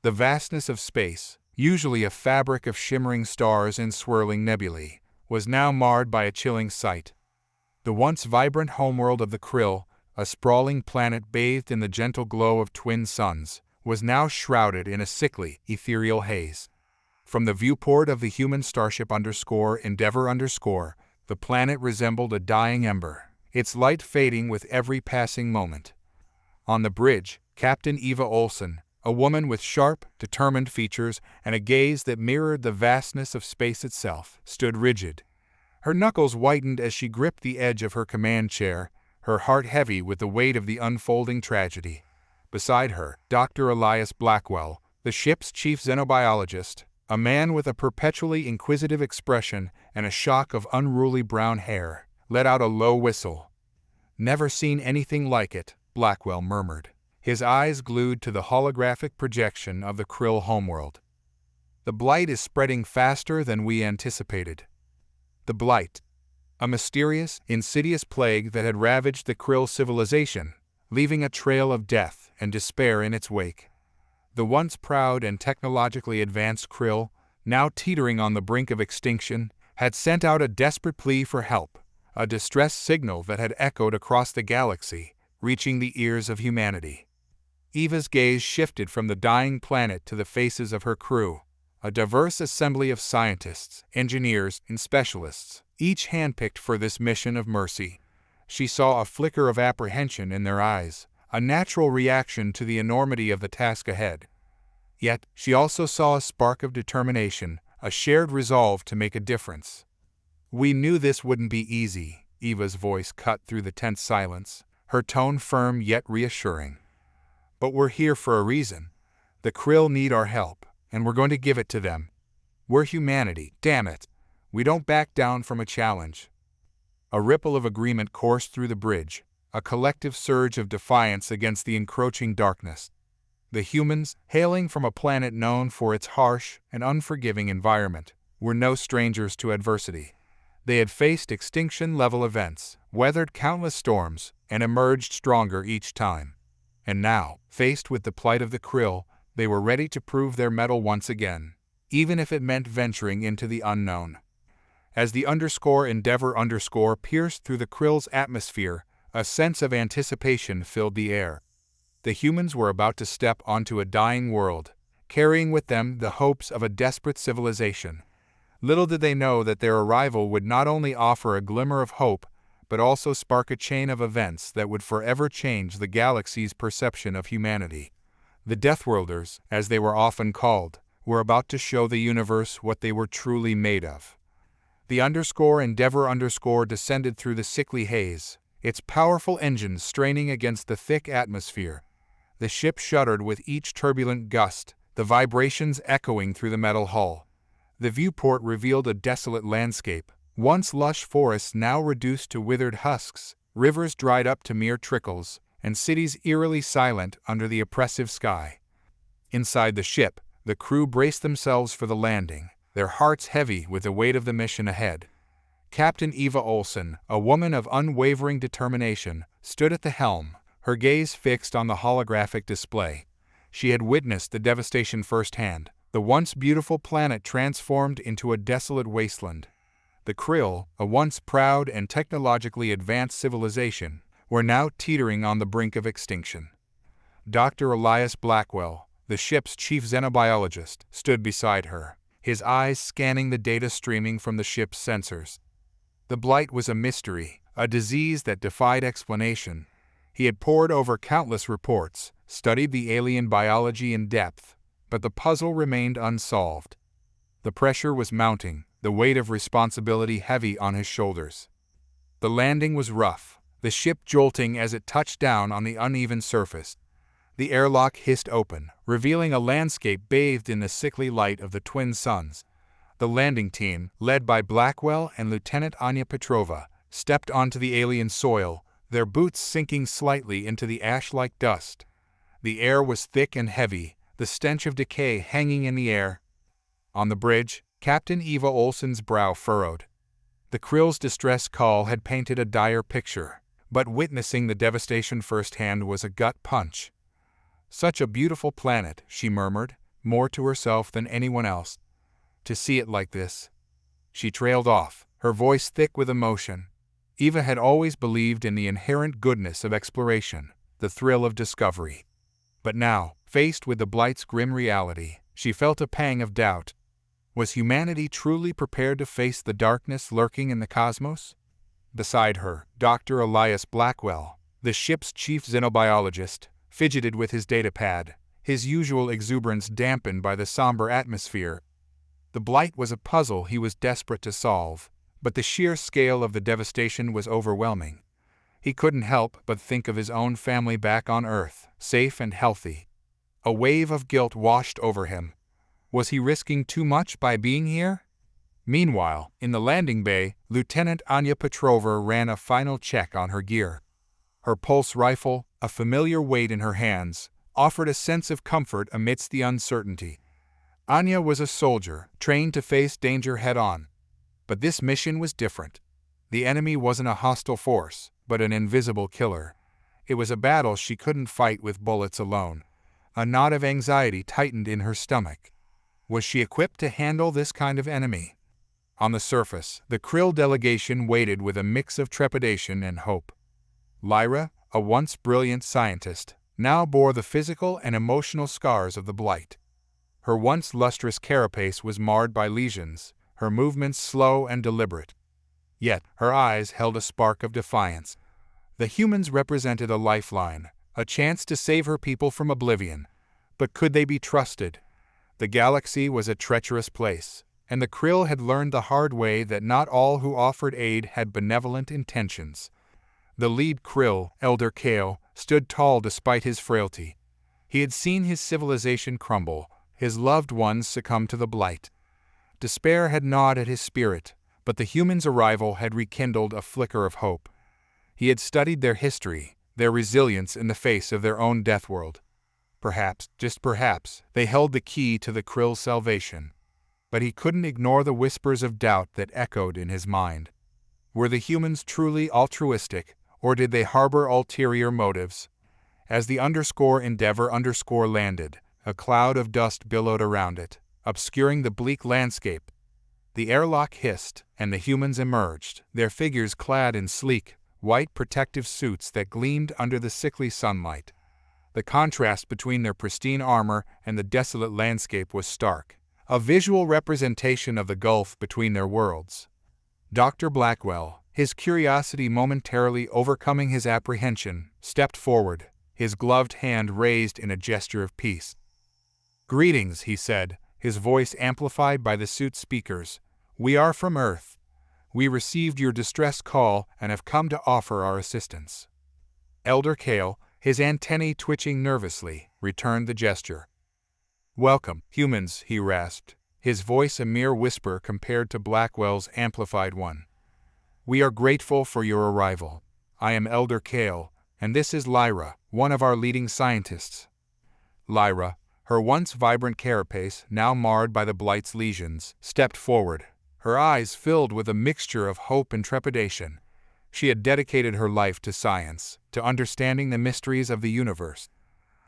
The vastness of space, usually a fabric of shimmering stars and swirling nebulae, was now marred by a chilling sight. The once vibrant homeworld of the Krill, a sprawling planet bathed in the gentle glow of twin suns, was now shrouded in a sickly, ethereal haze. From the viewport of the human starship Endeavor, the planet resembled a dying ember, its light fading with every passing moment. On the bridge, Captain Eva Olsen, a woman with sharp, determined features and a gaze that mirrored the vastness of space itself, stood rigid. Her knuckles whitened as she gripped the edge of her command chair, her heart heavy with the weight of the unfolding tragedy. Beside her, Dr. Elias Blackwell, the ship's chief xenobiologist, a man with a perpetually inquisitive expression and a shock of unruly brown hair, let out a low whistle. "Never seen anything like it," Blackwell murmured, his eyes glued to the holographic projection of the Krill homeworld. "The Blight is spreading faster than we anticipated." The Blight, a mysterious, insidious plague that had ravaged the Krill civilization, leaving a trail of death and despair in its wake. The once proud and technologically advanced Krill, now teetering on the brink of extinction, had sent out a desperate plea for help, a distress signal that had echoed across the galaxy, reaching the ears of humanity. Eva's gaze shifted from the dying planet to the faces of her crew, a diverse assembly of scientists, engineers, and specialists, each handpicked for this mission of mercy. She saw a flicker of apprehension in their eyes, a natural reaction to the enormity of the task ahead. Yet, she also saw a spark of determination, a shared resolve to make a difference. "We knew this wouldn't be easy," Eva's voice cut through the tense silence, her tone firm yet reassuring. "But we're here for a reason. The Krill need our help, and we're going to give it to them. We're humanity, damn it. We don't back down from a challenge." A ripple of agreement coursed through the bridge, a collective surge of defiance against the encroaching darkness. The humans, hailing from a planet known for its harsh and unforgiving environment, were no strangers to adversity. They had faced extinction-level events, weathered countless storms, and emerged stronger each time. And now, faced with the plight of the Krill, they were ready to prove their mettle once again, even if it meant venturing into the unknown. As the Endeavor pierced through the Krill's atmosphere, a sense of anticipation filled the air. The humans were about to step onto a dying world, carrying with them the hopes of a desperate civilization. Little did they know that their arrival would not only offer a glimmer of hope, but also spark a chain of events that would forever change the galaxy's perception of humanity. The Deathworlders, as they were often called, were about to show the universe what they were truly made of. The Endeavor descended through the sickly haze, its powerful engines straining against the thick atmosphere. The ship shuddered with each turbulent gust, the vibrations echoing through the metal hull. The viewport revealed a desolate landscape, once lush forests now reduced to withered husks, rivers dried up to mere trickles, and cities eerily silent under the oppressive sky. Inside the ship, the crew braced themselves for the landing, their hearts heavy with the weight of the mission ahead. Captain Eva Olsen, a woman of unwavering determination, stood at the helm, her gaze fixed on the holographic display. She had witnessed the devastation firsthand, the once beautiful planet transformed into a desolate wasteland. The Krill, a once proud and technologically advanced civilization, were now teetering on the brink of extinction. Dr. Elias Blackwell, the ship's chief xenobiologist, stood beside her, his eyes scanning the data streaming from the ship's sensors. The Blight was a mystery, a disease that defied explanation. He had pored over countless reports, studied the alien biology in depth, but the puzzle remained unsolved. The pressure was mounting, the weight of responsibility heavy on his shoulders. The landing was rough, the ship jolting as it touched down on the uneven surface. The airlock hissed open, revealing a landscape bathed in the sickly light of the twin suns. The landing team, led by Blackwell and Lieutenant Anya Petrova, stepped onto the alien soil, their boots sinking slightly into the ash-like dust. The air was thick and heavy, the stench of decay hanging in the air. On the bridge, Captain Eva Olsen's brow furrowed. The Krill's distress call had painted a dire picture, but witnessing the devastation firsthand was a gut punch. "Such a beautiful planet," she murmured, more to herself than anyone else. To see it like this. She trailed off, her voice thick with emotion. Eva had always believed in the inherent goodness of exploration, the thrill of discovery. But now, faced with the Blight's grim reality, she felt a pang of doubt. Was humanity truly prepared to face the darkness lurking in the cosmos? Beside her, Dr. Elias Blackwell, the ship's chief xenobiologist, fidgeted with his datapad, his usual exuberance dampened by the somber atmosphere. The Blight was a puzzle he was desperate to solve, but the sheer scale of the devastation was overwhelming. He couldn't help but think of his own family back on Earth, safe and healthy. A wave of guilt washed over him. Was he risking too much by being here? Meanwhile, in the landing bay, Lieutenant Anya Petrova ran a final check on her gear. Her pulse rifle, a familiar weight in her hands, offered a sense of comfort amidst the uncertainty. Anya was a soldier, trained to face danger head-on. But this mission was different. The enemy wasn't a hostile force, but an invisible killer. It was a battle she couldn't fight with bullets alone. A knot of anxiety tightened in her stomach. Was she equipped to handle this kind of enemy? On the surface, the Krill delegation waited with a mix of trepidation and hope. Lyra, a once brilliant scientist, now bore the physical and emotional scars of the Blight. Her once lustrous carapace was marred by lesions, her movements slow and deliberate. Yet, her eyes held a spark of defiance. The humans represented a lifeline, a chance to save her people from oblivion. But could they be trusted? The galaxy was a treacherous place, and the Krill had learned the hard way that not all who offered aid had benevolent intentions. The lead Krill, Elder Kale, stood tall despite his frailty. He had seen his civilization crumble, his loved ones succumb to the Blight. Despair had gnawed at his spirit, but the humans' arrival had rekindled a flicker of hope. He had studied their history, their resilience in the face of their own deathworld. Perhaps, just perhaps, they held the key to the Krill's salvation. But he couldn't ignore the whispers of doubt that echoed in his mind. Were the humans truly altruistic, or did they harbor ulterior motives? As the Endeavor landed, a cloud of dust billowed around it, obscuring the bleak landscape. The airlock hissed, and the humans emerged, their figures clad in sleek, white protective suits that gleamed under the sickly sunlight. The contrast between their pristine armor and the desolate landscape was stark, a visual representation of the gulf between their worlds. Dr. Blackwell, his curiosity momentarily overcoming his apprehension, stepped forward, his gloved hand raised in a gesture of peace. "Greetings," he said, his voice amplified by the suit's speakers. "We are from Earth. We received your distress call and have come to offer our assistance." Elder Kale, his antennae twitching nervously, returned the gesture. "Welcome, humans," he rasped, his voice a mere whisper compared to Blackwell's amplified one. "We are grateful for your arrival. I am Elder Kale, and this is Lyra, one of our leading scientists." Lyra, her once vibrant carapace now marred by the Blight's lesions, stepped forward, her eyes filled with a mixture of hope and trepidation. She had dedicated her life to science, to understanding the mysteries of the universe.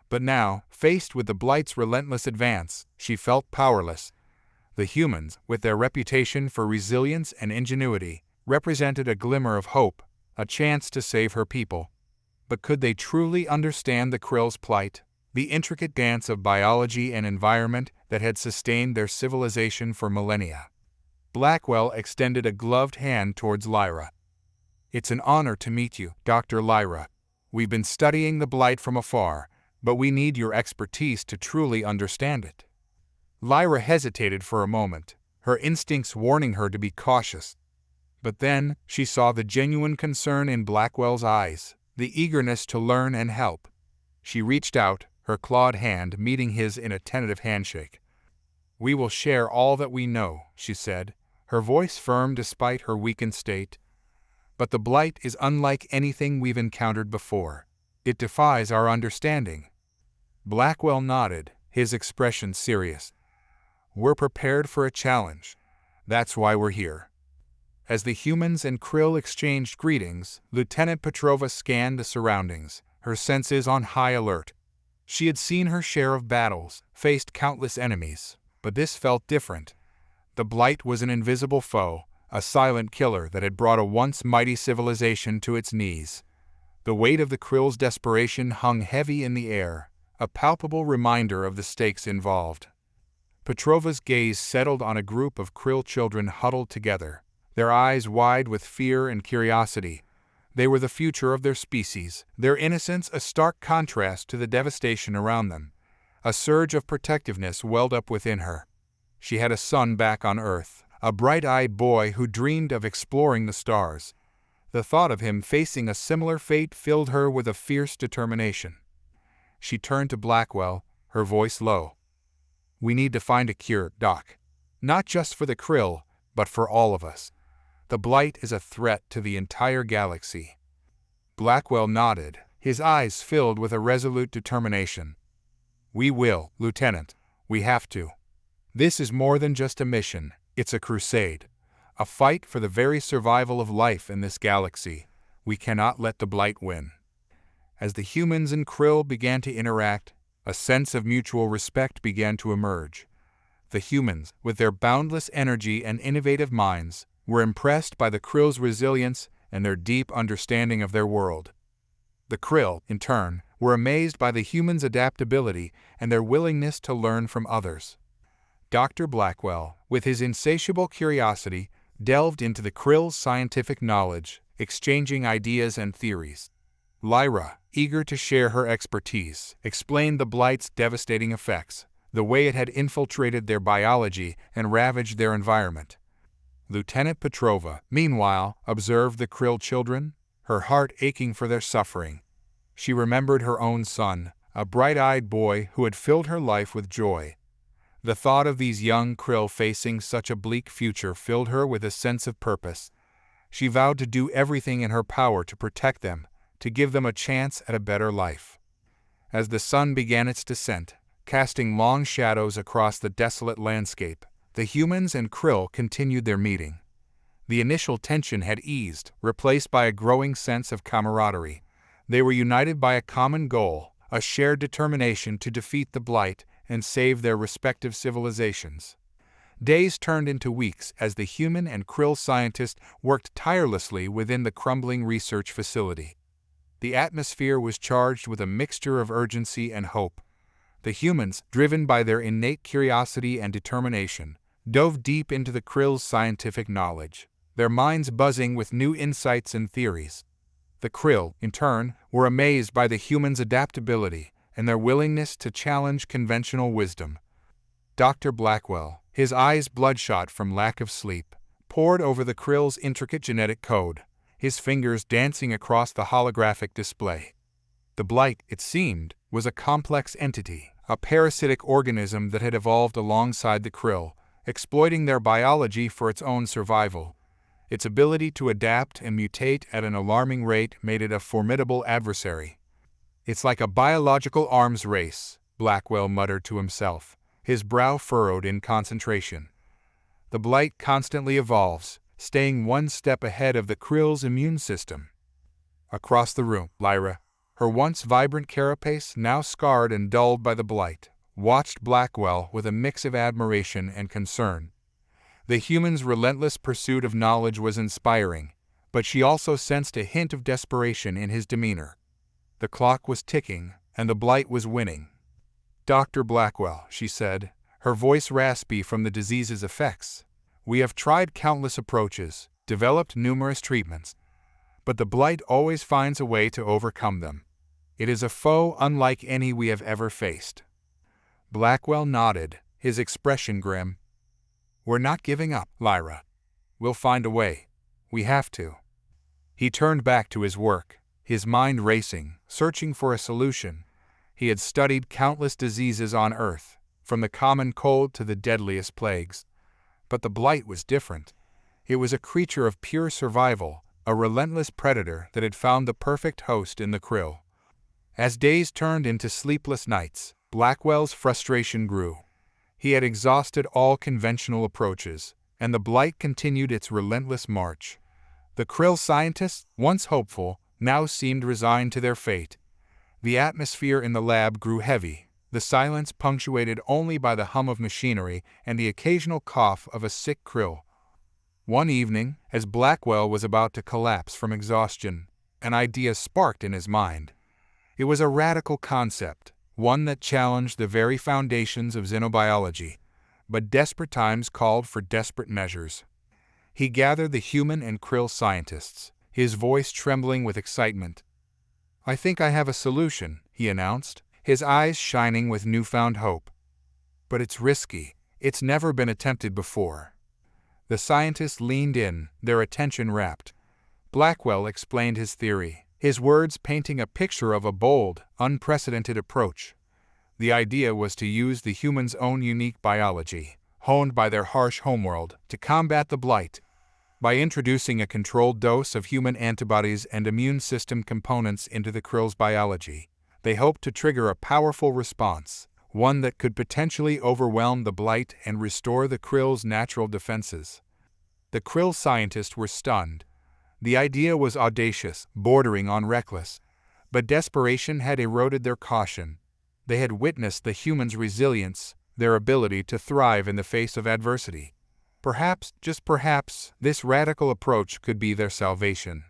But now, faced with the Blight's relentless advance, she felt powerless. The humans, with their reputation for resilience and ingenuity, represented a glimmer of hope, a chance to save her people. But could they truly understand the Krill's plight, the intricate dance of biology and environment that had sustained their civilization for millennia? Blackwell extended a gloved hand towards Lyra. "It's an honor to meet you, Dr. Lyra. We've been studying the Blight from afar, but we need your expertise to truly understand it." Lyra hesitated for a moment, her instincts warning her to be cautious. But then, she saw the genuine concern in Blackwell's eyes, the eagerness to learn and help. She reached out, her clawed hand meeting his in a tentative handshake. "We will share all that we know," she said, her voice firm despite her weakened state. "But the Blight is unlike anything we've encountered before. It defies our understanding." Blackwell nodded, his expression serious. "We're prepared for a challenge. That's why we're here." As the humans and Krill exchanged greetings, Lieutenant Petrova scanned the surroundings, her senses on high alert. She had seen her share of battles, faced countless enemies, but this felt different. The Blight was an invisible foe, a silent killer that had brought a once mighty civilization to its knees. The weight of the Krill's desperation hung heavy in the air, a palpable reminder of the stakes involved. Petrova's gaze settled on a group of Krill children huddled together, their eyes wide with fear and curiosity. They were the future of their species, their innocence a stark contrast to the devastation around them. A surge of protectiveness welled up within her. She had a son back on Earth, a bright-eyed boy who dreamed of exploring the stars. The thought of him facing a similar fate filled her with a fierce determination. She turned to Blackwell, her voice low. "We need to find a cure, Doc. Not just for the Krill, but for all of us. The Blight is a threat to the entire galaxy." Blackwell nodded, his eyes filled with a resolute determination. "We will, Lieutenant. We have to. This is more than just a mission, it's a crusade. A fight for the very survival of life in this galaxy. We cannot let the Blight win." As the humans and Krill began to interact, a sense of mutual respect began to emerge. The humans, with their boundless energy and innovative minds, were impressed by the Krill's resilience and their deep understanding of their world. The Krill, in turn, were amazed by the humans' adaptability and their willingness to learn from others. Dr. Blackwell, with his insatiable curiosity, delved into the Krill's scientific knowledge, exchanging ideas and theories. Lyra, eager to share her expertise, explained the Blight's devastating effects, the way it had infiltrated their biology and ravaged their environment. Lieutenant Petrova, meanwhile, observed the Krill children, her heart aching for their suffering. She remembered her own son, a bright-eyed boy who had filled her life with joy. The thought of these young Krill facing such a bleak future filled her with a sense of purpose. She vowed to do everything in her power to protect them, to give them a chance at a better life. As the sun began its descent, casting long shadows across the desolate landscape, the humans and Krill continued their meeting. The initial tension had eased, replaced by a growing sense of camaraderie. They were united by a common goal, a shared determination to defeat the Blight and save their respective civilizations. Days turned into weeks as the human and Krill scientists worked tirelessly within the crumbling research facility. The atmosphere was charged with a mixture of urgency and hope. The humans, driven by their innate curiosity and determination, dove deep into the Krill's scientific knowledge, their minds buzzing with new insights and theories. The Krill, in turn, were amazed by the humans' adaptability and their willingness to challenge conventional wisdom. Dr. Blackwell, his eyes bloodshot from lack of sleep, pored over the Krill's intricate genetic code, his fingers dancing across the holographic display. The Blight, it seemed, was a complex entity, a parasitic organism that had evolved alongside the Krill, exploiting their biology for its own survival. Its ability to adapt and mutate at an alarming rate made it a formidable adversary. "It's like a biological arms race," Blackwell muttered to himself, his brow furrowed in concentration. "The Blight constantly evolves, staying one step ahead of the Krill's immune system." Across the room, Lyra, her once vibrant carapace now scarred and dulled by the Blight, watched Blackwell with a mix of admiration and concern. The human's relentless pursuit of knowledge was inspiring, but she also sensed a hint of desperation in his demeanor. The clock was ticking, and the Blight was winning. "Dr. Blackwell," she said, her voice raspy from the disease's effects, "we have tried countless approaches, developed numerous treatments, but the Blight always finds a way to overcome them. It is a foe unlike any we have ever faced." Blackwell nodded, his expression grim. "We're not giving up, Lyra. We'll find a way. We have to." He turned back to his work, his mind racing, searching for a solution. He had studied countless diseases on Earth, from the common cold to the deadliest plagues. But the Blight was different. It was a creature of pure survival, a relentless predator that had found the perfect host in the Krill. As days turned into sleepless nights, Blackwell's frustration grew. He had exhausted all conventional approaches, and the Blight continued its relentless march. The Krill scientists, once hopeful, now seemed resigned to their fate. The atmosphere in the lab grew heavy, the silence punctuated only by the hum of machinery and the occasional cough of a sick Krill. One evening, as Blackwell was about to collapse from exhaustion, an idea sparked in his mind. It was a radical concept, one that challenged the very foundations of xenobiology, but desperate times called for desperate measures. He gathered the human and Krill scientists, his voice trembling with excitement. "I think I have a solution," he announced, his eyes shining with newfound hope. "But it's risky. It's never been attempted before." The scientists leaned in, their attention rapt. Blackwell explained his theory, his words painting a picture of a bold, unprecedented approach. The idea was to use the humans' own unique biology, honed by their harsh homeworld, to combat the Blight. By introducing a controlled dose of human antibodies and immune system components into the Krill's biology, they hoped to trigger a powerful response, one that could potentially overwhelm the Blight and restore the Krill's natural defenses. The Krill scientists were stunned. The idea was audacious, bordering on reckless, but desperation had eroded their caution. They had witnessed the humans' resilience, their ability to thrive in the face of adversity. Perhaps, just perhaps, this radical approach could be their salvation.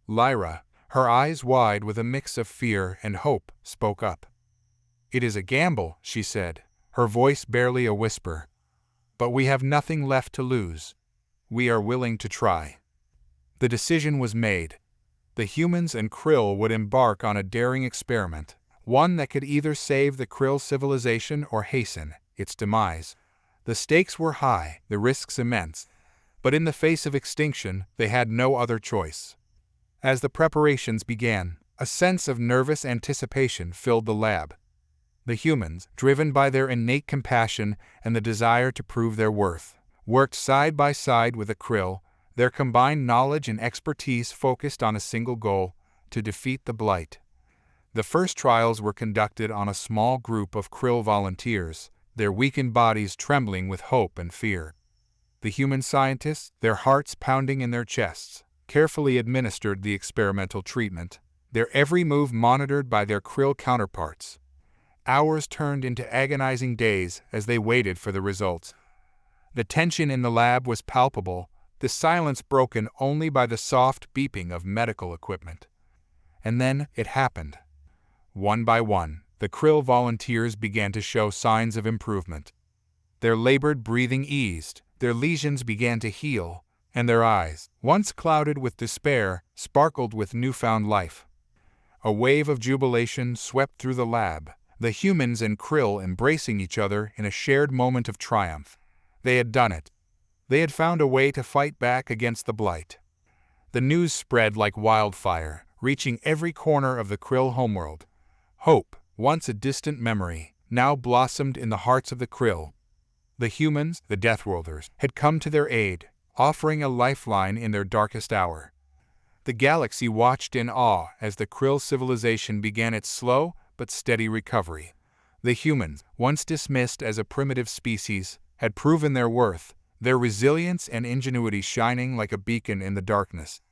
Lyra, her eyes wide with a mix of fear and hope, spoke up. "It is a gamble," she said, her voice barely a whisper. "But we have nothing left to lose. We are willing to try." The decision was made. The humans and Krill would embark on a daring experiment, one that could either save the Krill civilization or hasten its demise. The stakes were high, the risks immense, but in the face of extinction, they had no other choice. As the preparations began, a sense of nervous anticipation filled the lab. The humans, driven by their innate compassion and the desire to prove their worth, worked side by side with the Krill, their combined knowledge and expertise focused on a single goal: to defeat the Blight. The first trials were conducted on a small group of Krill volunteers, their weakened bodies trembling with hope and fear. The human scientists, their hearts pounding in their chests, carefully administered the experimental treatment, their every move monitored by their Krill counterparts. Hours turned into agonizing days as they waited for the results. The tension in the lab was palpable, the silence broken only by the soft beeping of medical equipment. And then it happened. One by one, the Krill volunteers began to show signs of improvement. Their labored breathing eased, their lesions began to heal, and their eyes, once clouded with despair, sparkled with newfound life. A wave of jubilation swept through the lab, the humans and Krill embracing each other in a shared moment of triumph. They had done it. They had found a way to fight back against the Blight. The news spread like wildfire, reaching every corner of the Krill homeworld. Hope, once a distant memory, now blossomed in the hearts of the Krill. The humans, the Deathworlders, had come to their aid, offering a lifeline in their darkest hour. The galaxy watched in awe as the Krill civilization began its slow but steady recovery. The humans, once dismissed as a primitive species, had proven their worth, their resilience and ingenuity shining like a beacon in the darkness.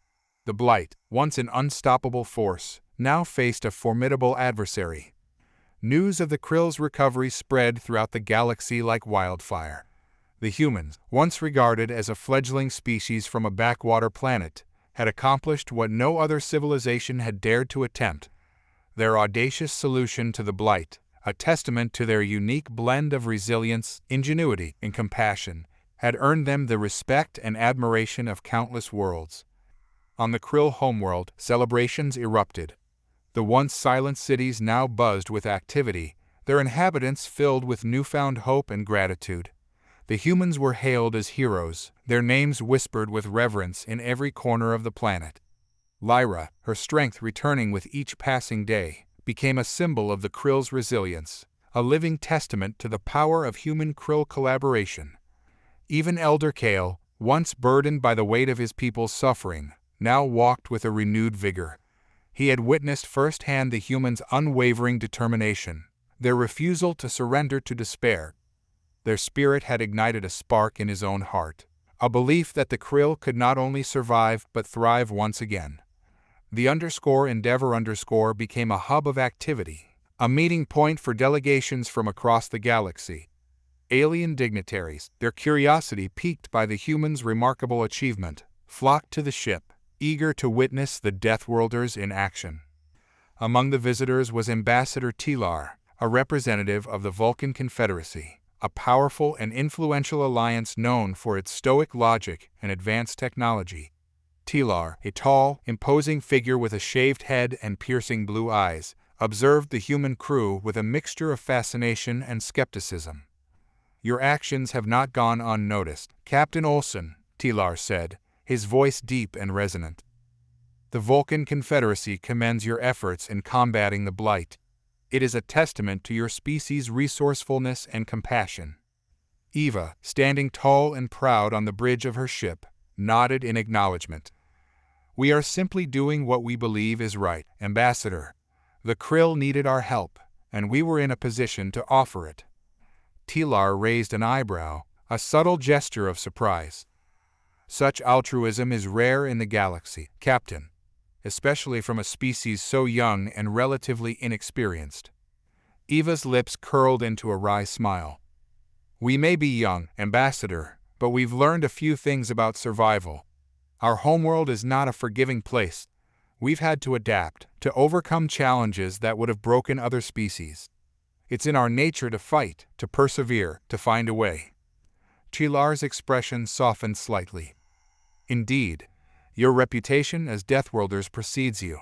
The Blight, once an unstoppable force, now faced a formidable adversary. News of the Krill's recovery spread throughout the galaxy like wildfire. The humans, once regarded as a fledgling species from a backwater planet, had accomplished what no other civilization had dared to attempt. Their audacious solution to the Blight, a testament to their unique blend of resilience, ingenuity, and compassion, had earned them the respect and admiration of countless worlds. On the Krill homeworld, celebrations erupted. The once silent cities now buzzed with activity, their inhabitants filled with newfound hope and gratitude. The humans were hailed as heroes, their names whispered with reverence in every corner of the planet. Lyra, her strength returning with each passing day, became a symbol of the Krill's resilience, a living testament to the power of human-Krill collaboration. Even Elder Kale, once burdened by the weight of his people's suffering, now walked with a renewed vigor. He had witnessed firsthand the humans' unwavering determination, their refusal to surrender to despair. Their spirit had ignited a spark in his own heart, a belief that the Krill could not only survive but thrive once again. The _Endeavor_ became a hub of activity, a meeting point for delegations from across the galaxy. Alien dignitaries, their curiosity piqued by the humans' remarkable achievement, flocked to the ship, eager to witness the Deathworlders in action. Among the visitors was Ambassador Tilar, a representative of the Vulcan Confederacy, a powerful and influential alliance known for its stoic logic and advanced technology. Tilar, a tall, imposing figure with a shaved head and piercing blue eyes, observed the human crew with a mixture of fascination and skepticism. "Your actions have not gone unnoticed, Captain Olsen," Tilar said, his voice deep and resonant. "The Vulcan Confederacy commends your efforts in combating the Blight. It is a testament to your species' resourcefulness and compassion." Eva, standing tall and proud on the bridge of her ship, nodded in acknowledgement. "We are simply doing what we believe is right, Ambassador. The Krill needed our help, and we were in a position to offer it." Tilar raised an eyebrow, a subtle gesture of surprise. "Such altruism is rare in the galaxy, Captain, especially from a species so young and relatively inexperienced." Eva's lips curled into a wry smile. "We may be young, Ambassador, but we've learned a few things about survival. Our homeworld is not a forgiving place. We've had to adapt, to overcome challenges that would have broken other species. It's in our nature to fight, to persevere, to find a way." Tilar's expression softened slightly. "Indeed, your reputation as Deathworlders precedes you,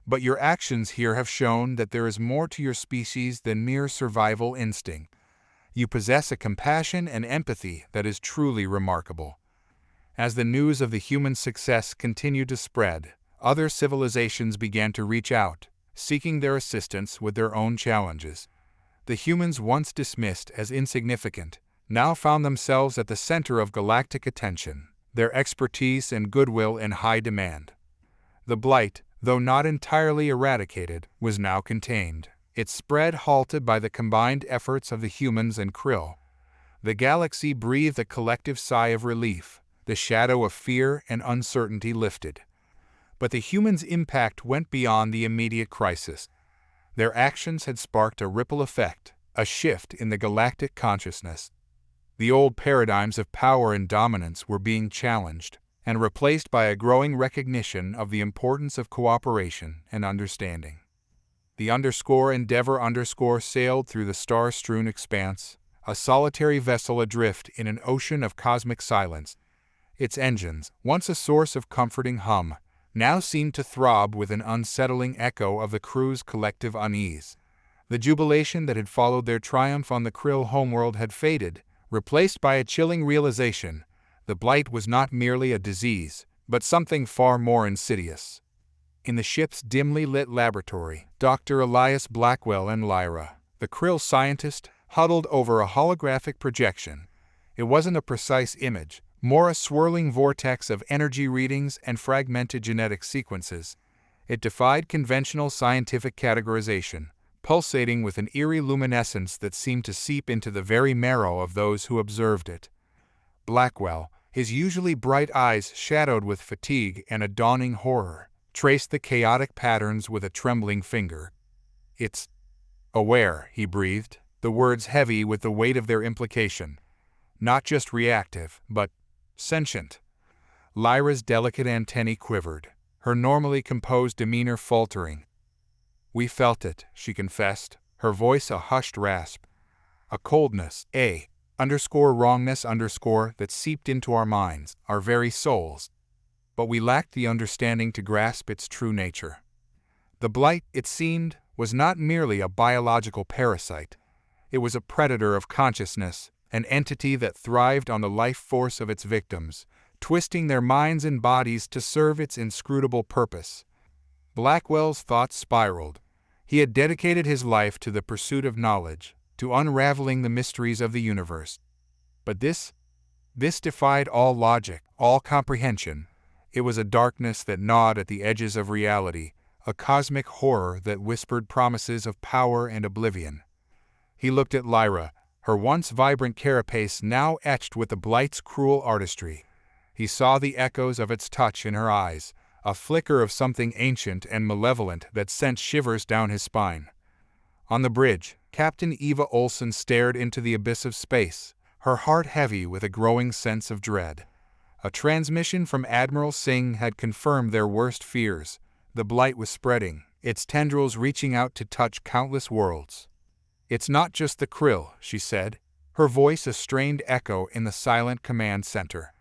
but your actions here have shown that there is more to your species than mere survival instinct. You possess a compassion and empathy that is truly remarkable." As the news of the human success continued to spread, other civilizations began to reach out, seeking their assistance with their own challenges. The humans once dismissed as insignificant now found themselves at the center of galactic attention, their expertise and goodwill in high demand. The Blight, though not entirely eradicated, was now contained, its spread halted by the combined efforts of the humans and Krill. The galaxy breathed a collective sigh of relief, the shadow of fear and uncertainty lifted. But the humans' impact went beyond the immediate crisis. Their actions had sparked a ripple effect, a shift in the galactic consciousness. The old paradigms of power and dominance were being challenged and replaced by a growing recognition of the importance of cooperation and understanding. The Endeavor_ sailed through the star-strewn expanse, a solitary vessel adrift in an ocean of cosmic silence. Its engines, once a source of comforting hum, now seemed to throb with an unsettling echo of the crew's collective unease. The jubilation that had followed their triumph on the Krill homeworld had faded, replaced by a chilling realization: the Blight was not merely a disease, but something far more insidious. In the ship's dimly lit laboratory, Dr. Elias Blackwell and Lyra, the Krill scientist, huddled over a holographic projection. It wasn't a precise image, more a swirling vortex of energy readings and fragmented genetic sequences. It defied conventional scientific categorization, pulsating with an eerie luminescence that seemed to seep into the very marrow of those who observed it. Blackwell, his usually bright eyes shadowed with fatigue and a dawning horror, traced the chaotic patterns with a trembling finger. "It's aware," he breathed, the words heavy with the weight of their implication. "Not just reactive, but sentient." Lyra's delicate antennae quivered, her normally composed demeanor faltering. "We felt it," she confessed, her voice a hushed rasp. "A coldness, wrongness that seeped into our minds, our very souls. But we lacked the understanding to grasp its true nature." The Blight, it seemed, was not merely a biological parasite. It was a predator of consciousness, an entity that thrived on the life force of its victims, twisting their minds and bodies to serve its inscrutable purpose. Blackwell's thoughts spiraled. He had dedicated his life to the pursuit of knowledge, to unraveling the mysteries of the universe. But this defied all logic, all comprehension. It was a darkness that gnawed at the edges of reality, a cosmic horror that whispered promises of power and oblivion. He looked at Lyra, her once vibrant carapace now etched with the Blight's cruel artistry. He saw the echoes of its touch in her eyes, a flicker of something ancient and malevolent that sent shivers down his spine. On the bridge, Captain Eva Olsen stared into the abyss of space, her heart heavy with a growing sense of dread. A transmission from Admiral Singh had confirmed their worst fears. The Blight was spreading, its tendrils reaching out to touch countless worlds. "It's not just the Krill," she said, her voice a strained echo in the silent command center.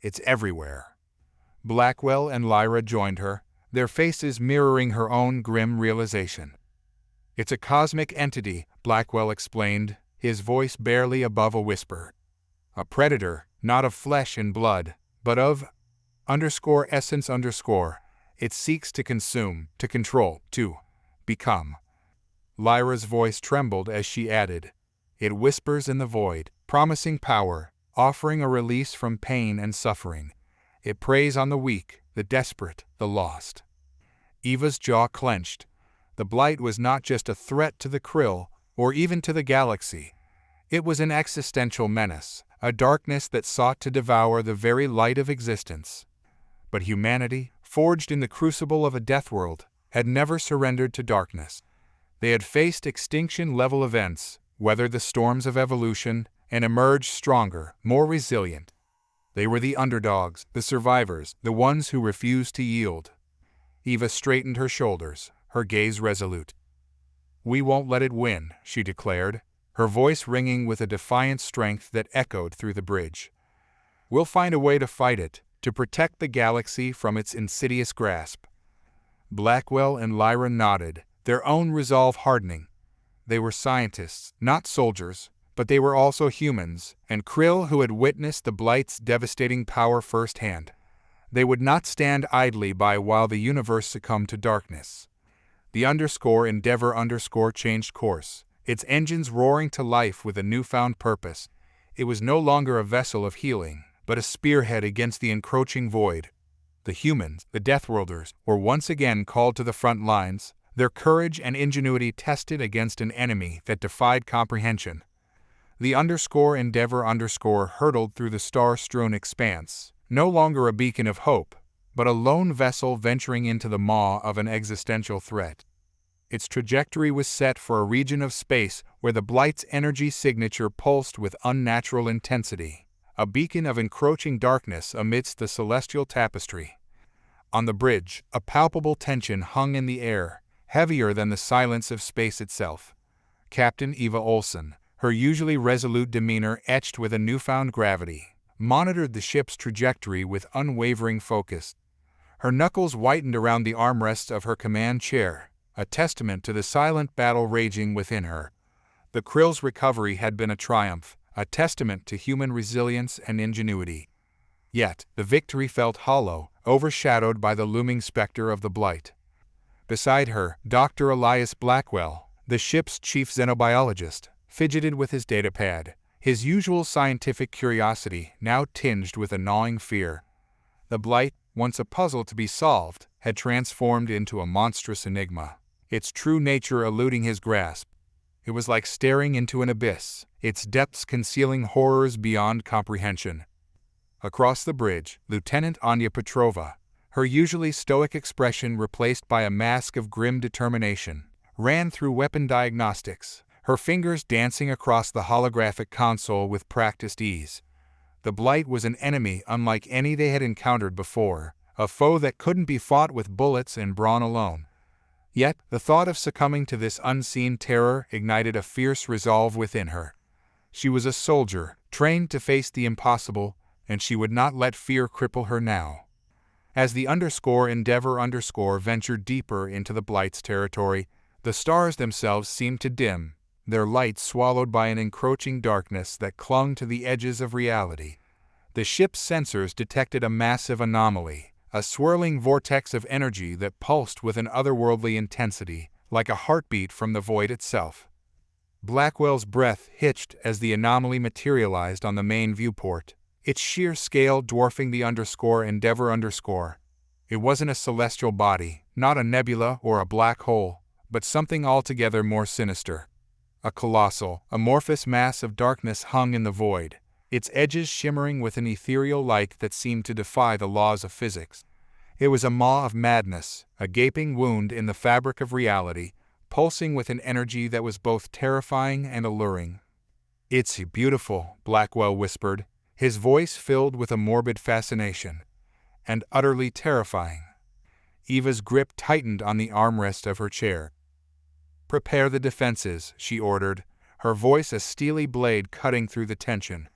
"It's everywhere." Blackwell and Lyra joined her, their faces mirroring her own grim realization. "It's a cosmic entity," Blackwell explained, his voice barely above a whisper. "A predator, not of flesh and blood, but of _essence_. It seeks to consume, to control, to become." Lyra's voice trembled as she added, "It whispers in the void, promising power, offering a release from pain and suffering. It preys on the weak, the desperate, the lost." Eva's jaw clenched. The Blight was not just a threat to the Krill, or even to the galaxy. It was an existential menace, a darkness that sought to devour the very light of existence. But humanity, forged in the crucible of a death world, had never surrendered to darkness. They had faced extinction-level events, weathered the storms of evolution, and emerged stronger, more resilient. They were the underdogs, the survivors, the ones who refused to yield. Eva straightened her shoulders, her gaze resolute. "We won't let it win," she declared, her voice ringing with a defiant strength that echoed through the bridge. "We'll find a way to fight it, to protect the galaxy from its insidious grasp." Blackwell and Lyra nodded, their own resolve hardening. They were scientists, not soldiers, but they were also humans, and Krill who had witnessed the Blight's devastating power firsthand. They would not stand idly by while the universe succumbed to darkness. The Endeavor changed course, its engines roaring to life with a newfound purpose. It was no longer a vessel of healing, but a spearhead against the encroaching void. The humans, the Deathworlders, were once again called to the front lines, their courage and ingenuity tested against an enemy that defied comprehension. The Endeavor hurtled through the star-strewn expanse, no longer a beacon of hope, but a lone vessel venturing into the maw of an existential threat. Its trajectory was set for a region of space where the Blight's energy signature pulsed with unnatural intensity, a beacon of encroaching darkness amidst the celestial tapestry. On the bridge, a palpable tension hung in the air, heavier than the silence of space itself. Captain Eva Olsen, her usually resolute demeanor etched with a newfound gravity, monitored the ship's trajectory with unwavering focus. Her knuckles whitened around the armrests of her command chair, a testament to the silent battle raging within her. The Krill's recovery had been a triumph, a testament to human resilience and ingenuity. Yet, the victory felt hollow, overshadowed by the looming specter of the Blight. Beside her, Dr. Elias Blackwell, the ship's chief xenobiologist, fidgeted with his datapad, his usual scientific curiosity now tinged with a gnawing fear. The Blight, once a puzzle to be solved, had transformed into a monstrous enigma, its true nature eluding his grasp. It was like staring into an abyss, its depths concealing horrors beyond comprehension. Across the bridge, Lieutenant Anya Petrova, her usually stoic expression replaced by a mask of grim determination, ran through weapon diagnostics, her fingers dancing across the holographic console with practiced ease. The Blight was an enemy unlike any they had encountered before, a foe that couldn't be fought with bullets and brawn alone. Yet, the thought of succumbing to this unseen terror ignited a fierce resolve within her. She was a soldier, trained to face the impossible, and she would not let fear cripple her now. As the Endeavor ventured deeper into the Blight's territory, the stars themselves seemed to dim, their light swallowed by an encroaching darkness that clung to the edges of reality. The ship's sensors detected a massive anomaly, a swirling vortex of energy that pulsed with an otherworldly intensity, like a heartbeat from the void itself. Blackwell's breath hitched as the anomaly materialized on the main viewport, its sheer scale dwarfing the Endeavor. It wasn't a celestial body, not a nebula or a black hole, but something altogether more sinister. A colossal, amorphous mass of darkness hung in the void, its edges shimmering with an ethereal light that seemed to defy the laws of physics. It was a maw of madness, a gaping wound in the fabric of reality, pulsing with an energy that was both terrifying and alluring. "It's beautiful," Blackwell whispered, his voice filled with a morbid fascination, "and utterly terrifying." Eva's grip tightened on the armrest of her chair. "Prepare the defenses," she ordered, her voice a steely blade cutting through the tension.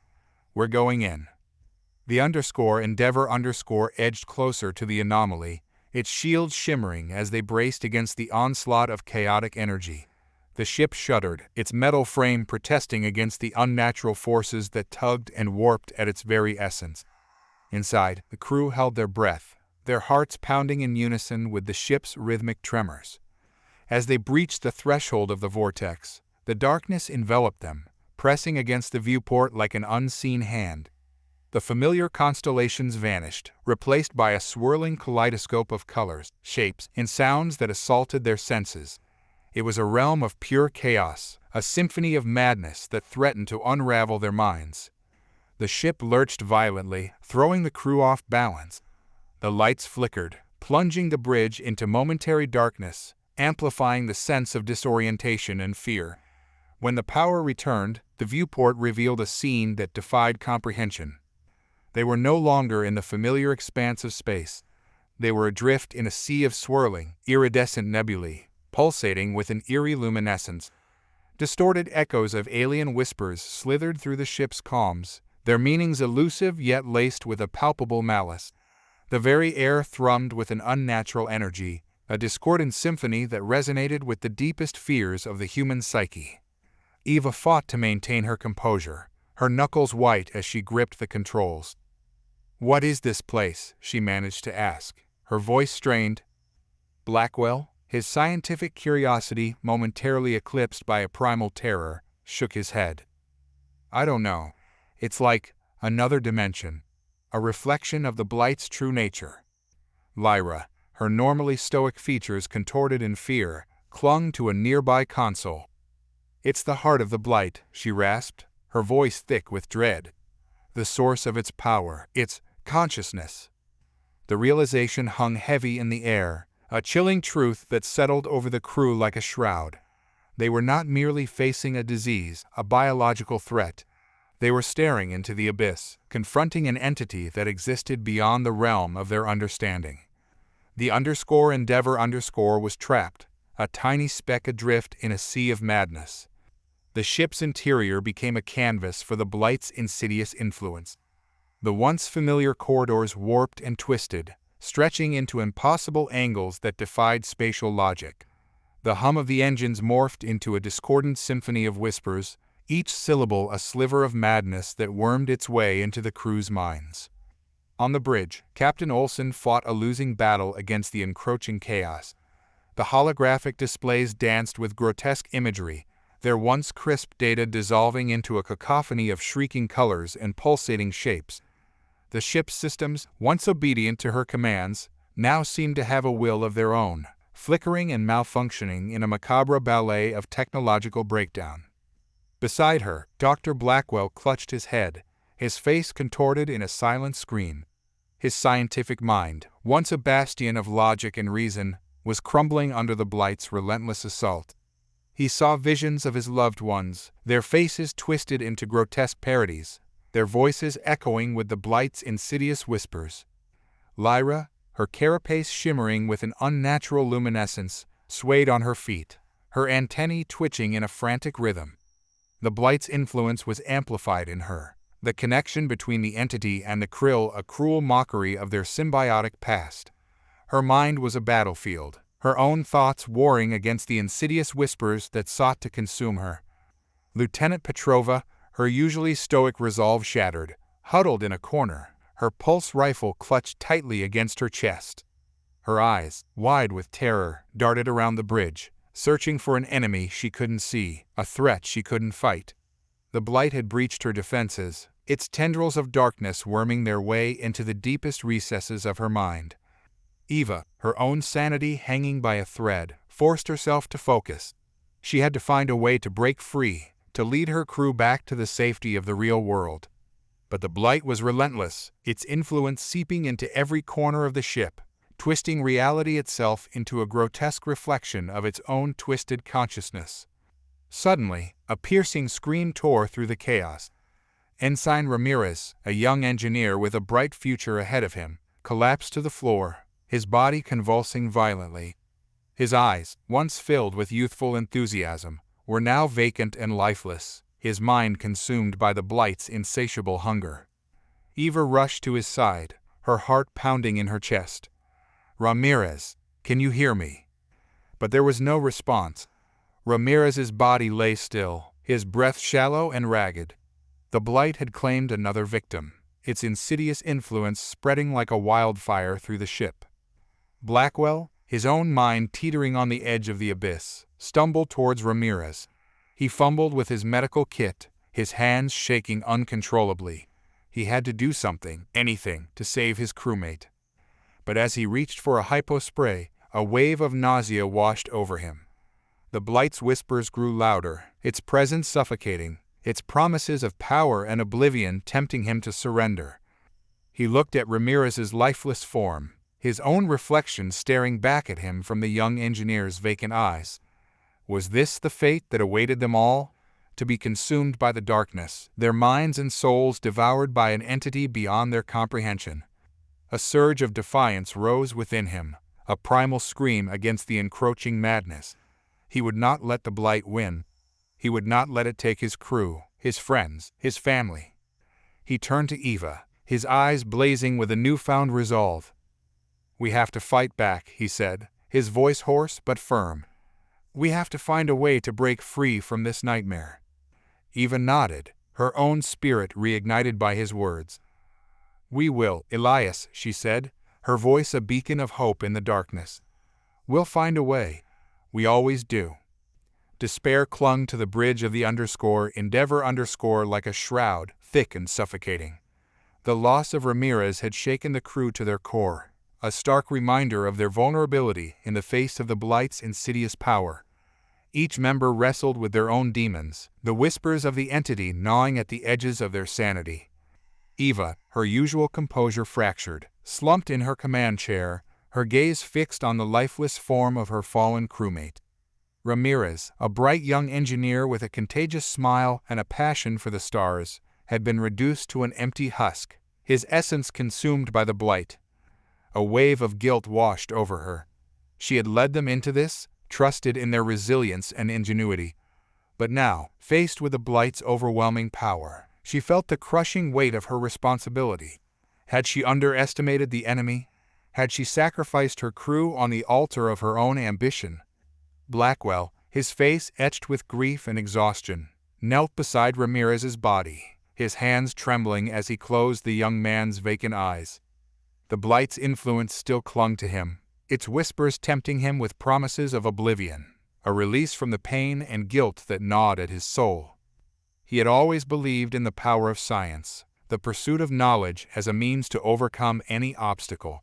"We're going in." The Endeavor edged closer to the anomaly, its shield shimmering as they braced against the onslaught of chaotic energy. The ship shuddered, its metal frame protesting against the unnatural forces that tugged and warped at its very essence. Inside, the crew held their breath, their hearts pounding in unison with the ship's rhythmic tremors. As they breached the threshold of the vortex, the darkness enveloped them, pressing against the viewport like an unseen hand. The familiar constellations vanished, replaced by a swirling kaleidoscope of colors, shapes, and sounds that assaulted their senses. It was a realm of pure chaos, a symphony of madness that threatened to unravel their minds. The ship lurched violently, throwing the crew off balance. The lights flickered, plunging the bridge into momentary darkness, amplifying the sense of disorientation and fear. When the power returned, the viewport revealed a scene that defied comprehension. They were no longer in the familiar expanse of space. They were adrift in a sea of swirling, iridescent nebulae, pulsating with an eerie luminescence. Distorted echoes of alien whispers slithered through the ship's comms, their meanings elusive yet laced with a palpable malice. The very air thrummed with an unnatural energy, a discordant symphony that resonated with the deepest fears of the human psyche. Eva fought to maintain her composure, her knuckles white as she gripped the controls. "What is this place?" she managed to ask, her voice strained. Blackwell, his scientific curiosity momentarily eclipsed by a primal terror, shook his head. "I don't know. It's like another dimension, a reflection of the Blight's true nature." Lyra, her normally stoic features contorted in fear, clung to a nearby console. "It's the heart of the Blight," she rasped, her voice thick with dread. "The source of its power, its consciousness." The realization hung heavy in the air, a chilling truth that settled over the crew like a shroud. They were not merely facing a disease, a biological threat. They were staring into the abyss, confronting an entity that existed beyond the realm of their understanding. The Endeavor was trapped, a tiny speck adrift in a sea of madness. The ship's interior became a canvas for the Blight's insidious influence. The once familiar corridors warped and twisted, stretching into impossible angles that defied spatial logic. The hum of the engines morphed into a discordant symphony of whispers, each syllable a sliver of madness that wormed its way into the crew's minds. On the bridge, Captain Olsen fought a losing battle against the encroaching chaos. The holographic displays danced with grotesque imagery, their once crisp data dissolving into a cacophony of shrieking colors and pulsating shapes. The ship's systems, once obedient to her commands, now seemed to have a will of their own, flickering and malfunctioning in a macabre ballet of technological breakdown. Beside her, Dr. Blackwell clutched his head, his face contorted in a silent scream. His scientific mind, once a bastion of logic and reason, was crumbling under the Blight's relentless assault. He saw visions of his loved ones, their faces twisted into grotesque parodies, their voices echoing with the Blight's insidious whispers. Lyra, her carapace shimmering with an unnatural luminescence, swayed on her feet, her antennae twitching in a frantic rhythm. The Blight's influence was amplified in her, the connection between the entity and the Krill a cruel mockery of their symbiotic past. Her mind was a battlefield, her own thoughts warring against the insidious whispers that sought to consume her. Lieutenant Petrova, her usually stoic resolve shattered, huddled in a corner, her pulse rifle clutched tightly against her chest. Her eyes, wide with terror, darted around the bridge, searching for an enemy she couldn't see, a threat she couldn't fight. The Blight had breached her defenses, its tendrils of darkness worming their way into the deepest recesses of her mind. Eva, her own sanity hanging by a thread, forced herself to focus. She had to find a way to break free, to lead her crew back to the safety of the real world. But the Blight was relentless, its influence seeping into every corner of the ship, twisting reality itself into a grotesque reflection of its own twisted consciousness. Suddenly, a piercing scream tore through the chaos. Ensign Ramirez, a young engineer with a bright future ahead of him, collapsed to the floor, his body convulsing violently. His eyes, once filled with youthful enthusiasm, were now vacant and lifeless, his mind consumed by the Blight's insatiable hunger. Eva rushed to his side, her heart pounding in her chest. "Ramirez, can you hear me?" But there was no response. Ramirez's body lay still, his breath shallow and ragged. The Blight had claimed another victim, its insidious influence spreading like a wildfire through the ship. Blackwell, his own mind teetering on the edge of the abyss, stumbled towards Ramirez. He fumbled with his medical kit, his hands shaking uncontrollably. He had to do something, anything, to save his crewmate. But as he reached for a hypo spray, a wave of nausea washed over him. The Blight's whispers grew louder, its presence suffocating, its promises of power and oblivion tempting him to surrender. He looked at Ramirez's lifeless form, his own reflection staring back at him from the young engineer's vacant eyes. Was this the fate that awaited them all? To be consumed by the darkness, their minds and souls devoured by an entity beyond their comprehension. A surge of defiance rose within him, a primal scream against the encroaching madness. He would not let the Blight win. He would not let it take his crew, his friends, his family. He turned to Eva, his eyes blazing with a newfound resolve. "We have to fight back," he said, his voice hoarse but firm. "We have to find a way to break free from this nightmare." Eva nodded, her own spirit reignited by his words. "We will, Elias," she said, her voice a beacon of hope in the darkness. "We'll find a way. We always do." Despair clung to the bridge of the Endeavor like a shroud, thick and suffocating. The loss of Ramirez had shaken the crew to their core, a stark reminder of their vulnerability in the face of the Blight's insidious power. Each member wrestled with their own demons, the whispers of the entity gnawing at the edges of their sanity. Eva, her usual composure fractured, slumped in her command chair, her gaze fixed on the lifeless form of her fallen crewmate. Ramirez, a bright young engineer with a contagious smile and a passion for the stars, had been reduced to an empty husk, his essence consumed by the Blight. A wave of guilt washed over her. She had led them into this, trusted in their resilience and ingenuity. But now, faced with the Blight's overwhelming power, she felt the crushing weight of her responsibility. Had she underestimated the enemy? Had she sacrificed her crew on the altar of her own ambition? Blackwell, his face etched with grief and exhaustion, knelt beside Ramirez's body, his hands trembling as he closed the young man's vacant eyes. The Blight's influence still clung to him, its whispers tempting him with promises of oblivion, a release from the pain and guilt that gnawed at his soul. He had always believed in the power of science, the pursuit of knowledge as a means to overcome any obstacle.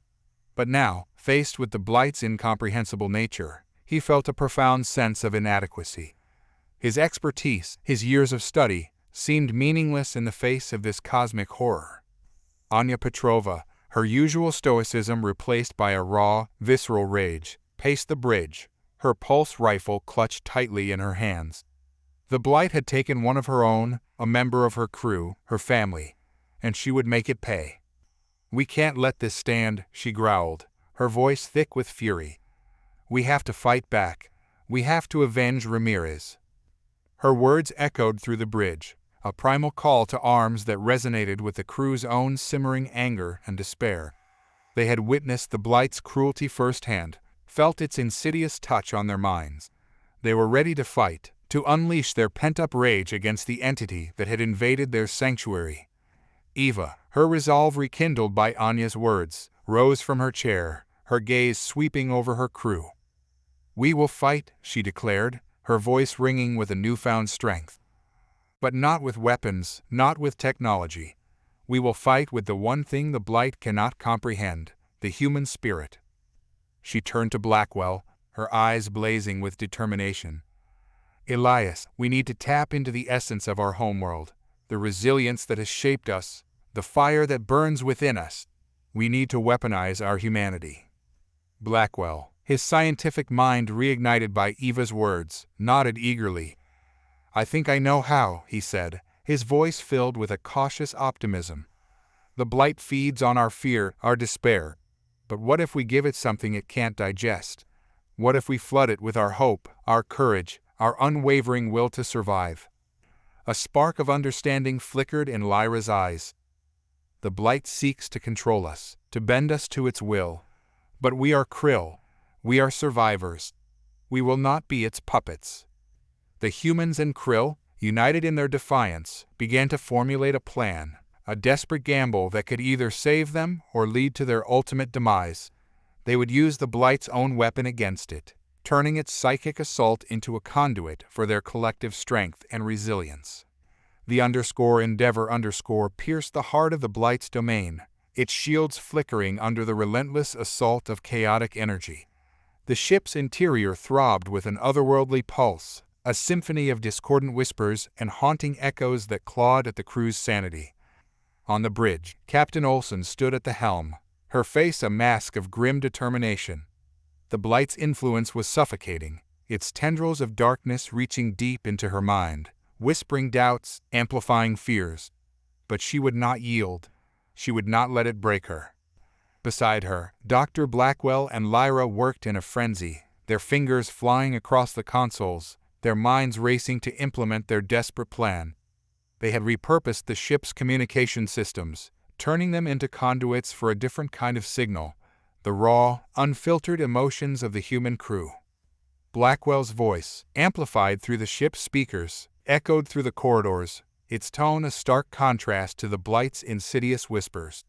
But now, faced with the Blight's incomprehensible nature, he felt a profound sense of inadequacy. His expertise, his years of study, seemed meaningless in the face of this cosmic horror. Anya Petrova, her usual stoicism replaced by a raw, visceral rage, paced the bridge, her pulse rifle clutched tightly in her hands. The Blight had taken one of her own, a member of her crew, her family, and she would make it pay. "We can't let this stand," she growled, her voice thick with fury. "We have to fight back. We have to avenge Ramirez." Her words echoed through the bridge, a primal call to arms that resonated with the crew's own simmering anger and despair. They had witnessed the Blight's cruelty firsthand, felt its insidious touch on their minds. They were ready to fight, to unleash their pent-up rage against the entity that had invaded their sanctuary. Eva, her resolve rekindled by Anya's words, rose from her chair, her gaze sweeping over her crew. "We will fight," she declared, her voice ringing with a newfound strength. "But not with weapons, not with technology. We will fight with the one thing the Blight cannot comprehend, the human spirit." She turned to Blackwell, her eyes blazing with determination. "Elias, we need to tap into the essence of our homeworld, the resilience that has shaped us, the fire that burns within us. We need to weaponize our humanity." Blackwell, his scientific mind reignited by Eva's words, nodded eagerly. "I think I know how," he said, his voice filled with a cautious optimism. "The Blight feeds on our fear, our despair. But what if we give it something it can't digest? What if we flood it with our hope, our courage, our unwavering will to survive?" A spark of understanding flickered in Lyra's eyes. "The Blight seeks to control us, to bend us to its will. But we are Krill. We are survivors. We will not be its puppets." The humans and Krill, united in their defiance, began to formulate a plan, a desperate gamble that could either save them or lead to their ultimate demise. They would use the Blight's own weapon against it, turning its psychic assault into a conduit for their collective strength and resilience. The Endeavor pierced the heart of the Blight's domain, its shields flickering under the relentless assault of chaotic energy. The ship's interior throbbed with an otherworldly pulse, a symphony of discordant whispers and haunting echoes that clawed at the crew's sanity. On the bridge, Captain Olsen stood at the helm, her face a mask of grim determination. The Blight's influence was suffocating, its tendrils of darkness reaching deep into her mind, whispering doubts, amplifying fears. But she would not yield. She would not let it break her. Beside her, Dr. Blackwell and Lyra worked in a frenzy, their fingers flying across the consoles, their minds racing to implement their desperate plan. They had repurposed the ship's communication systems, turning them into conduits for a different kind of signal, the raw, unfiltered emotions of the human crew. Blackwell's voice, amplified through the ship's speakers, echoed through the corridors, its tone a stark contrast to the Blight's insidious whispers.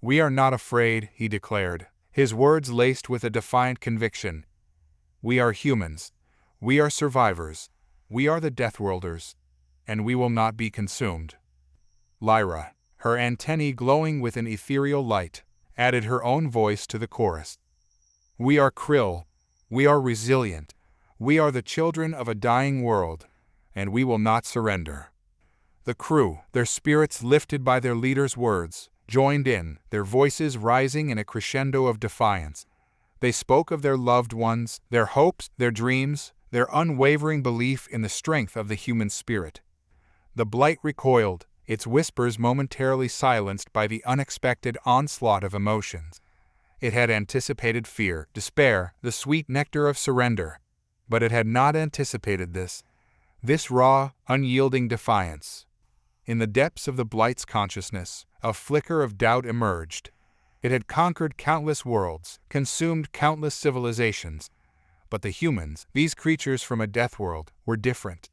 "We are not afraid," he declared, his words laced with a defiant conviction. "We are humans. We are survivors. We are the Deathworlders. And we will not be consumed." Lyra, her antennae glowing with an ethereal light, added her own voice to the chorus. "We are Krill. We are resilient. We are the children of a dying world, and we will not surrender." The crew, their spirits lifted by their leader's words, joined in, their voices rising in a crescendo of defiance. They spoke of their loved ones, their hopes, their dreams, their unwavering belief in the strength of the human spirit. The Blight recoiled, its whispers momentarily silenced by the unexpected onslaught of emotions. It had anticipated fear, despair, the sweet nectar of surrender. But it had not anticipated this raw, unyielding defiance. In the depths of the Blight's consciousness, a flicker of doubt emerged. It had conquered countless worlds, consumed countless civilizations. But the humans, these creatures from a death world, were different.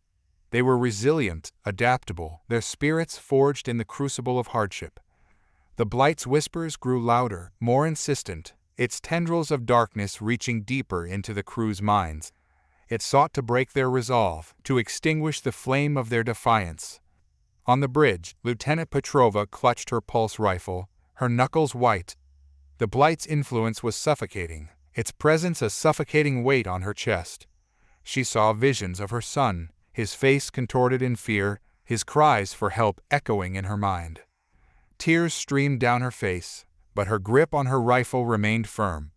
They were resilient, adaptable, their spirits forged in the crucible of hardship. The Blight's whispers grew louder, more insistent, its tendrils of darkness reaching deeper into the crew's minds. It sought to break their resolve, to extinguish the flame of their defiance. On the bridge, Lieutenant Petrova clutched her pulse rifle, her knuckles white. The Blight's influence was suffocating, its presence a suffocating weight on her chest. She saw visions of her son, his face contorted in fear, his cries for help echoing in her mind. Tears streamed down her face, but her grip on her rifle remained firm.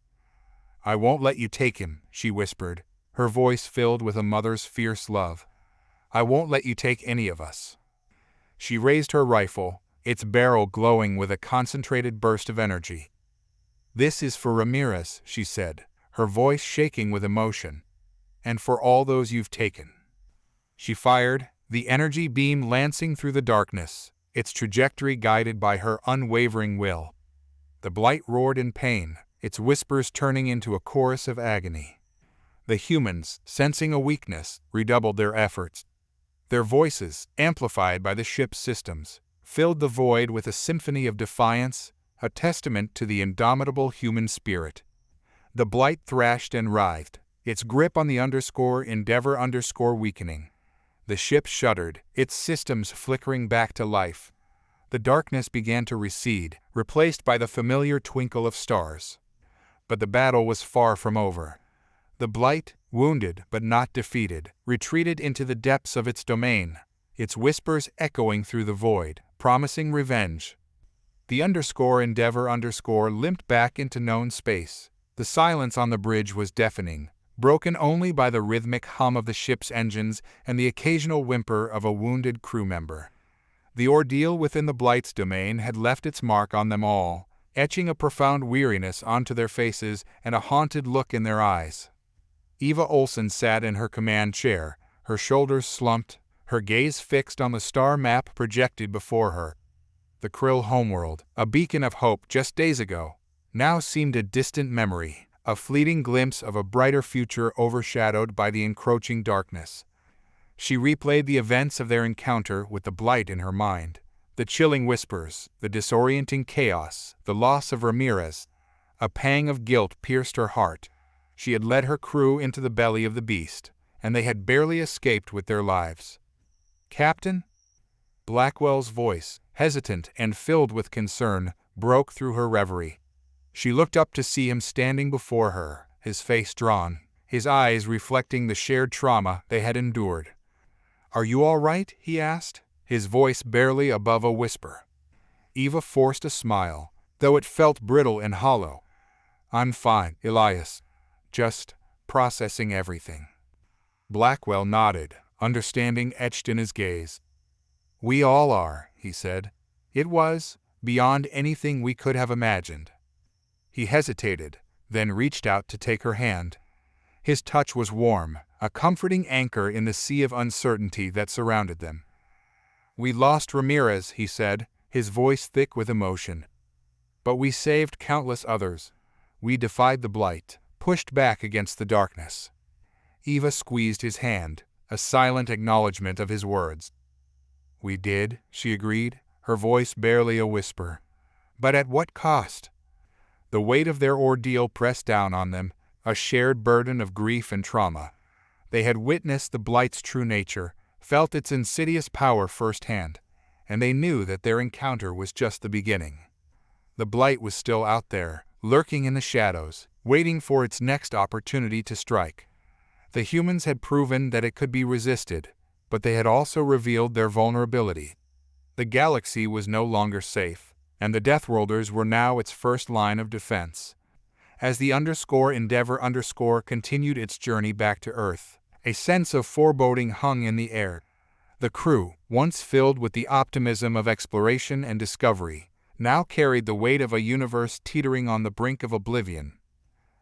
"I won't let you take him," she whispered, her voice filled with a mother's fierce love. "I won't let you take any of us." She raised her rifle, its barrel glowing with a concentrated burst of energy. "This is for Ramirez," she said, her voice shaking with emotion. "And for all those you've taken." She fired, the energy beam lancing through the darkness, its trajectory guided by her unwavering will. The Blight roared in pain, its whispers turning into a chorus of agony. The humans, sensing a weakness, redoubled their efforts. Their voices, amplified by the ship's systems, filled the void with a symphony of defiance, a testament to the indomitable human spirit. The Blight thrashed and writhed, its grip on the Endeavor weakening. The ship shuddered, its systems flickering back to life. The darkness began to recede, replaced by the familiar twinkle of stars. But the battle was far from over. The Blight, wounded but not defeated, retreated into the depths of its domain, its whispers echoing through the void, promising revenge. The Endeavor limped back into known space, The silence on the bridge was deafening, broken only by the rhythmic hum of the ship's engines and the occasional whimper of a wounded crew member. The ordeal within the Blight's domain had left its mark on them all, etching a profound weariness onto their faces and a haunted look in their eyes. Eva Olsen sat in her command chair, her shoulders slumped, her gaze fixed on the star map projected before her. The Krill homeworld, a beacon of hope just days ago, now seemed a distant memory, a fleeting glimpse of a brighter future overshadowed by the encroaching darkness. She replayed the events of their encounter with the Blight in her mind. The chilling whispers, the disorienting chaos, the loss of Ramirez. A pang of guilt pierced her heart. She had led her crew into the belly of the beast, and they had barely escaped with their lives. "Captain?" Blackwell's voice, hesitant and filled with concern, broke through her reverie. She looked up to see him standing before her, his face drawn, his eyes reflecting the shared trauma they had endured. "Are you all right?" he asked, his voice barely above a whisper. Eva forced a smile, though it felt brittle and hollow. "I'm fine, Elias. Just processing everything." Blackwell nodded, understanding etched in his gaze. "We all are," he said. "It was beyond anything we could have imagined." He hesitated, then reached out to take her hand. His touch was warm, a comforting anchor in the sea of uncertainty that surrounded them. "We lost Ramirez," he said, his voice thick with emotion. "But we saved countless others. We defied the Blight, pushed back against the darkness." Eva squeezed his hand, a silent acknowledgement of his words. "We did," she agreed, her voice barely a whisper. "But at what cost?" The weight of their ordeal pressed down on them, a shared burden of grief and trauma. They had witnessed the Blight's true nature, felt its insidious power firsthand, and they knew that their encounter was just the beginning. The Blight was still out there, lurking in the shadows, waiting for its next opportunity to strike. The humans had proven that it could be resisted, but they had also revealed their vulnerability. The galaxy was no longer safe, and the Deathworlders were now its first line of defense. As the Endeavor continued its journey back to Earth, a sense of foreboding hung in the air. The crew, once filled with the optimism of exploration and discovery, now carried the weight of a universe teetering on the brink of oblivion.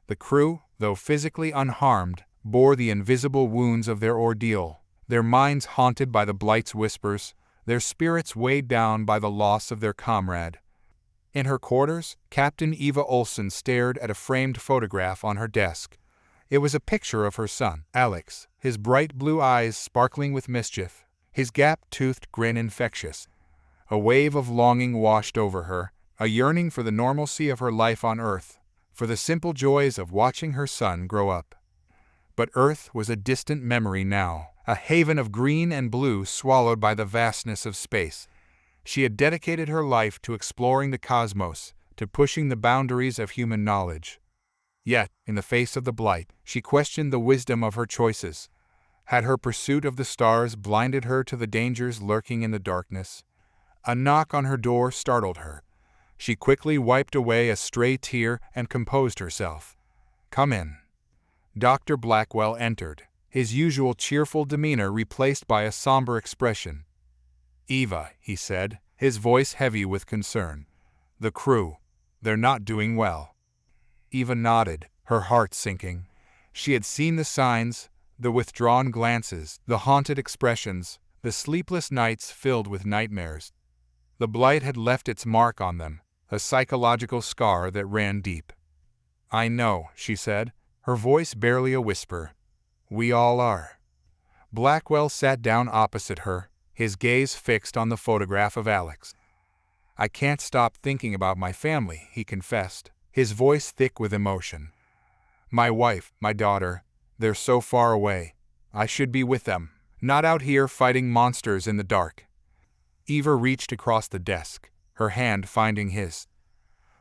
The crew, though physically unharmed, bore the invisible wounds of their ordeal, their minds haunted by the Blight's whispers, their spirits weighed down by the loss of their comrade. In her quarters, Captain Eva Olsen stared at a framed photograph on her desk. It was a picture of her son, Alex, his bright blue eyes sparkling with mischief, his gap-toothed grin infectious. A wave of longing washed over her, a yearning for the normalcy of her life on Earth, for the simple joys of watching her son grow up. But Earth was a distant memory now, a haven of green and blue swallowed by the vastness of space. She had dedicated her life to exploring the cosmos, to pushing the boundaries of human knowledge. Yet, in the face of the Blight, she questioned the wisdom of her choices. Had her pursuit of the stars blinded her to the dangers lurking in the darkness? A knock on her door startled her. She quickly wiped away a stray tear and composed herself. "Come in." Dr. Blackwell entered, his usual cheerful demeanor replaced by a somber expression. "Eva," he said, his voice heavy with concern. "The crew, they're not doing well." Eva nodded, her heart sinking. She had seen the signs, the withdrawn glances, the haunted expressions, the sleepless nights filled with nightmares. The Blight had left its mark on them, a psychological scar that ran deep. "I know," she said, her voice barely a whisper. "We all are." Blackwell sat down opposite her, his gaze fixed on the photograph of Alex. "I can't stop thinking about my family," he confessed, his voice thick with emotion. "My wife, my daughter, they're so far away. I should be with them, not out here fighting monsters in the dark." Eva reached across the desk, her hand finding his.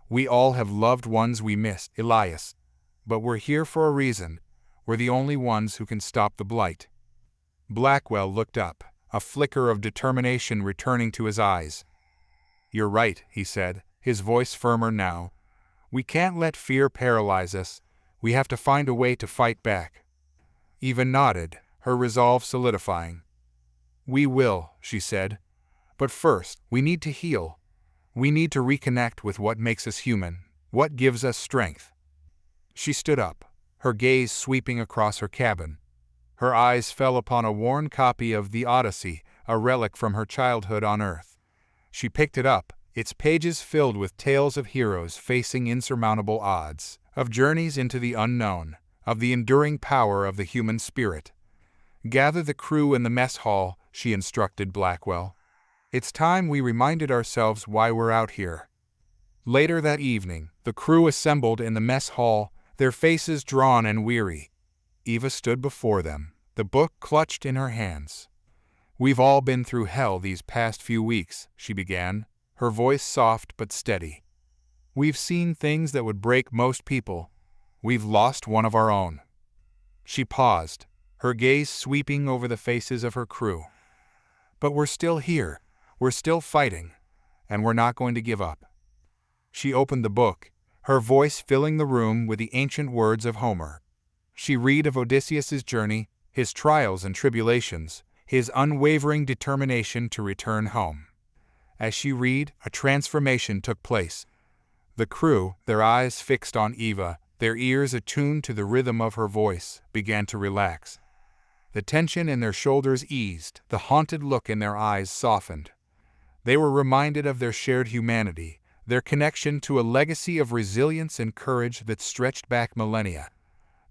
"We all have loved ones we missed, Elias. But we're here for a reason. We're the only ones who can stop the Blight." Blackwell looked up, a flicker of determination returning to his eyes. "You're right," he said, his voice firmer now. We can't let fear paralyze us. We have to find a way to fight back. Eva nodded, her resolve solidifying. We will, she said. But first, we need to heal. We need to reconnect with what makes us human, what gives us strength. She stood up, her gaze sweeping across her cabin. Her eyes fell upon a worn copy of The Odyssey, a relic from her childhood on Earth. She picked it up, its pages filled with tales of heroes facing insurmountable odds, of journeys into the unknown, of the enduring power of the human spirit. Gather the crew in the mess hall, she instructed Blackwell. It's time we reminded ourselves why we're out here. Later that evening, the crew assembled in the mess hall, their faces drawn and weary. Eva stood before them, the book clutched in her hands. We've all been through hell these past few weeks, she began, her voice soft but steady. We've seen things that would break most people. We've lost one of our own. She paused, her gaze sweeping over the faces of her crew. But we're still here, we're still fighting, and we're not going to give up. She opened the book, her voice filling the room with the ancient words of Homer. She read of Odysseus's journey, his trials and tribulations, his unwavering determination to return home. As she read, a transformation took place. The crew, their eyes fixed on Eva, their ears attuned to the rhythm of her voice, began to relax. The tension in their shoulders eased, the haunted look in their eyes softened. They were reminded of their shared humanity, their connection to a legacy of resilience and courage that stretched back millennia.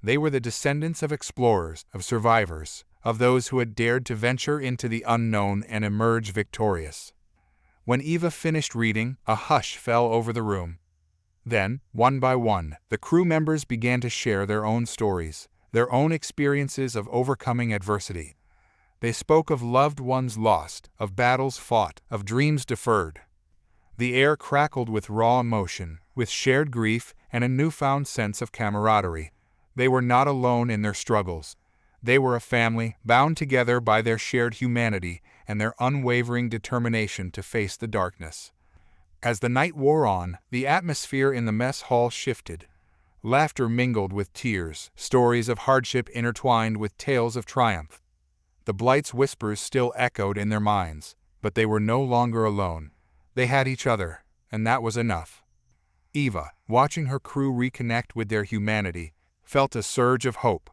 They were the descendants of explorers, of survivors, of those who had dared to venture into the unknown and emerge victorious. When Eva finished reading, a hush fell over the room. Then, one by one, the crew members began to share their own stories, their own experiences of overcoming adversity. They spoke of loved ones lost, of battles fought, of dreams deferred. The air crackled with raw emotion, with shared grief and a newfound sense of camaraderie. They were not alone in their struggles. They were a family, bound together by their shared humanity and their unwavering determination to face the darkness. As the night wore on, the atmosphere in the mess hall shifted. Laughter mingled with tears, stories of hardship intertwined with tales of triumph. The Blight's whispers still echoed in their minds, but they were no longer alone. They had each other, and that was enough. Eva, watching her crew reconnect with their humanity, felt a surge of hope.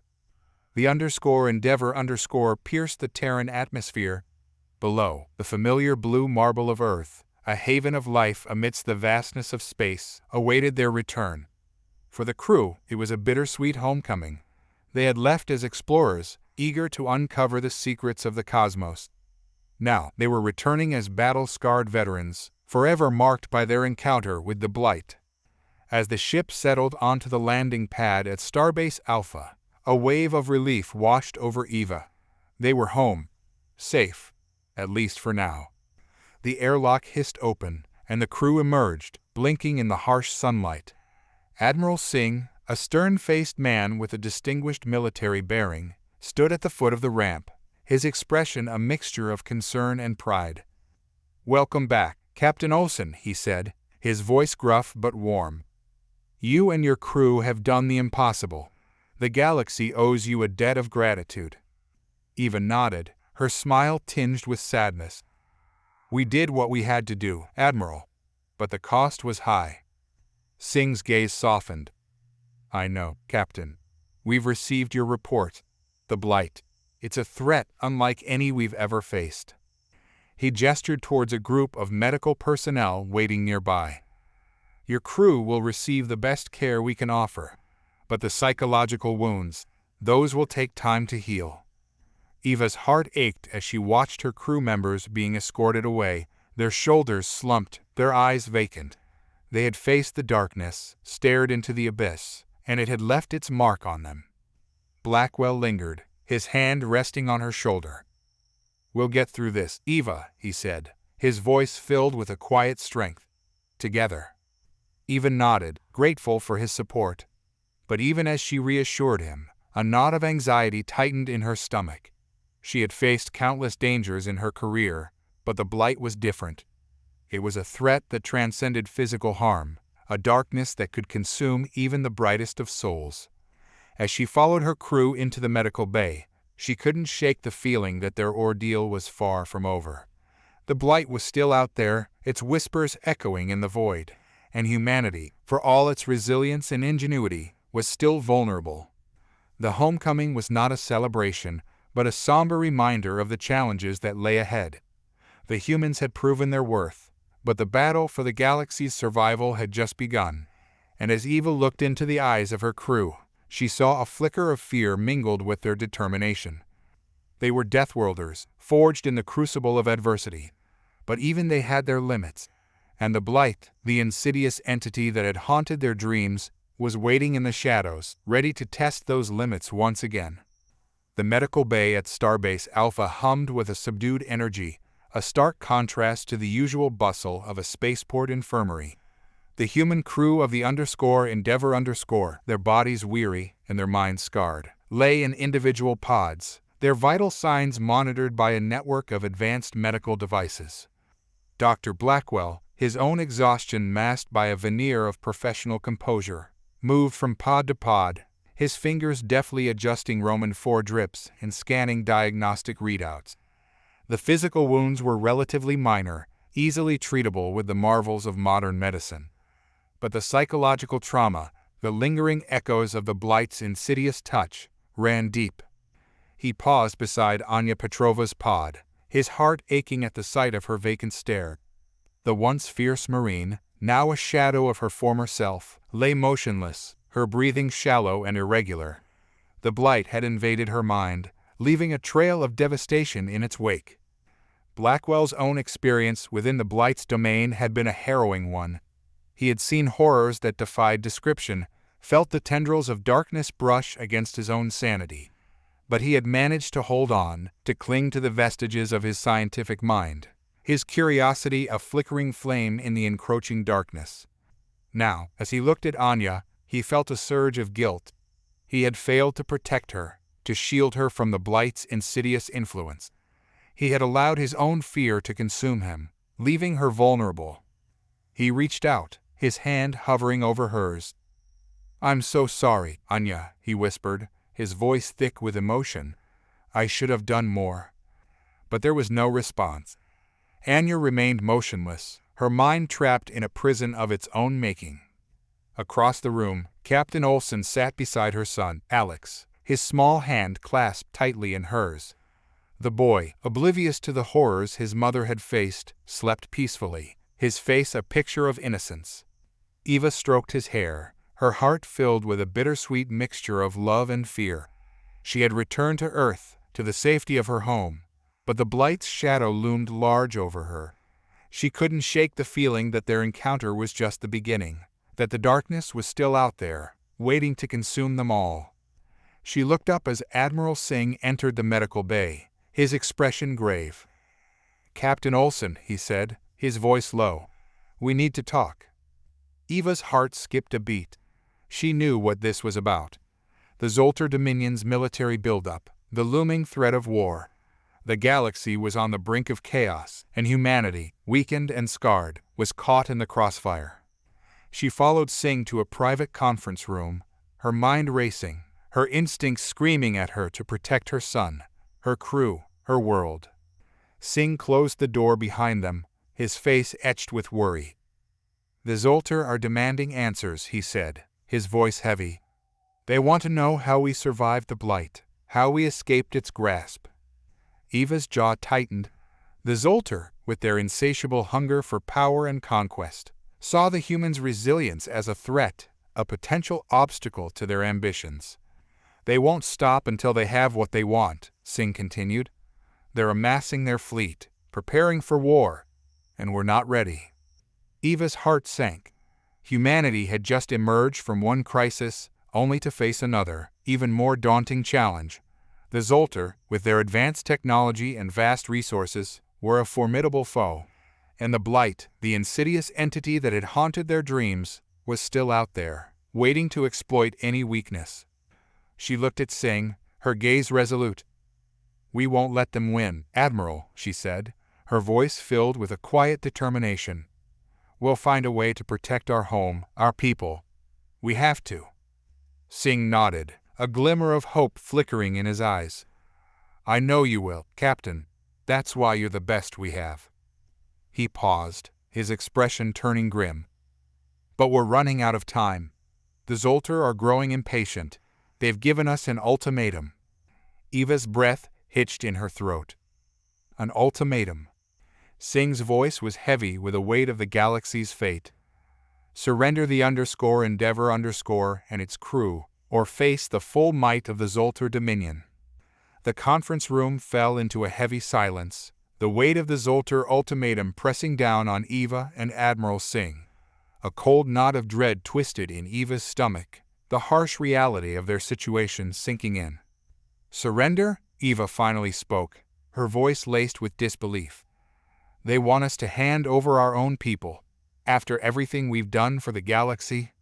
The _Endeavor_ pierced the Terran atmosphere. Below, the familiar blue marble of Earth, a haven of life amidst the vastness of space, awaited their return. For the crew, it was a bittersweet homecoming. They had left as explorers, eager to uncover the secrets of the cosmos. Now, they were returning as battle-scarred veterans, forever marked by their encounter with the Blight. As the ship settled onto the landing pad at Starbase Alpha, a wave of relief washed over Eva. They were home, safe, at least for now. The airlock hissed open, and the crew emerged, blinking in the harsh sunlight. Admiral Singh, a stern-faced man with a distinguished military bearing, stood at the foot of the ramp, his expression a mixture of concern and pride. "Welcome back, Captain Olsen," he said, his voice gruff but warm. "You and your crew have done the impossible. The galaxy owes you a debt of gratitude." Eva nodded, her smile tinged with sadness. "We did what we had to do, Admiral, but the cost was high." Singh's gaze softened. "I know, Captain. We've received your report. The Blight. It's a threat unlike any we've ever faced." He gestured towards a group of medical personnel waiting nearby. "Your crew will receive the best care we can offer, but the psychological wounds, those will take time to heal." Eva's heart ached as she watched her crew members being escorted away, their shoulders slumped, their eyes vacant. They had faced the darkness, stared into the abyss, and it had left its mark on them. Blackwell lingered, his hand resting on her shoulder. "We'll get through this, Eva," he said, his voice filled with a quiet strength. "Together." Eva nodded, grateful for his support. But even as she reassured him, a knot of anxiety tightened in her stomach. She had faced countless dangers in her career, but the Blight was different. It was a threat that transcended physical harm, a darkness that could consume even the brightest of souls. As she followed her crew into the medical bay, she couldn't shake the feeling that their ordeal was far from over. The Blight was still out there, its whispers echoing in the void, and humanity, for all its resilience and ingenuity, was still vulnerable. The homecoming was not a celebration, but a somber reminder of the challenges that lay ahead. The humans had proven their worth, but the battle for the galaxy's survival had just begun, and as Eva looked into the eyes of her crew, she saw a flicker of fear mingled with their determination. They were Deathworlders, forged in the crucible of adversity, but even they had their limits, and the Blight, the insidious entity that had haunted their dreams, was waiting in the shadows, ready to test those limits once again. The medical bay at Starbase Alpha hummed with a subdued energy, a stark contrast to the usual bustle of a spaceport infirmary. The human crew of the Endeavor, their bodies weary and their minds scarred, lay in individual pods, their vital signs monitored by a network of advanced medical devices. Dr. Blackwell, his own exhaustion masked by a veneer of professional composure, moved from pod to pod, his fingers deftly adjusting Roman 4 drips and scanning diagnostic readouts. The physical wounds were relatively minor, easily treatable with the marvels of modern medicine. But the psychological trauma, the lingering echoes of the Blight's insidious touch, ran deep. He paused beside Anya Petrova's pod, his heart aching at the sight of her vacant stare. The once fierce Marine, now a shadow of her former self, lay motionless, her breathing shallow and irregular. The Blight had invaded her mind, leaving a trail of devastation in its wake. Blackwell's own experience within the Blight's domain had been a harrowing one. He had seen horrors that defied description, felt the tendrils of darkness brush against his own sanity. But he had managed to hold on, to cling to the vestiges of his scientific mind, his curiosity a flickering flame in the encroaching darkness. Now, as he looked at Anya, he felt a surge of guilt. He had failed to protect her, to shield her from the Blight's insidious influence. He had allowed his own fear to consume him, leaving her vulnerable. He reached out, his hand hovering over hers. "I'm so sorry, Anya," he whispered, his voice thick with emotion. "I should have done more." But there was no response. Anya remained motionless, her mind trapped in a prison of its own making. Across the room, Captain Olsen sat beside her son, Alex, his small hand clasped tightly in hers. The boy, oblivious to the horrors his mother had faced, slept peacefully, his face a picture of innocence. Eva stroked his hair, her heart filled with a bittersweet mixture of love and fear. She had returned to Earth, to the safety of her home, but the Blight's shadow loomed large over her. She couldn't shake the feeling that their encounter was just the beginning, that the darkness was still out there, waiting to consume them all. She looked up as Admiral Singh entered the medical bay, his expression grave. "Captain Olsen," he said, his voice low, "we need to talk." Eva's heart skipped a beat. She knew what this was about. The Zoltar Dominion's military buildup, the looming threat of war. The galaxy was on the brink of chaos, and humanity, weakened and scarred, was caught in the crossfire. She followed Singh to a private conference room, her mind racing, her instincts screaming at her to protect her son, her crew, her world. Singh closed the door behind them, his face etched with worry. "The Zoltar are demanding answers," he said, his voice heavy. "They want to know how we survived the Blight, how we escaped its grasp." Eva's jaw tightened. The Zoltar, with their insatiable hunger for power and conquest, saw the humans' resilience as a threat, a potential obstacle to their ambitions. "They won't stop until they have what they want," Singh continued. "They're amassing their fleet, preparing for war, and we're not ready." Eva's heart sank. Humanity had just emerged from one crisis, only to face another, even more daunting challenge. The Zoltar, with their advanced technology and vast resources, were a formidable foe, and the Blight, the insidious entity that had haunted their dreams, was still out there, waiting to exploit any weakness. She looked at Singh, her gaze resolute. "We won't let them win, Admiral," she said, her voice filled with a quiet determination. We'll find a way to protect our home, our people. We have to. Singh nodded, a glimmer of hope flickering in his eyes. I know you will, Captain. That's why you're the best we have. He paused, his expression turning grim. But we're running out of time. The Zoltar are growing impatient. They've given us an ultimatum. Eva's breath hitched in her throat. An ultimatum. Singh's voice was heavy with the weight of the galaxy's fate. Surrender the Endeavor and its crew, or face the full might of the Zoltar Dominion. The conference room fell into a heavy silence, the weight of the Zoltar ultimatum pressing down on Eva and Admiral Singh. A cold knot of dread twisted in Eva's stomach, the harsh reality of their situation sinking in. Surrender? Eva finally spoke, her voice laced with disbelief. They want us to hand over our own people, after everything we've done for the galaxy?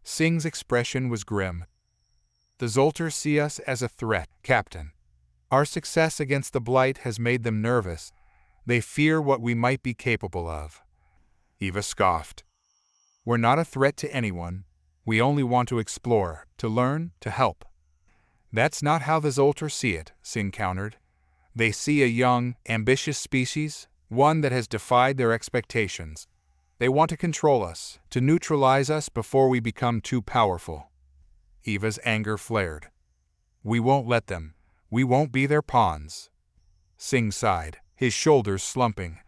Singh's expression was grim. The Zoltar see us as a threat, Captain. Our success against the Blight has made them nervous. They fear what we might be capable of. Eva scoffed. We're not a threat to anyone. We only want to explore, to learn, to help. That's not how the Zoltar see it, Singh countered. They see a young, ambitious species, one that has defied their expectations. They want to control us, to neutralize us before we become too powerful. Eva's anger flared. We won't let them. We won't be their pawns. Singh sighed, his shoulders slumping.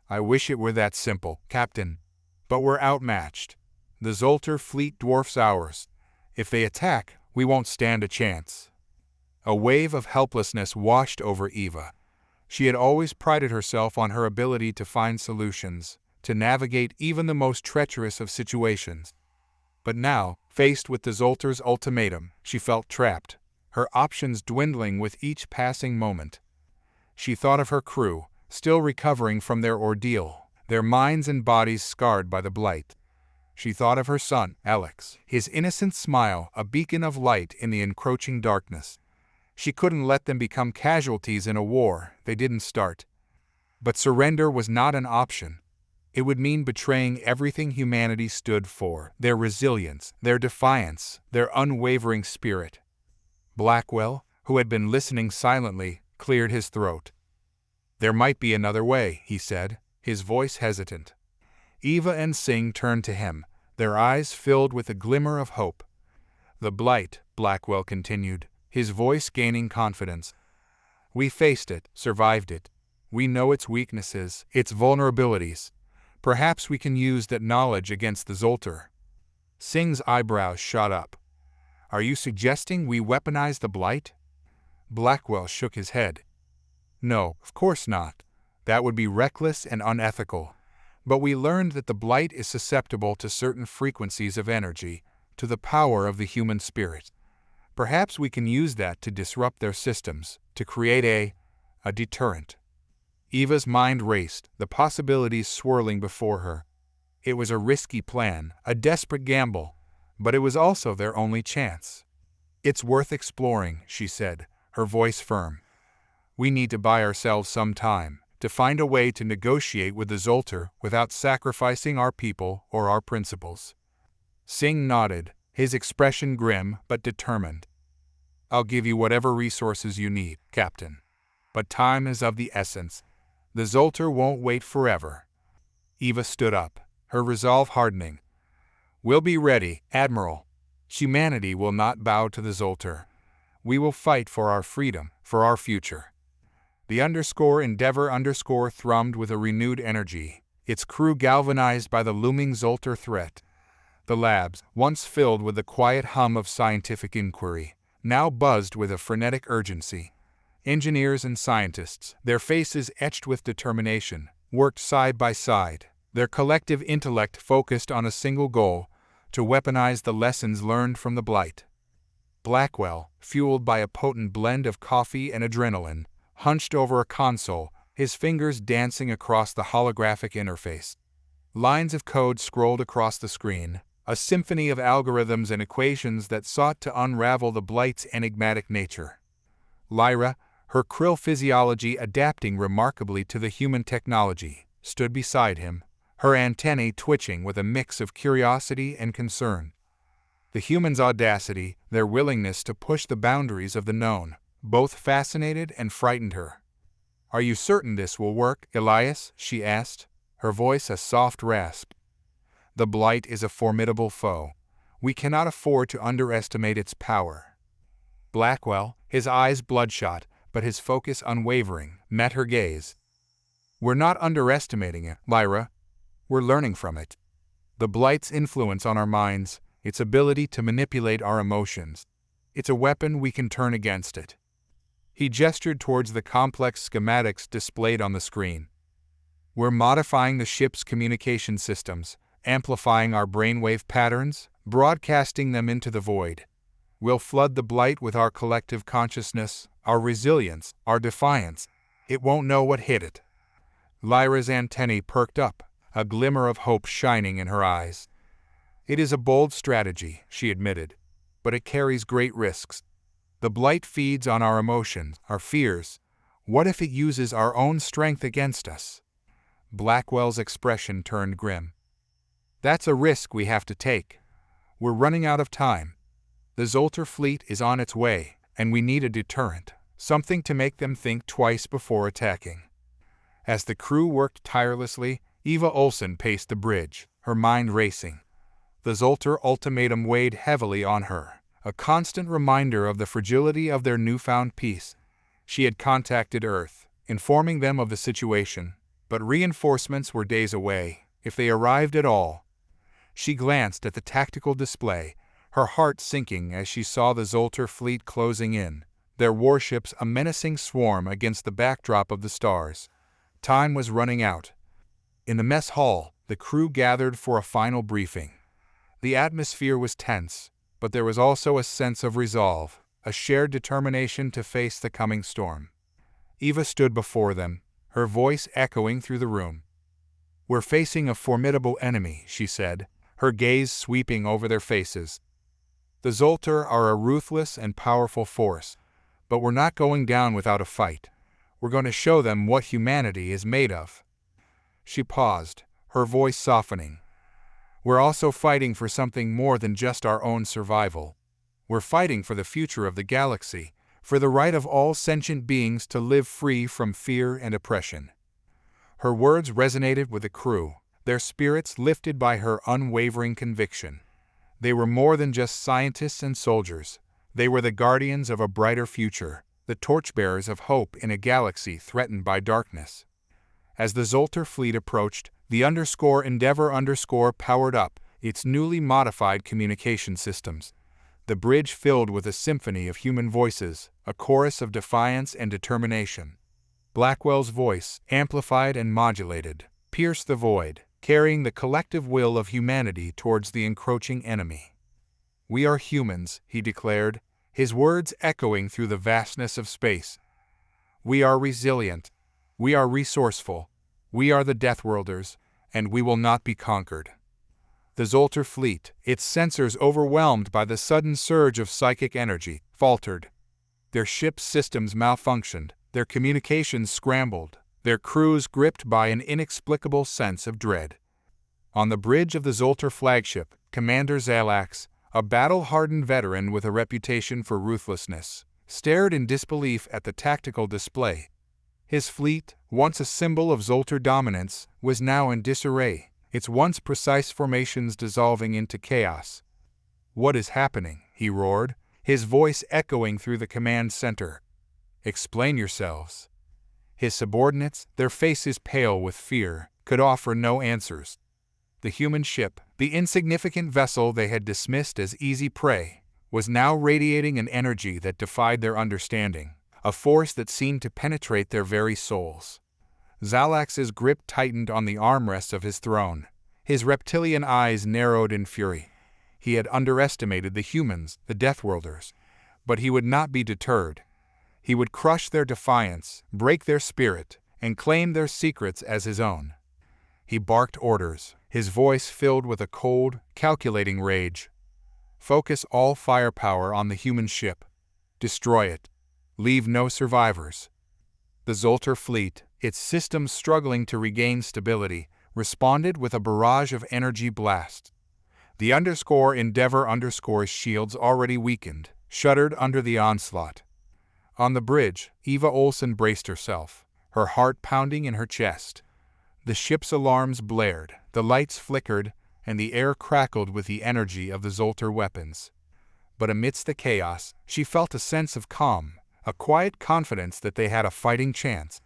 I wish it were that simple, Captain. But we're outmatched. The Zoltar fleet dwarfs ours. If they attack, we won't stand a chance. A wave of helplessness washed over Eva. She had always prided herself on her ability to find solutions, to navigate even the most treacherous of situations. But now, faced with the Zoltar's ultimatum, she felt trapped, her options dwindling with each passing moment. She thought of her crew, still recovering from their ordeal, their minds and bodies scarred by the Blight. She thought of her son, Alex, his innocent smile a beacon of light in the encroaching darkness. She couldn't let them become casualties in a war they didn't start. But surrender was not an option. It would mean betraying everything humanity stood for, their resilience, their defiance, their unwavering spirit. Blackwell, who had been listening silently, cleared his throat. There might be another way, he said, his voice hesitant. Eva and Singh turned to him, their eyes filled with a glimmer of hope. The Blight, Blackwell continued, his voice gaining confidence. We faced it, survived it. We know its weaknesses, its vulnerabilities. Perhaps we can use that knowledge against the Zoltar. Singh's eyebrows shot up. Are you suggesting we weaponize the Blight? Blackwell shook his head. No, of course not. That would be reckless and unethical. But we learned that the Blight is susceptible to certain frequencies of energy, to the power of the human spirit. Perhaps we can use that to disrupt their systems, to create a deterrent. Eva's mind raced, the possibilities swirling before her. It was a risky plan, a desperate gamble, but it was also their only chance. It's worth exploring, she said, her voice firm. We need to buy ourselves some time, to find a way to negotiate with the Zoltar without sacrificing our people or our principles. Singh nodded, his expression grim but determined. I'll give you whatever resources you need, Captain. But time is of the essence. The Zoltar won't wait forever. Eva stood up, her resolve hardening. We'll be ready, Admiral. Humanity will not bow to the Zoltar. We will fight for our freedom, for our future. The Endeavor thrummed with a renewed energy, its crew galvanized by the looming Zoltar threat. The labs, once filled with the quiet hum of scientific inquiry, now buzzed with a frenetic urgency. Engineers and scientists, their faces etched with determination, worked side by side, their collective intellect focused on a single goal, to weaponize the lessons learned from the Blight. Blackwell, fueled by a potent blend of coffee and adrenaline, hunched over a console, his fingers dancing across the holographic interface. Lines of code scrolled across the screen, a symphony of algorithms and equations that sought to unravel the Blight's enigmatic nature. Lyra, her Krill physiology adapting remarkably to the human technology, stood beside him, her antennae twitching with a mix of curiosity and concern. The humans' audacity, their willingness to push the boundaries of the known, both fascinated and frightened her. "Are you certain this will work, Elias?" she asked, her voice a soft rasp. "The Blight is a formidable foe. We cannot afford to underestimate its power." Blackwell, his eyes bloodshot, but his focus unwavering, met her gaze. "We're not underestimating it, Lyra. We're learning from it. The Blight's influence on our minds, its ability to manipulate our emotions. It's a weapon we can turn against it." He gestured towards the complex schematics displayed on the screen. "We're modifying the ship's communication systems, amplifying our brainwave patterns, broadcasting them into the void. We'll flood the Blight with our collective consciousness, our resilience, our defiance. It won't know what hit it." Lyra's antennae perked up, a glimmer of hope shining in her eyes. "It is a bold strategy," she admitted, "but it carries great risks. The Blight feeds on our emotions, our fears. What if it uses our own strength against us?" Blackwell's expression turned grim. "That's a risk we have to take. We're running out of time. The Zoltar fleet is on its way, and we need a deterrent, something to make them think twice before attacking." As the crew worked tirelessly, Eva Olsen paced the bridge, her mind racing. The Zoltar ultimatum weighed heavily on her, a constant reminder of the fragility of their newfound peace. She had contacted Earth, informing them of the situation, but reinforcements were days away, if they arrived at all. She glanced at the tactical display, her heart sinking as she saw the Zoltar fleet closing in, their warships a menacing swarm against the backdrop of the stars. Time was running out. In the mess hall, the crew gathered for a final briefing. The atmosphere was tense, but there was also a sense of resolve, a shared determination to face the coming storm. Eva stood before them, her voice echoing through the room. "We're facing a formidable enemy," she said, her gaze sweeping over their faces. "The Zoltar are a ruthless and powerful force, but we're not going down without a fight. We're going to show them what humanity is made of." She paused, her voice softening. "We're also fighting for something more than just our own survival. We're fighting for the future of the galaxy, for the right of all sentient beings to live free from fear and oppression." Her words resonated with the crew, their spirits lifted by her unwavering conviction. They were more than just scientists and soldiers. They were the guardians of a brighter future, the torchbearers of hope in a galaxy threatened by darkness. As the Zoltar fleet approached, the Endeavor powered up its newly modified communication systems. The bridge filled with a symphony of human voices, a chorus of defiance and determination. Blackwell's voice, amplified and modulated, pierced the void, carrying the collective will of humanity towards the encroaching enemy. "We are humans," he declared, his words echoing through the vastness of space. "We are resilient. We are resourceful. We are the Deathworlders, and we will not be conquered." The Zoltar fleet, its sensors overwhelmed by the sudden surge of psychic energy, faltered. Their ship's systems malfunctioned, their communications scrambled, their crews gripped by an inexplicable sense of dread. On the bridge of the Zoltar flagship, Commander Zalax, a battle-hardened veteran with a reputation for ruthlessness, stared in disbelief at the tactical display. His fleet, once a symbol of Zoltar dominance, was now in disarray, its once precise formations dissolving into chaos. "What is happening?" he roared, his voice echoing through the command center. "Explain yourselves." His subordinates, their faces pale with fear, could offer no answers. The human ship, the insignificant vessel they had dismissed as easy prey, was now radiating an energy that defied their understanding, a force that seemed to penetrate their very souls. Zalax's grip tightened on the armrest of his throne, his reptilian eyes narrowed in fury. He had underestimated the humans, the Deathworlders, but he would not be deterred. He would crush their defiance, break their spirit, and claim their secrets as his own. He barked orders, his voice filled with a cold, calculating rage. "Focus all firepower on the human ship. Destroy it. Leave no survivors." The Zoltar fleet, its systems struggling to regain stability, responded with a barrage of energy blasts. The Endeavor_'s shields already weakened, shuddered under the onslaught. On the bridge, Eva Olsen braced herself, her heart pounding in her chest. The ship's alarms blared, the lights flickered, and the air crackled with the energy of the Zoltar weapons. But amidst the chaos, she felt a sense of calm, a quiet confidence that they had a fighting chance.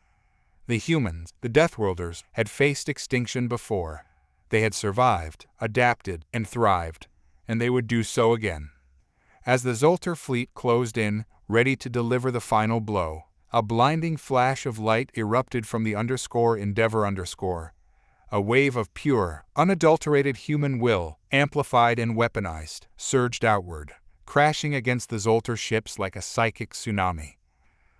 The humans, the Deathworlders, had faced extinction before. They had survived, adapted, and thrived, and they would do so again. As the Zoltar fleet closed in, ready to deliver the final blow, a blinding flash of light erupted from the Endeavor_. A wave of pure, unadulterated human will, amplified and weaponized, surged outward, crashing against the Zoltar ships like a psychic tsunami.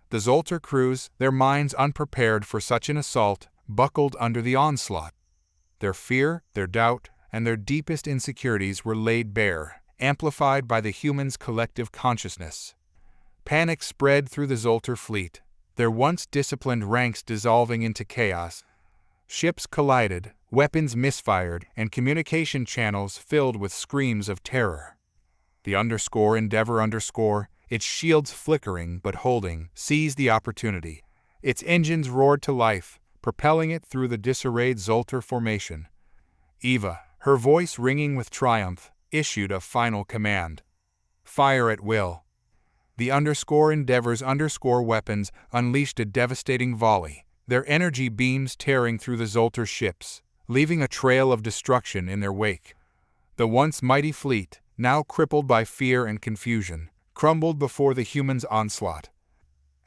The Zoltar crews, their minds unprepared for such an assault, buckled under the onslaught. Their fear, their doubt, and their deepest insecurities were laid bare, amplified by the humans' collective consciousness. Panic spread through the Zoltar fleet, their once disciplined ranks dissolving into chaos. Ships collided, weapons misfired, and communication channels filled with screams of terror. The Endeavor_, its shields flickering but holding, seized the opportunity. Its engines roared to life, propelling it through the disarrayed Zoltar formation. Eva, her voice ringing with triumph, issued a final command. Fire at will. The Endeavor's weapons unleashed a devastating volley, their energy beams tearing through the Zoltar ships, leaving a trail of destruction in their wake. The once mighty fleet, now crippled by fear and confusion, crumbled before the humans' onslaught.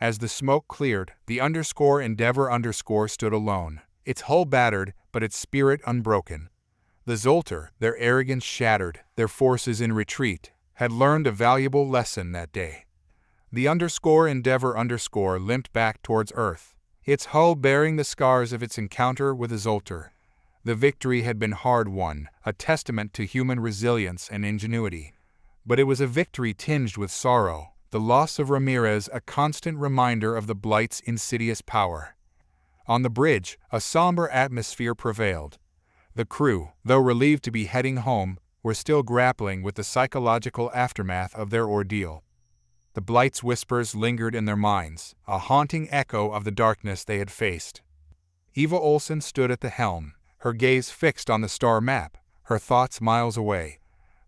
As the smoke cleared, the Endeavor stood alone, its hull battered but its spirit unbroken. The Zoltar, their arrogance shattered, their forces in retreat, had learned a valuable lesson that day. The Endeavor limped back towards Earth, its hull bearing the scars of its encounter with the Zoltar. The victory had been hard-won, a testament to human resilience and ingenuity. But it was a victory tinged with sorrow, the loss of Ramirez a constant reminder of the Blight's insidious power. On the bridge, a somber atmosphere prevailed. The crew, though relieved to be heading home, were still grappling with the psychological aftermath of their ordeal. The Blight's whispers lingered in their minds, a haunting echo of the darkness they had faced. Eva Olsen stood at the helm, her gaze fixed on the star map, her thoughts miles away.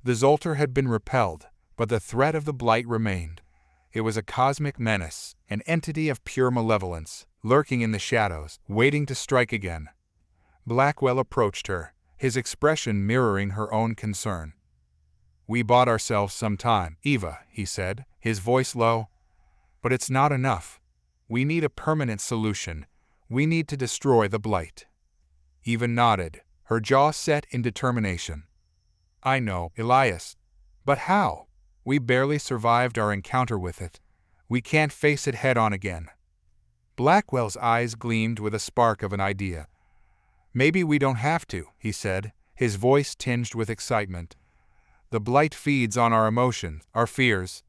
The Zoltar had been repelled, but the threat of the Blight remained. It was a cosmic menace, an entity of pure malevolence, lurking in the shadows, waiting to strike again. Blackwell approached her, his expression mirroring her own concern. "We bought ourselves some time, Eva," he said, his voice low. "But it's not enough. We need a permanent solution. We need to destroy the Blight." Eva nodded, her jaw set in determination. "I know, Elias. But how? We barely survived our encounter with it. We can't face it head-on again." Blackwell's eyes gleamed with a spark of an idea. "Maybe we don't have to," he said, his voice tinged with excitement. "The Blight feeds on our emotions, our fears.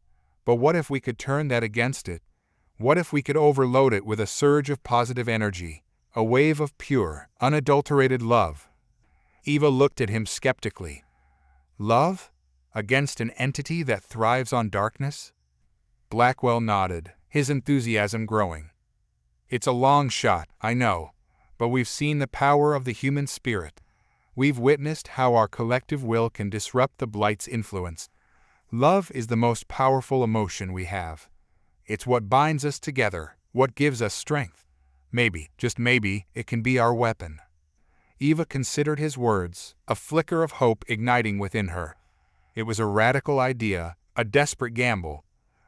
But what if we could turn that against it? What if we could overload it with a surge of positive energy, a wave of pure, unadulterated love?" Eva looked at him skeptically. "Love? Against an entity that thrives on darkness?" Blackwell nodded, his enthusiasm growing. "It's a long shot, I know, but we've seen the power of the human spirit. We've witnessed how our collective will can disrupt the Blight's influence. Love is the most powerful emotion we have. It's what binds us together, what gives us strength. Maybe, just maybe, it can be our weapon." Eva considered his words, a flicker of hope igniting within her. It was a radical idea, a desperate gamble,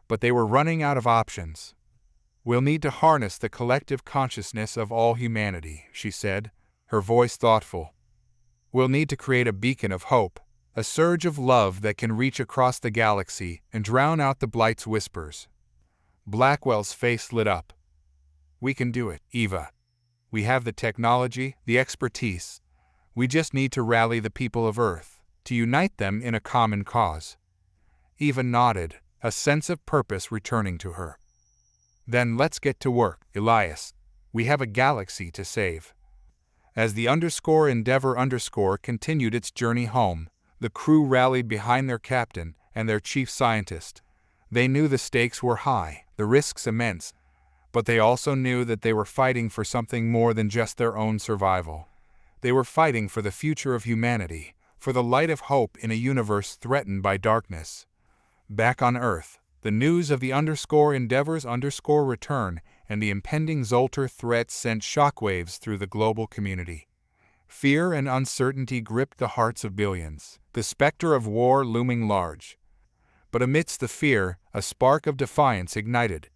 but they were running out of options. "We'll need to harness the collective consciousness of all humanity," she said, her voice thoughtful. "We'll need to create a beacon of hope, a surge of love that can reach across the galaxy and drown out the Blight's whispers." Blackwell's face lit up. "We can do it, Eva. We have the technology, the expertise. We just need to rally the people of Earth, to unite them in a common cause." Eva nodded, a sense of purpose returning to her. "Then let's get to work, Elias. We have a galaxy to save." As the underscore Endeavor underscore continued its journey home, the crew rallied behind their captain and their chief scientist. They knew the stakes were high, the risks immense, but they also knew that they were fighting for something more than just their own survival. They were fighting for the future of humanity, for the light of hope in a universe threatened by darkness. Back on Earth, the news of the underscore Endeavor's underscore return and the impending Zoltar threat sent shockwaves through the global community. Fear and uncertainty gripped the hearts of billions, the specter of war looming large. But amidst the fear, a spark of defiance ignited.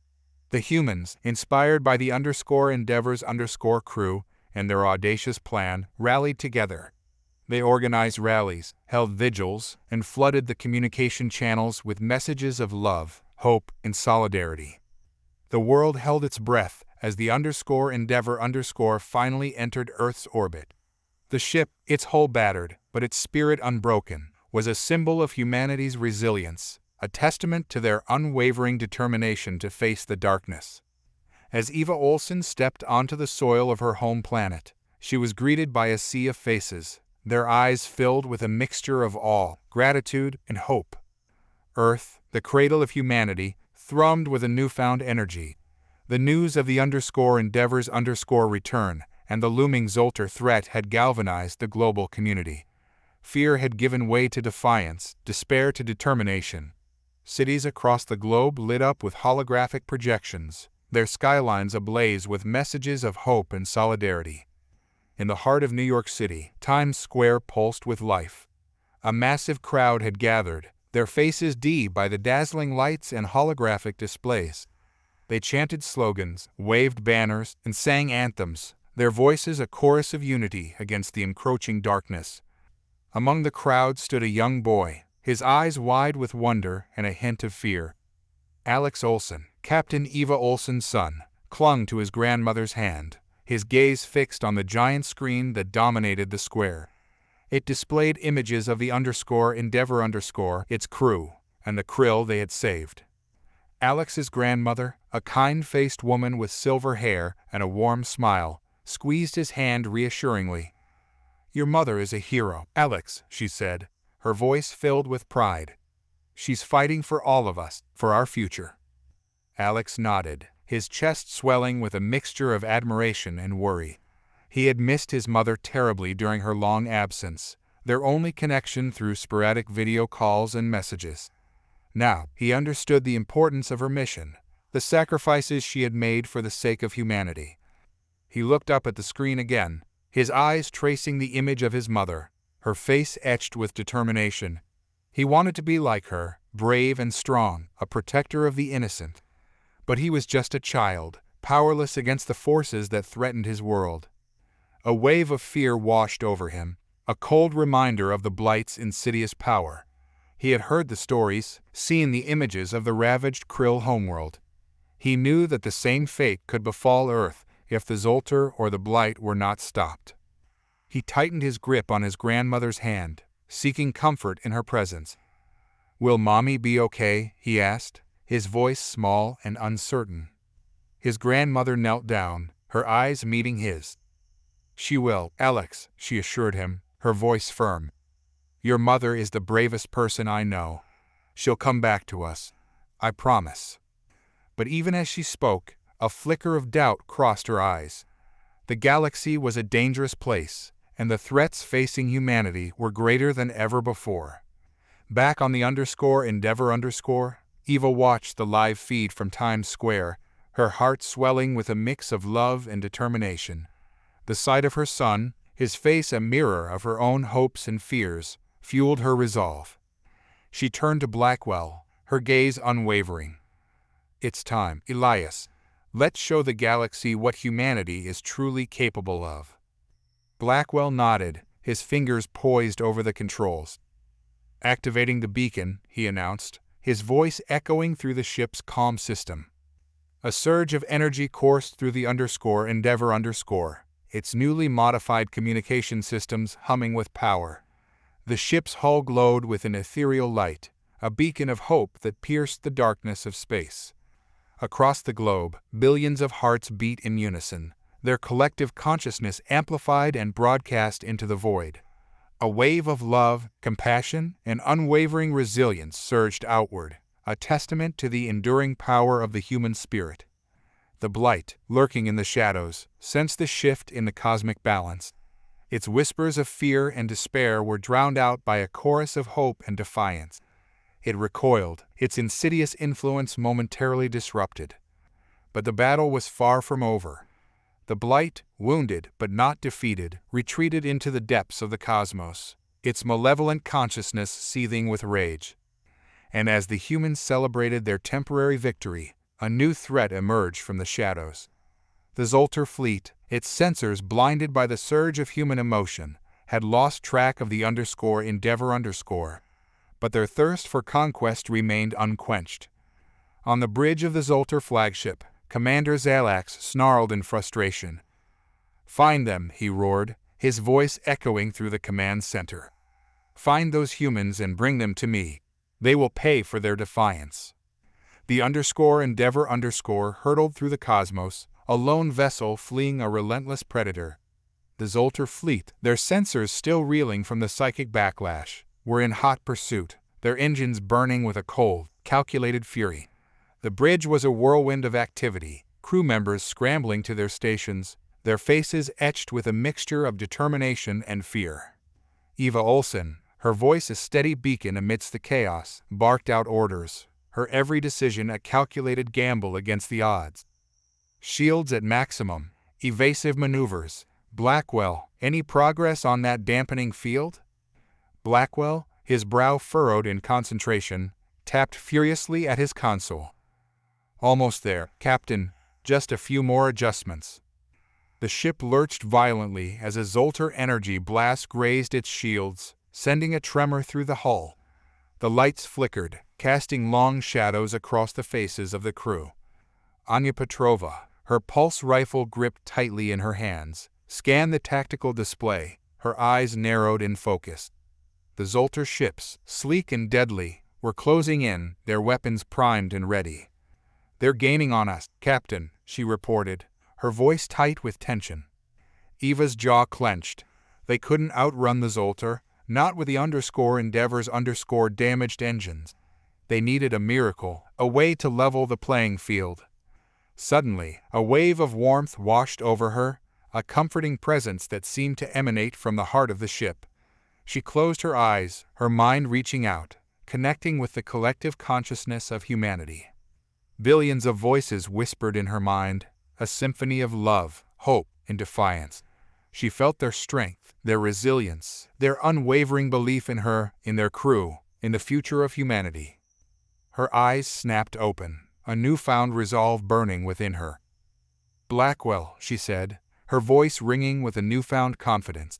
The humans, inspired by the underscore Endeavor's underscore crew and their audacious plan, rallied together. They organized rallies, held vigils, and flooded the communication channels with messages of love, hope, and solidarity. The world held its breath as the underscore Endeavor underscore finally entered Earth's orbit. The ship, its hull battered, but its spirit unbroken, was a symbol of humanity's resilience, a testament to their unwavering determination to face the darkness. As Eva Olsen stepped onto the soil of her home planet, she was greeted by a sea of faces, their eyes filled with a mixture of awe, gratitude, and hope. Earth, the cradle of humanity, thrummed with a newfound energy. The news of the underscore Endeavor's underscore return and the looming Zoltar threat had galvanized the global community. Fear had given way to defiance, despair to determination. Cities across the globe lit up with holographic projections, their skylines ablaze with messages of hope and solidarity. In the heart of New York City, Times Square pulsed with life. A massive crowd had gathered, their faces dimmed by the dazzling lights and holographic displays. They chanted slogans, waved banners, and sang anthems, their voices a chorus of unity against the encroaching darkness. Among the crowd stood a young boy, his eyes wide with wonder and a hint of fear. Alex Olsen, Captain Eva Olsen's son, clung to his grandmother's hand, his gaze fixed on the giant screen that dominated the square. It displayed images of the underscore Endeavor underscore, its crew, and the Krill they had saved. Alex's grandmother, a kind-faced woman with silver hair and a warm smile, squeezed his hand reassuringly. "Your mother is a hero, Alex," she said, her voice filled with pride. "She's fighting for all of us, for our future." Alex nodded, his chest swelling with a mixture of admiration and worry. He had missed his mother terribly during her long absence, their only connection through sporadic video calls and messages. Now, he understood the importance of her mission, the sacrifices she had made for the sake of humanity. He looked up at the screen again, his eyes tracing the image of his mother, her face etched with determination. He wanted to be like her, brave and strong, a protector of the innocent. But he was just a child, powerless against the forces that threatened his world. A wave of fear washed over him, a cold reminder of the Blight's insidious power. He had heard the stories, seen the images of the ravaged Krill homeworld. He knew that the same fate could befall Earth if the Zoltar or the Blight were not stopped. He tightened his grip on his grandmother's hand, seeking comfort in her presence. "Will Mommy be okay?" he asked, his voice small and uncertain. His grandmother knelt down, her eyes meeting his. "She will, Alex," she assured him, her voice firm. "Your mother is the bravest person I know. She'll come back to us. I promise." But even as she spoke, a flicker of doubt crossed her eyes. The galaxy was a dangerous place, and the threats facing humanity were greater than ever before. Back on the underscore Endeavor underscore, Eva watched the live feed from Times Square, her heart swelling with a mix of love and determination. The sight of her son, his face a mirror of her own hopes and fears, fueled her resolve. She turned to Blackwell, her gaze unwavering. "It's time, Elias. Let's show the galaxy what humanity is truly capable of." Blackwell nodded, his fingers poised over the controls. "Activating the beacon," he announced, his voice echoing through the ship's comm system. A surge of energy coursed through the underscore Endeavor underscore, its newly modified communication systems humming with power. The ship's hull glowed with an ethereal light, a beacon of hope that pierced the darkness of space. Across the globe, billions of hearts beat in unison, their collective consciousness amplified and broadcast into the void. A wave of love, compassion, and unwavering resilience surged outward, a testament to the enduring power of the human spirit. The Blight, lurking in the shadows, sensed the shift in the cosmic balance. Its whispers of fear and despair were drowned out by a chorus of hope and defiance. It recoiled, its insidious influence momentarily disrupted. But the battle was far from over. The Blight, wounded but not defeated, retreated into the depths of the cosmos, its malevolent consciousness seething with rage. And as the humans celebrated their temporary victory, a new threat emerged from the shadows. The Zoltar fleet, its sensors blinded by the surge of human emotion, had lost track of the Endeavor_, but their thirst for conquest remained unquenched. On the bridge of the Zoltar flagship, Commander Zalax snarled in frustration. "Find them," he roared, his voice echoing through the command center. "Find those humans and bring them to me. They will pay for their defiance." The Endeavor hurtled through the cosmos, a lone vessel fleeing a relentless predator. The Zoltar fleet, their sensors still reeling from the psychic backlash, were in hot pursuit, their engines burning with a cold, calculated fury. The bridge was a whirlwind of activity, crew members scrambling to their stations, their faces etched with a mixture of determination and fear. Eva Olsen, her voice a steady beacon amidst the chaos, barked out orders, her every decision a calculated gamble against the odds. Shields at maximum, evasive maneuvers. Blackwell, any progress on that dampening field? Blackwell, his brow furrowed in concentration, tapped furiously at his console. "Almost there, Captain. Just a few more adjustments." The ship lurched violently as a Zoltar energy blast grazed its shields, sending a tremor through the hull. The lights flickered, casting long shadows across the faces of the crew. Anya Petrova, her pulse rifle gripped tightly in her hands, scanned the tactical display, her eyes narrowed in focus. The Zoltar ships, sleek and deadly, were closing in, their weapons primed and ready. "They're gaining on us, Captain," she reported, her voice tight with tension. Eva's jaw clenched. They couldn't outrun the Zoltar, not with the Endeavor's damaged engines. They needed a miracle, a way to level the playing field. Suddenly, a wave of warmth washed over her, a comforting presence that seemed to emanate from the heart of the ship. She closed her eyes, her mind reaching out, connecting with the collective consciousness of humanity. Billions of voices whispered in her mind, a symphony of love, hope, and defiance. She felt their strength, their resilience, their unwavering belief in her, in their crew, in the future of humanity. Her eyes snapped open, a newfound resolve burning within her. "Blackwell," she said, her voice ringing with a newfound confidence.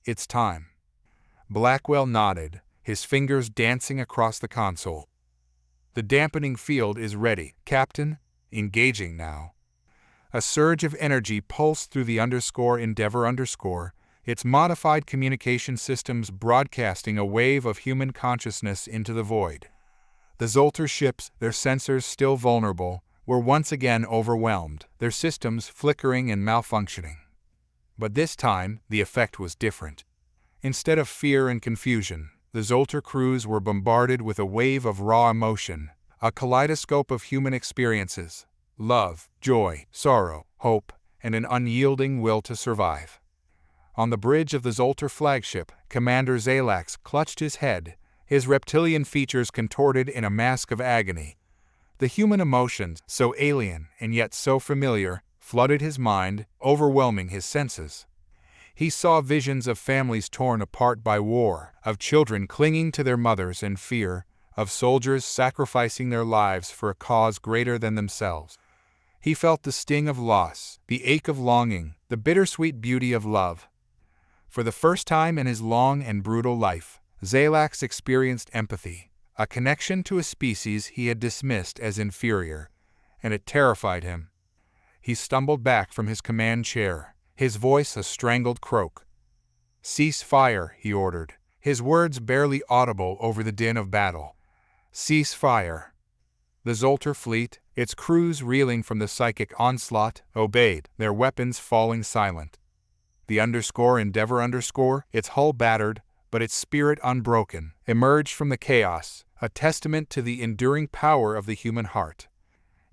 "It's time." Blackwell nodded, his fingers dancing across the console. "The dampening field is ready, Captain. Engaging now." A surge of energy pulsed through the Endeavor, its modified communication systems broadcasting a wave of human consciousness into the void. The Zoltar ships, their sensors still vulnerable, were once again overwhelmed, their systems flickering and malfunctioning. But this time, the effect was different. Instead of fear and confusion, the Zoltar crews were bombarded with a wave of raw emotion, a kaleidoscope of human experiences: love, joy, sorrow, hope, and an unyielding will to survive. On the bridge of the Zoltar flagship, Commander Zalax clutched his head, his reptilian features contorted in a mask of agony. The human emotions, so alien and yet so familiar, flooded his mind, overwhelming his senses. He saw visions of families torn apart by war, of children clinging to their mothers in fear, of soldiers sacrificing their lives for a cause greater than themselves. He felt the sting of loss, the ache of longing, the bittersweet beauty of love. For the first time in his long and brutal life, Zalax experienced empathy, a connection to a species he had dismissed as inferior, and it terrified him. He stumbled back from his command chair, his voice a strangled croak. "Cease fire," he ordered, his words barely audible over the din of battle. "Cease fire." The Zoltar fleet, its crews reeling from the psychic onslaught, obeyed, their weapons falling silent. The Endeavor, its hull battered, but its spirit unbroken, emerged from the chaos, a testament to the enduring power of the human heart.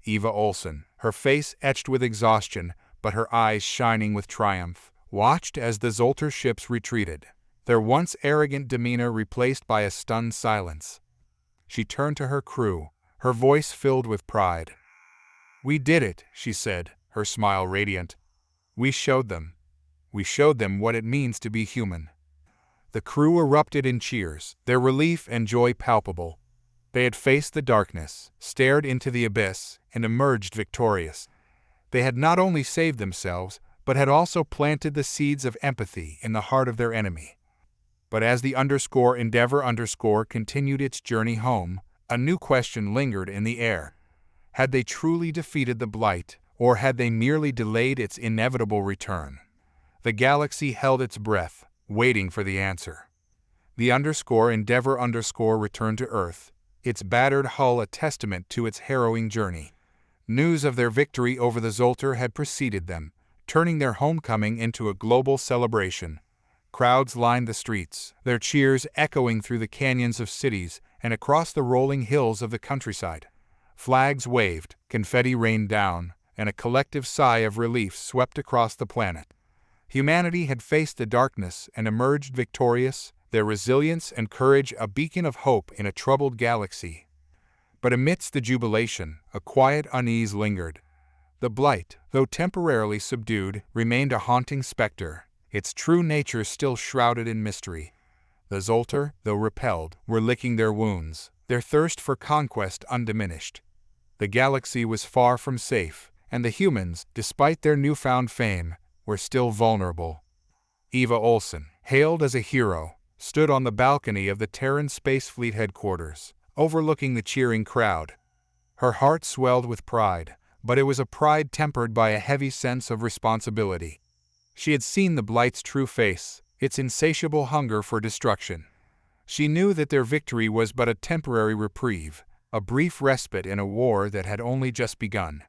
Eva Olsen, her face etched with exhaustion, but her eyes shining with triumph, watched as the Zoltar ships retreated, their once arrogant demeanor replaced by a stunned silence. She turned to her crew, her voice filled with pride. "We did it," she said, her smile radiant. We showed them what it means to be human." The crew erupted in cheers, their relief and joy palpable. They had faced the darkness, stared into the abyss, and emerged victorious. They had not only saved themselves, but had also planted the seeds of empathy in the heart of their enemy. But as the Endeavor continued its journey home, a new question lingered in the air. Had they truly defeated the Blight, or had they merely delayed its inevitable return? The galaxy held its breath, waiting for the answer. The Endeavor returned to Earth, its battered hull a testament to its harrowing journey. News of their victory over the Zoltar had preceded them, turning their homecoming into a global celebration. Crowds lined the streets, their cheers echoing through the canyons of cities and across the rolling hills of the countryside. Flags waved, confetti rained down, and a collective sigh of relief swept across the planet. Humanity had faced the darkness and emerged victorious, their resilience and courage a beacon of hope in a troubled galaxy. But amidst the jubilation, a quiet unease lingered. The Blight, though temporarily subdued, remained a haunting specter, its true nature still shrouded in mystery. The Zoltar, though repelled, were licking their wounds, their thirst for conquest undiminished. The galaxy was far from safe, and the humans, despite their newfound fame, were still vulnerable. Eva Olsen, hailed as a hero, stood on the balcony of the Terran Space Fleet headquarters, overlooking the cheering crowd. Her heart swelled with pride, but it was a pride tempered by a heavy sense of responsibility. She had seen the Blight's true face, its insatiable hunger for destruction. She knew that their victory was but a temporary reprieve, a brief respite in a war that had only just begun.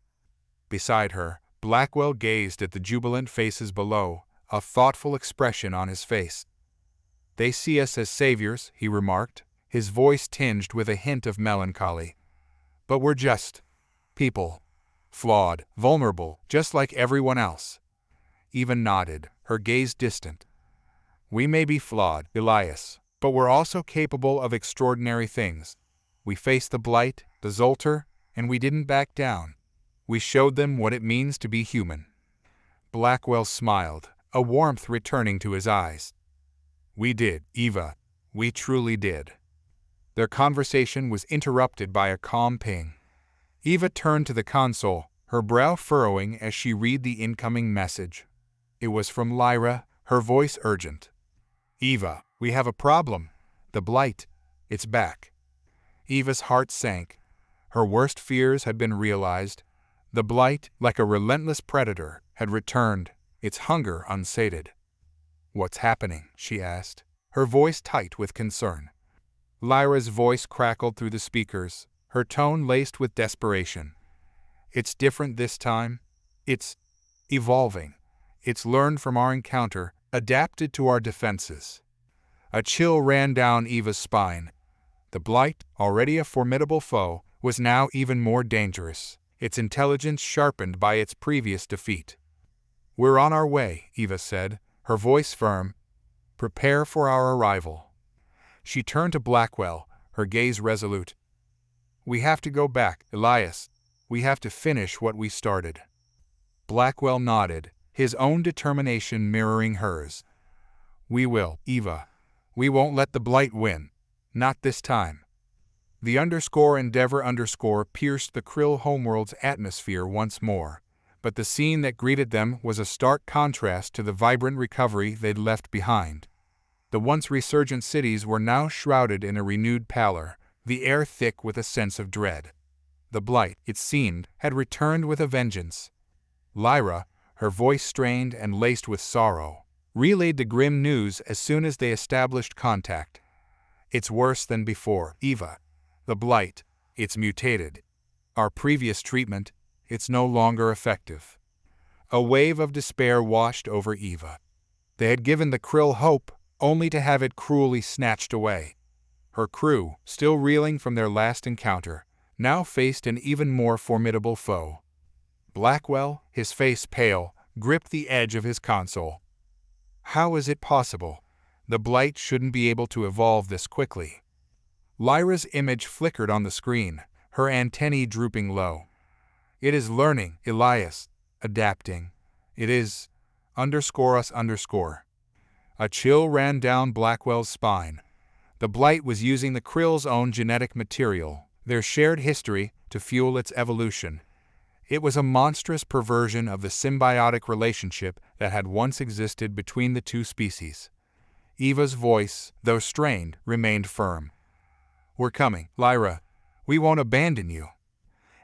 Beside her, Blackwell gazed at the jubilant faces below, a thoughtful expression on his face. "They see us as saviors," he remarked, his voice tinged with a hint of melancholy. "But we're just people. Flawed, vulnerable, just like everyone else." Eva nodded, her gaze distant. "We may be flawed, Elias, but we're also capable of extraordinary things. We faced the Blight, the Zoltar, and we didn't back down. We showed them what it means to be human." Blackwell smiled, a warmth returning to his eyes. "We did, Eva. We truly did." Their conversation was interrupted by a calm ping. Eva turned to the console, her brow furrowing as she read the incoming message. It was from Lyra, her voice urgent. "Eva, we have a problem. The Blight, it's back." Eva's heart sank. Her worst fears had been realized. The Blight, like a relentless predator, had returned, its hunger unsated. "What's happening?" she asked, her voice tight with concern. Lyra's voice crackled through the speakers, her tone laced with desperation. "It's different this time. It's evolving. It's learned from our encounter, adapted to our defenses." A chill ran down Eva's spine. The Blight, already a formidable foe, was now even more dangerous, its intelligence sharpened by its previous defeat. "We're on our way," Eva said, her voice firm. "Prepare for our arrival." She turned to Blackwell, her gaze resolute. "We have to go back, Elias. We have to finish what we started." Blackwell nodded, his own determination mirroring hers. "We will, Eva. We won't let the Blight win. Not this time." The Endeavor pierced the Krill homeworld's atmosphere once more, but the scene that greeted them was a stark contrast to the vibrant recovery they'd left behind. The once resurgent cities were now shrouded in a renewed pallor, the air thick with a sense of dread. The Blight, it seemed, had returned with a vengeance. Lyra, her voice strained and laced with sorrow, relayed the grim news as soon as they established contact. "It's worse than before, Eva. The Blight, it's mutated. Our previous treatment, it's no longer effective. A wave of despair washed over Eva. They had given the Krill hope, only to have it cruelly snatched away. Her crew, still reeling from their last encounter, now faced an even more formidable foe. Blackwell, his face pale, gripped the edge of his console. How is it possible? The Blight shouldn't be able to evolve this quickly. Lyra's image flickered on the screen, her antennae drooping low. It is learning, Elias. Adapting. It is _us_. A chill ran down Blackwell's spine. The Blight was using the Krill's own genetic material, their shared history, to fuel its evolution. It was a monstrous perversion of the symbiotic relationship that had once existed between the two species. Eva's voice, though strained, remained firm. We're coming, Lyra. We won't abandon you.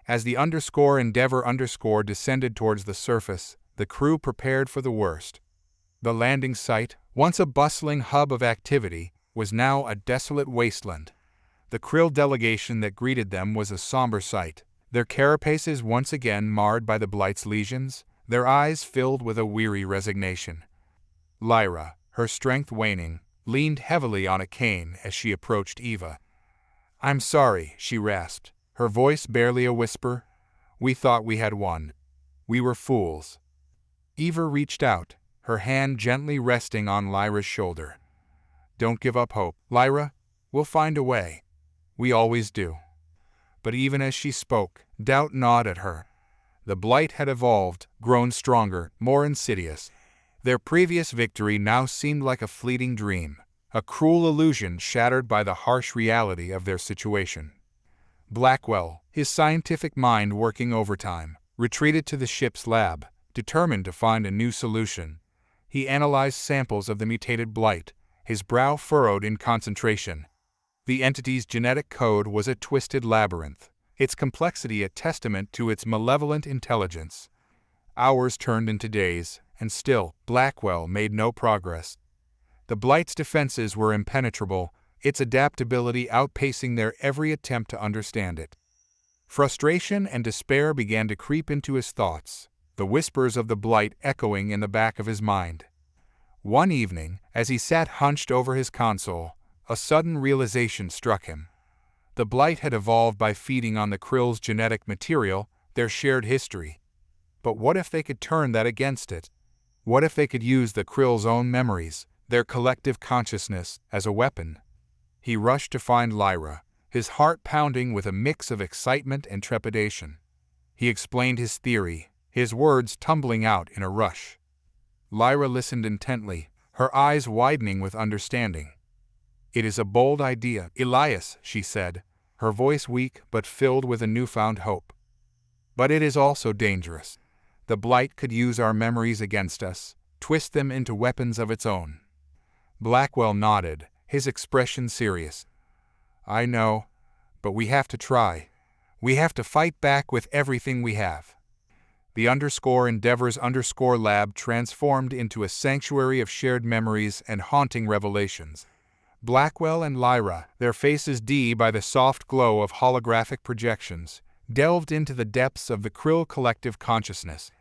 As the Endeavor descended towards the surface, the crew prepared for the worst. The landing site, once a bustling hub of activity, was now a desolate wasteland. The Krill delegation that greeted them was a somber sight, their carapaces once again marred by the Blight's lesions, their eyes filled with a weary resignation. Lyra, her strength waning, leaned heavily on a cane as she approached Eva. "I'm sorry," she rasped, her voice barely a whisper. "We thought we had won. We were fools." Eva reached out, her hand gently resting on Lyra's shoulder. "Don't give up hope, Lyra. We'll find a way. We always do." But even as she spoke, doubt gnawed at her. The Blight had evolved, grown stronger, more insidious. Their previous victory now seemed like a fleeting dream, a cruel illusion shattered by the harsh reality of their situation. Blackwell, his scientific mind working overtime, retreated to the ship's lab, determined to find a new solution. He analyzed samples of the mutated Blight, his brow furrowed in concentration. The entity's genetic code was a twisted labyrinth, its complexity a testament to its malevolent intelligence. Hours turned into days, and still, Blackwell made no progress. The Blight's defenses were impenetrable, its adaptability outpacing their every attempt to understand it. Frustration and despair began to creep into his thoughts, the whispers of the Blight echoing in the back of his mind. One evening, as he sat hunched over his console, a sudden realization struck him. The Blight had evolved by feeding on the Krill's genetic material, their shared history. But what if they could turn that against it? What if they could use the Krill's own memories, their collective consciousness, as a weapon? He rushed to find Lyra, his heart pounding with a mix of excitement and trepidation. He explained his theory, his words tumbling out in a rush. Lyra listened intently, her eyes widening with understanding. "It is a bold idea, Elias," she said, her voice weak but filled with a newfound hope. "But it is also dangerous. The Blight could use our memories against us, twist them into weapons of its own." Blackwell nodded, his expression serious. "I know, but we have to try. We have to fight back with everything we have." The Endeavor's lab transformed into a sanctuary of shared memories and haunting revelations. Blackwell and Lyra, their faces dimmed by the soft glow of holographic projections, delved into the depths of the Krill collective consciousness.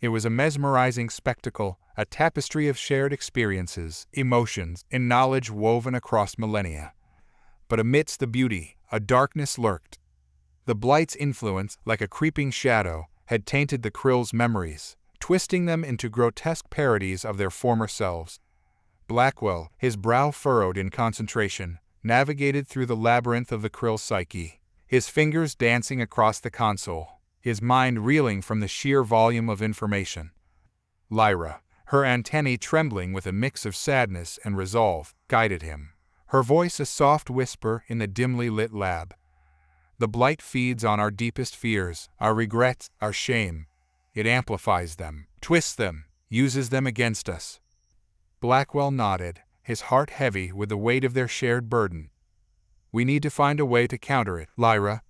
It was a mesmerizing spectacle, a tapestry of shared experiences, emotions, and knowledge woven across millennia. But amidst the beauty, a darkness lurked. The Blight's influence, like a creeping shadow, had tainted the Krill's memories, twisting them into grotesque parodies of their former selves. Blackwell, his brow furrowed in concentration, navigated through the labyrinth of the Krill psyche, his fingers dancing across the console, his mind reeling from the sheer volume of information. Lyra, her antennae trembling with a mix of sadness and resolve, guided him, her voice a soft whisper in the dimly lit lab. "The Blight feeds on our deepest fears, our regrets, our shame. It amplifies them, twists them, uses them against us." Blackwell nodded, his heart heavy with the weight of their shared burden. "We need to find a way to counter it, Lyra.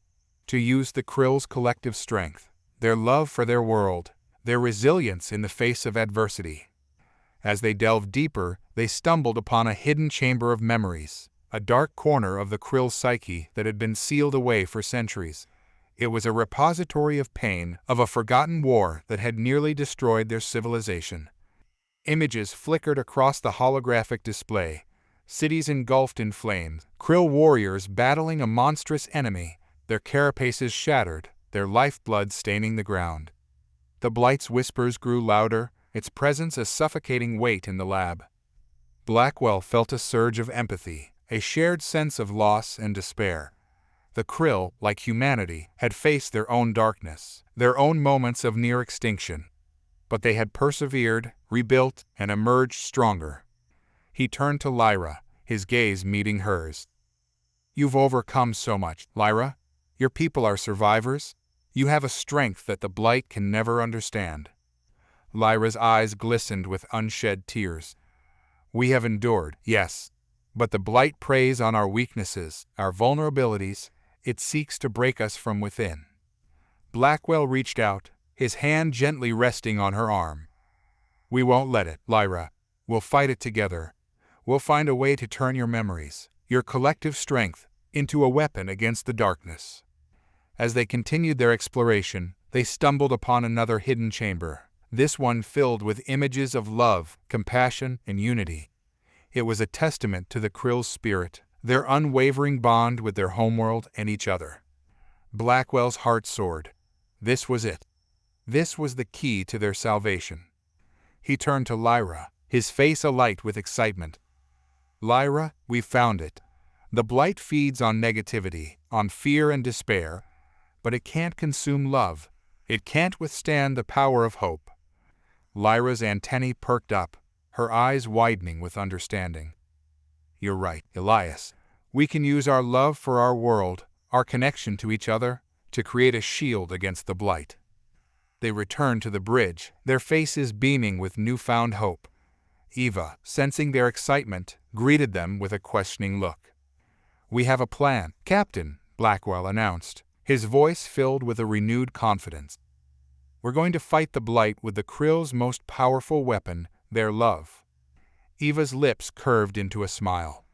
To use the Krill's collective strength, their love for their world, their resilience in the face of adversity." As they delved deeper, they stumbled upon a hidden chamber of memories, a dark corner of the Krill psyche that had been sealed away for centuries. It was a repository of pain, of a forgotten war that had nearly destroyed their civilization. Images flickered across the holographic display, cities engulfed in flames, Krill warriors battling a monstrous enemy, their carapaces shattered, their lifeblood staining the ground. The Blight's whispers grew louder, its presence a suffocating weight in the lab. Blackwell felt a surge of empathy, a shared sense of loss and despair. The Krill, like humanity, had faced their own darkness, their own moments of near extinction. But they had persevered, rebuilt, and emerged stronger. He turned to Lyra, his gaze meeting hers. "You've overcome so much, Lyra. Your people are survivors. You have a strength that the Blight can never understand." Lyra's eyes glistened with unshed tears. "We have endured, yes, but the Blight preys on our weaknesses, our vulnerabilities. It seeks to break us from within." Blackwell reached out, his hand gently resting on her arm. "We won't let it, Lyra. We'll fight it together. We'll find a way to turn your memories, your collective strength, into a weapon against the darkness." As they continued their exploration, they stumbled upon another hidden chamber, this one filled with images of love, compassion, and unity. It was a testament to the Krill's spirit, their unwavering bond with their homeworld and each other. Blackwell's heart soared. This was it. This was the key to their salvation. He turned to Lyra, his face alight with excitement. "Lyra, we've found it. The Blight feeds on negativity, on fear and despair, but it can't consume love. It can't withstand the power of hope." Lyra's antennae perked up, her eyes widening with understanding. "You're right, Elias. We can use our love for our world, our connection to each other, to create a shield against the Blight." They returned to the bridge, their faces beaming with newfound hope. Eva, sensing their excitement, greeted them with a questioning look. "We have a plan, Captain," Blackwell announced, his voice filled with a renewed confidence. "We're going to fight the Blight with the Krill's most powerful weapon, their love." Eva's lips curved into a smile.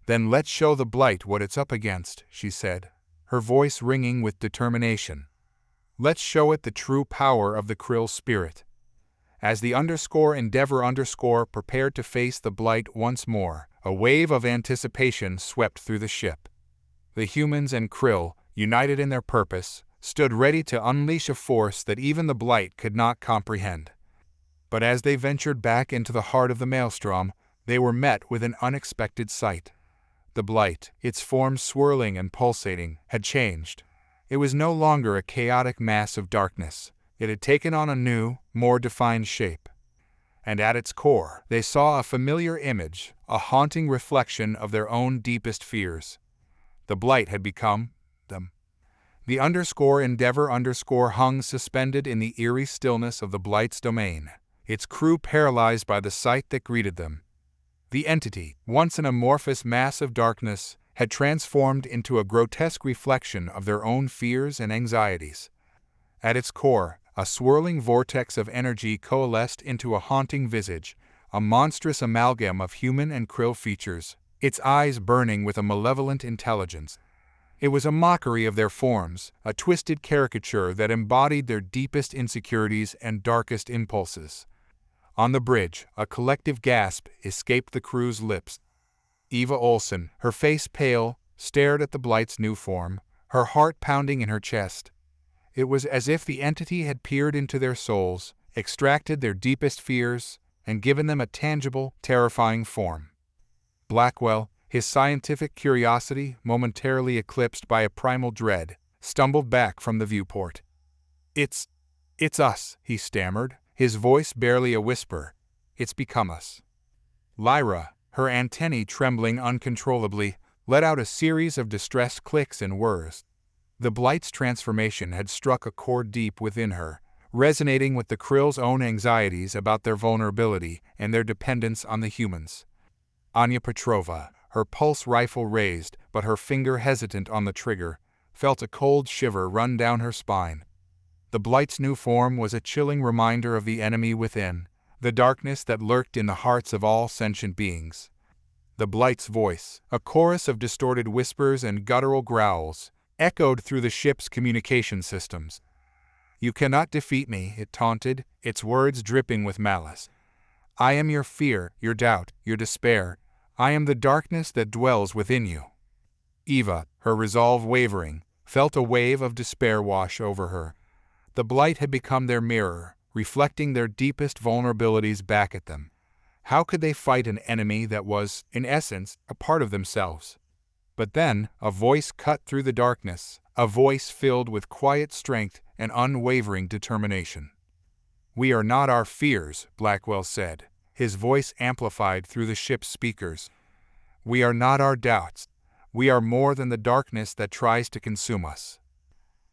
"Then let's show the Blight what it's up against," she said, her voice ringing with determination. "Let's show it the true power of the Krill spirit." As the _Endeavor_ prepared to face the Blight once more, a wave of anticipation swept through the ship. The humans and Krill, united in their purpose, stood ready to unleash a force that even the Blight could not comprehend. But as they ventured back into the heart of the maelstrom, they were met with an unexpected sight. The Blight, its form swirling and pulsating, had changed. It was no longer a chaotic mass of darkness. It had taken on a new, more defined shape. And at its core, they saw a familiar image, a haunting reflection of their own deepest fears. The Blight had become them. The _Endeavor_ hung suspended in the eerie stillness of the Blight's domain, its crew paralyzed by the sight that greeted them. The entity, once an amorphous mass of darkness, had transformed into a grotesque reflection of their own fears and anxieties. At its core, a swirling vortex of energy coalesced into a haunting visage, a monstrous amalgam of human and Krill features, its eyes burning with a malevolent intelligence. It was a mockery of their forms, a twisted caricature that embodied their deepest insecurities and darkest impulses. On the bridge, a collective gasp escaped the crew's lips. Eva Olsen, her face pale, stared at the Blight's new form, her heart pounding in her chest. It was as if the entity had peered into their souls, extracted their deepest fears, and given them a tangible, terrifying form. Blackwell, his scientific curiosity momentarily eclipsed by a primal dread, stumbled back from the viewport. It's us," he stammered, his voice barely a whisper. "It's become us." Lyra, her antennae trembling uncontrollably, let out a series of distressed clicks and whirs. The Blight's transformation had struck a chord deep within her, resonating with the Krill's own anxieties about their vulnerability and their dependence on the humans. Anya Petrova, her pulse rifle raised but her finger hesitant on the trigger, felt a cold shiver run down her spine. The Blight's new form was a chilling reminder of the enemy within, the darkness that lurked in the hearts of all sentient beings. The Blight's voice, a chorus of distorted whispers and guttural growls, echoed through the ship's communication systems. "You cannot defeat me," it taunted, its words dripping with malice. "I am your fear, your doubt, your despair. I am the darkness that dwells within you." Eva, her resolve wavering, felt a wave of despair wash over her. The Blight had become their mirror, reflecting their deepest vulnerabilities back at them. How could they fight an enemy that was, in essence, a part of themselves? But then, a voice cut through the darkness, a voice filled with quiet strength and unwavering determination. "We are not our fears," Blackwell said, his voice amplified through the ship's speakers. "We are not our doubts. We are more than the darkness that tries to consume us."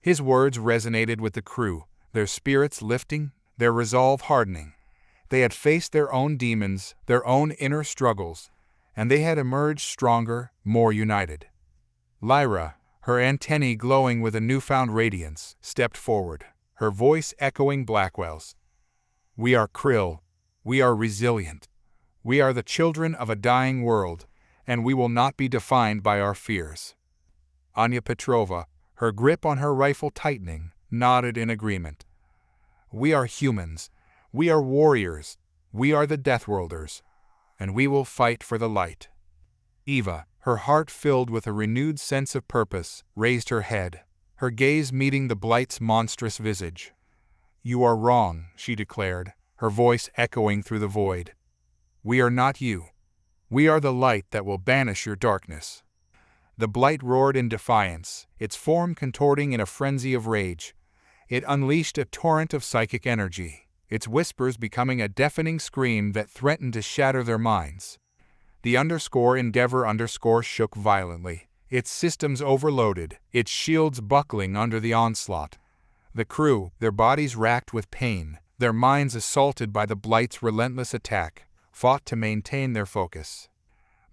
His words resonated with the crew, their spirits lifting, their resolve hardening. They had faced their own demons, their own inner struggles, and they had emerged stronger, more united. Lyra, her antennae glowing with a newfound radiance, stepped forward, her voice echoing Blackwell's. "We are Krill. We are resilient. We are the children of a dying world, and we will not be defined by our fears." Anya Petrova, her grip on her rifle tightening, nodded in agreement. "We are humans. We are warriors. We are the Deathworlders. And we will fight for the light." Eva, her heart filled with a renewed sense of purpose, raised her head, her gaze meeting the Blight's monstrous visage. "You are wrong," she declared, her voice echoing through the void. "We are not you. We are the light that will banish your darkness." The Blight roared in defiance, its form contorting in a frenzy of rage. It unleashed a torrent of psychic energy, its whispers becoming a deafening scream that threatened to shatter their minds. The Endeavor shook violently, its systems overloaded, its shields buckling under the onslaught. The crew, their bodies racked with pain, their minds assaulted by the Blight's relentless attack, fought to maintain their focus.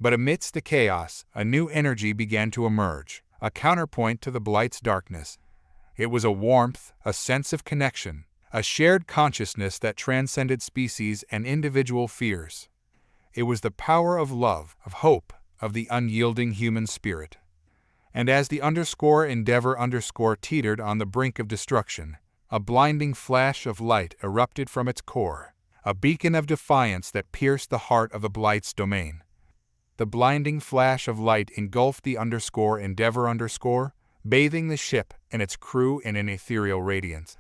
But amidst the chaos, a new energy began to emerge, a counterpoint to the Blight's darkness. It was a warmth, a sense of connection, a shared consciousness that transcended species and individual fears. It was the power of love, of hope, of the unyielding human spirit. And as the Endeavor teetered on the brink of destruction, a blinding flash of light erupted from its core, a beacon of defiance that pierced the heart of the Blight's domain. The blinding flash of light engulfed the Endeavor, bathing the ship and its crew in an ethereal radiance.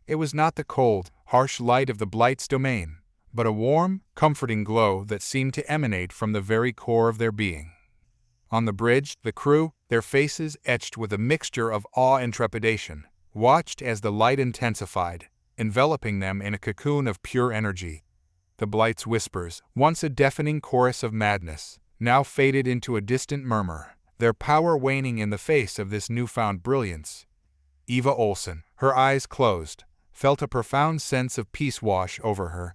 It was not the cold, harsh light of the Blight's domain, but a warm, comforting glow that seemed to emanate from the very core of their being. On the bridge, the crew, their faces etched with a mixture of awe and trepidation, watched as the light intensified, enveloping them in a cocoon of pure energy. The Blight's whispers, once a deafening chorus of madness, now faded into a distant murmur, their power waning in the face of this newfound brilliance. Eva Olsen, her eyes closed, felt a profound sense of peace wash over her.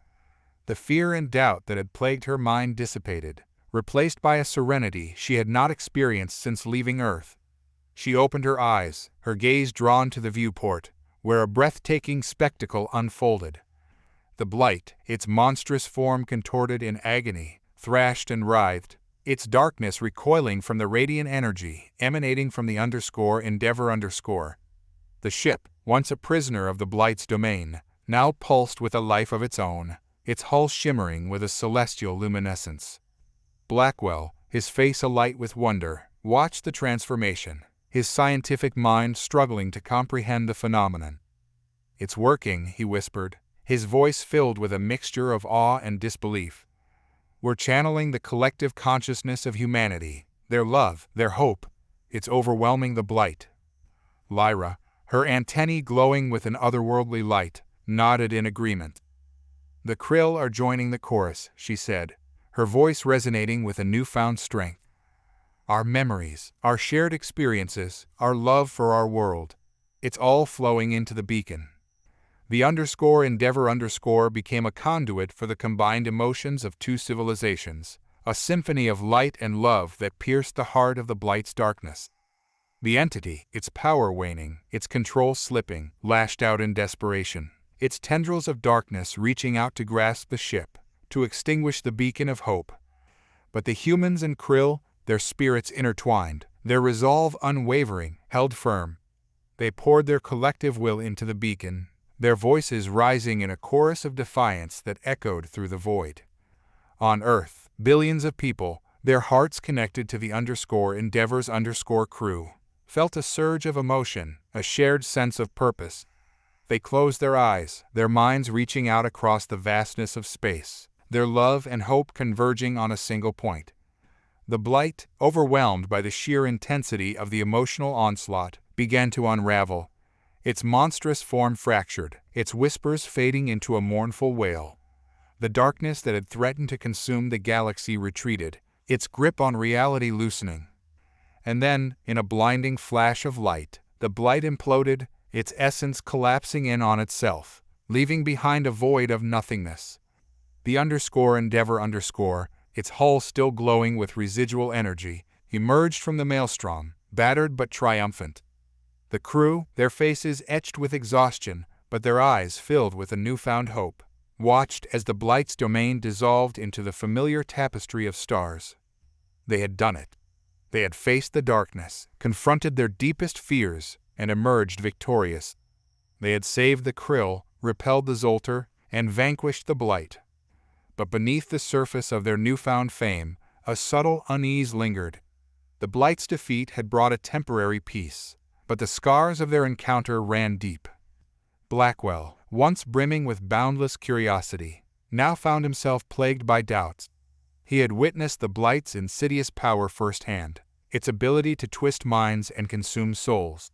The fear and doubt that had plagued her mind dissipated, replaced by a serenity she had not experienced since leaving Earth. She opened her eyes, her gaze drawn to the viewport, where a breathtaking spectacle unfolded. The Blight, its monstrous form contorted in agony, thrashed and writhed, its darkness recoiling from the radiant energy emanating from the Endeavor. The ship, once a prisoner of the Blight's domain, now pulsed with a life of its own, its hull shimmering with a celestial luminescence. Blackwell, his face alight with wonder, watched the transformation, his scientific mind struggling to comprehend the phenomenon. "It's working," he whispered, his voice filled with a mixture of awe and disbelief. "We're channeling the collective consciousness of humanity, their love, their hope. It's overwhelming the Blight." Lyra, her antennae glowing with an otherworldly light, nodded in agreement. "The Krill are joining the chorus," she said, her voice resonating with a newfound strength. "Our memories, our shared experiences, our love for our world, it's all flowing into the beacon." The Endeavor became a conduit for the combined emotions of two civilizations, a symphony of light and love that pierced the heart of the Blight's darkness. The entity, its power waning, its control slipping, lashed out in desperation, its tendrils of darkness reaching out to grasp the ship, to extinguish the beacon of hope. But the humans and Krill, their spirits intertwined, Their resolve unwavering, held firm. They poured their collective will into the beacon, their voices rising in a chorus of defiance that echoed through the void. On Earth, billions of people, their hearts connected to the Endeavor's crew, felt a surge of emotion, a shared sense of purpose. They closed their eyes, their minds reaching out across the vastness of space, their love and hope converging on a single point. The Blight, overwhelmed by the sheer intensity of the emotional onslaught, began to unravel, its monstrous form fractured, its whispers fading into a mournful wail. The darkness that had threatened to consume the galaxy retreated, its grip on reality loosening. And then, in a blinding flash of light, the Blight imploded, its essence collapsing in on itself, leaving behind a void of nothingness. The Endeavor, its hull still glowing with residual energy, emerged from the maelstrom, battered but triumphant. The crew, their faces etched with exhaustion, but their eyes filled with a newfound hope, watched as the Blight's domain dissolved into the familiar tapestry of stars. They had done it. They had faced the darkness, confronted their deepest fears, and emerged victorious. They had saved the Krill, repelled the Zoltar, and vanquished the Blight. But beneath the surface of their newfound fame, a subtle unease lingered. The Blight's defeat had brought a temporary peace, but the scars of their encounter ran deep. Blackwell, once brimming with boundless curiosity, now found himself plagued by doubts. He had witnessed the Blight's insidious power firsthand, its ability to twist minds and consume souls.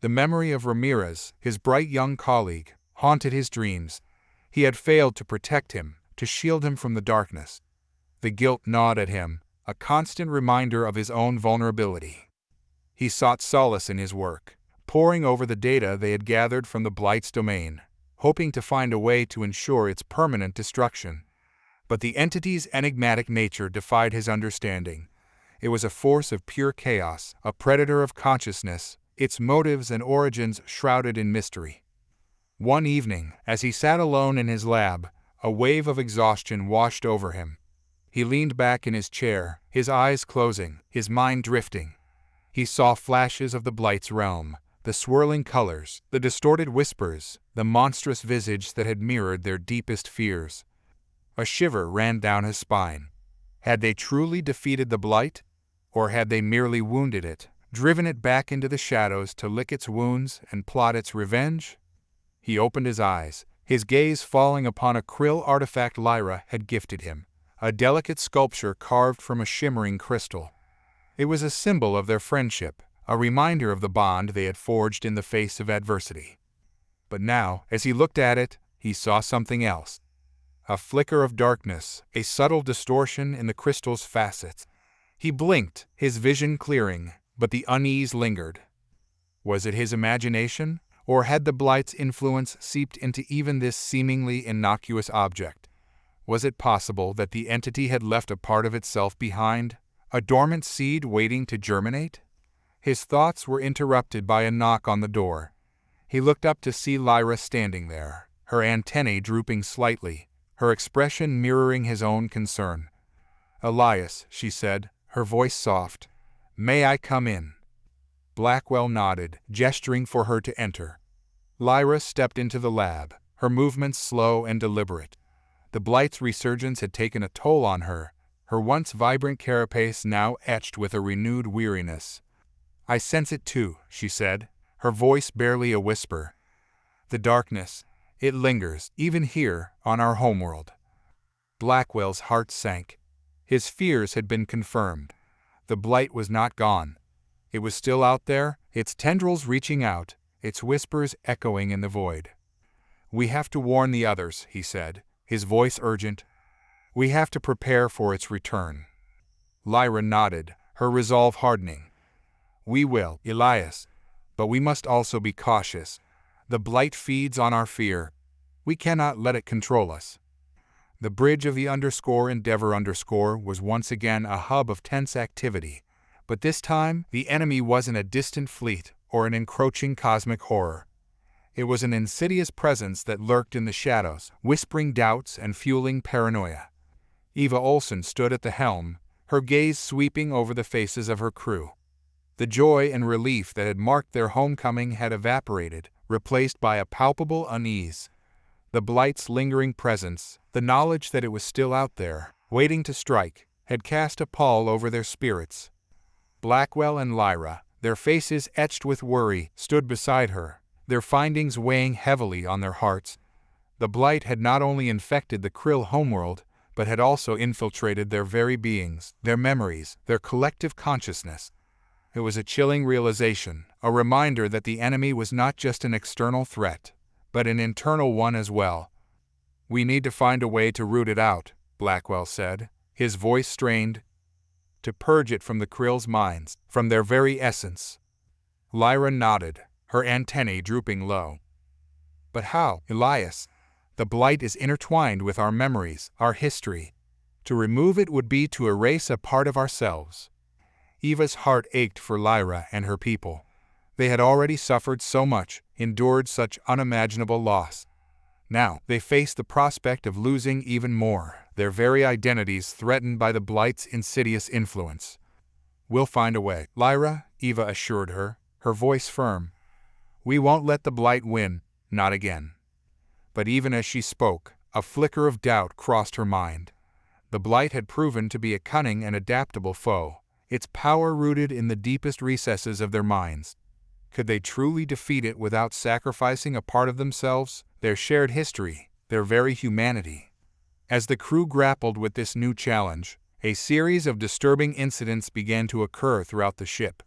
The memory of Ramirez, his bright young colleague, haunted his dreams. He had failed to protect him, to shield him from the darkness. The guilt gnawed at him, a constant reminder of his own vulnerability. He sought solace in his work, poring over the data they had gathered from the Blight's domain, hoping to find a way to ensure its permanent destruction. But the entity's enigmatic nature defied his understanding. It was a force of pure chaos, a predator of consciousness, its motives and origins shrouded in mystery. One evening, as he sat alone in his lab, a wave of exhaustion washed over him. He leaned back in his chair, his eyes closing, his mind drifting. He saw flashes of the Blight's realm, the swirling colors, the distorted whispers, the monstrous visage that had mirrored their deepest fears. A shiver ran down his spine. Had they truly defeated the Blight? Or had they merely wounded it, driven it back into the shadows to lick its wounds and plot its revenge? He opened his eyes, his gaze falling upon a Krill artifact Lyra had gifted him, a delicate sculpture carved from a shimmering crystal. It was a symbol of their friendship, a reminder of the bond they had forged in the face of adversity. But now, as he looked at it, he saw something else. A flicker of darkness, a subtle distortion in the crystal's facets. He blinked, his vision clearing, but the unease lingered. Was it his imagination, or had the Blight's influence seeped into even this seemingly innocuous object? Was it possible that the entity had left a part of itself behind, a dormant seed waiting to germinate? His thoughts were interrupted by a knock on the door. He looked up to see Lyra standing there, her antennae drooping slightly, her expression mirroring his own concern. "Elias," she said, her voice soft. "May I come in?" Blackwell nodded, gesturing for her to enter. Lyra stepped into the lab, her movements slow and deliberate. The Blight's resurgence had taken a toll on her, her once vibrant carapace now etched with a renewed weariness. "I sense it too," she said, her voice barely a whisper. "The darkness, it lingers, even here, on our homeworld." Blackwell's heart sank. His fears had been confirmed. The Blight was not gone. It was still out there, its tendrils reaching out, its whispers echoing in the void. "We have to warn the others," he said, his voice urgent. "We have to prepare for its return." Lyra nodded, her resolve hardening. "We will, Elias. But we must also be cautious. The Blight feeds on our fear. We cannot let it control us." The bridge of the Endeavor was once again a hub of tense activity, but this time the enemy wasn't a distant fleet or an encroaching cosmic horror. It was an insidious presence that lurked in the shadows, whispering doubts and fueling paranoia. Eva Olsen stood at the helm, her gaze sweeping over the faces of her crew. The joy and relief that had marked their homecoming had evaporated, replaced by a palpable unease. The Blight's lingering presence, the knowledge that it was still out there, waiting to strike, had cast a pall over their spirits. Blackwell and Lyra, their faces etched with worry, stood beside her, their findings weighing heavily on their hearts. The Blight had not only infected the Krill homeworld, but had also infiltrated their very beings, their memories, their collective consciousness. It was a chilling realization, a reminder that the enemy was not just an external threat, but an internal one as well. "We need to find a way to root it out," Blackwell said, his voice strained. "To purge it from the Krill's minds, from their very essence." Lyra nodded, her antennae drooping low. "But how, Elias? The Blight is intertwined with our memories, our history. To remove it would be to erase a part of ourselves." Eva's heart ached for Lyra and her people. They had already suffered so much, endured such unimaginable loss. Now they faced the prospect of losing even more, their very identities threatened by the Blight's insidious influence. "We'll find a way, Lyra," Eva assured her, her voice firm. "We won't let the Blight win, not again." But even as she spoke, a flicker of doubt crossed her mind. The Blight had proven to be a cunning and adaptable foe, its power rooted in the deepest recesses of their minds. Could they truly defeat it without sacrificing a part of themselves, their shared history, their very humanity? As the crew grappled with this new challenge, a series of disturbing incidents began to occur throughout the ship.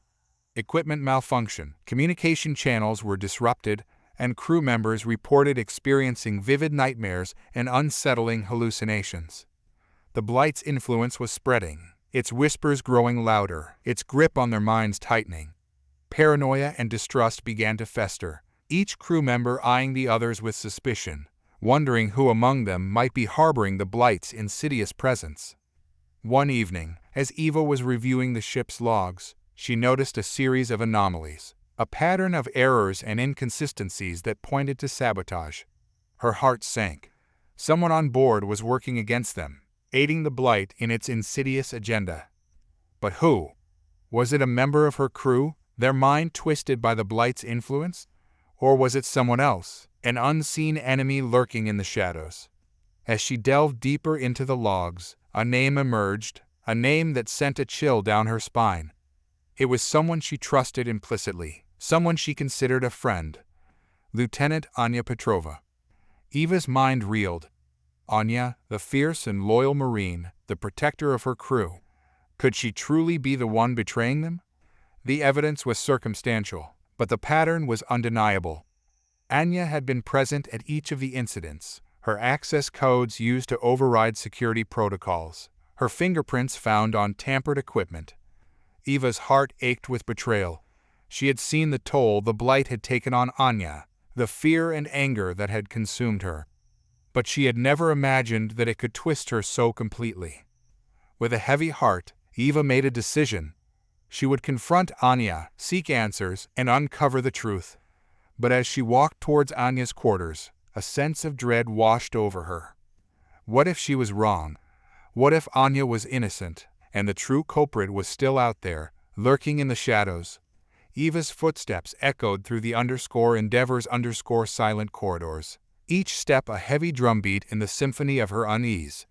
Equipment malfunction, communication channels were disrupted, and crew members reported experiencing vivid nightmares and unsettling hallucinations. The Blight's influence was spreading, its whispers growing louder, its grip on their minds tightening. Paranoia and distrust began to fester, each crew member eyeing the others with suspicion, wondering who among them might be harboring the Blight's insidious presence. One evening, as Eva was reviewing the ship's logs, she noticed a series of anomalies, a pattern of errors and inconsistencies that pointed to sabotage. Her heart sank. Someone on board was working against them, aiding the Blight in its insidious agenda. But who? Was it a member of her crew, their mind twisted by the Blight's influence? Or was it someone else, an unseen enemy lurking in the shadows? As she delved deeper into the logs, a name emerged, a name that sent a chill down her spine. It was someone she trusted implicitly, someone she considered a friend. Lieutenant Anya Petrova. Eva's mind reeled. Anya, the fierce and loyal Marine, the protector of her crew. Could she truly be the one betraying them? The evidence was circumstantial, but the pattern was undeniable. Anya had been present at each of the incidents, her access codes used to override security protocols, her fingerprints found on tampered equipment. Eva's heart ached with betrayal. She had seen the toll the Blight had taken on Anya, the fear and anger that had consumed her. But she had never imagined that it could twist her so completely. With a heavy heart, Eva made a decision. She would confront Anya, seek answers, and uncover the truth. But as she walked towards Anya's quarters, a sense of dread washed over her. What if she was wrong? What if Anya was innocent, and the true culprit was still out there, lurking in the shadows? Eva's footsteps echoed through the _Endeavor's _silent corridors, each step a heavy drumbeat in the symphony of her unease.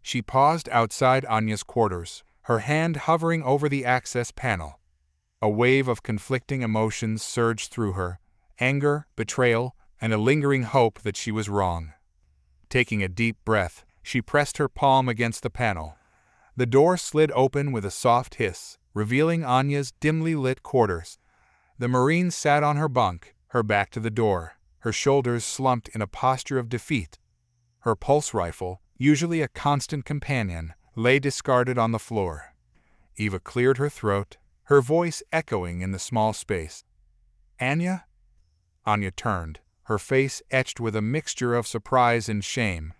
She paused outside Anya's quarters, her hand hovering over the access panel. A wave of conflicting emotions surged through her, anger, betrayal, and a lingering hope that she was wrong. Taking a deep breath, she pressed her palm against the panel. The door slid open with a soft hiss, revealing Anya's dimly lit quarters. The Marine sat on her bunk, her back to the door, her shoulders slumped in a posture of defeat. Her pulse rifle, usually a constant companion, lay discarded on the floor. Eva cleared her throat, her voice echoing in the small space. "Anya?" Anya turned, her face etched with a mixture of surprise and shame.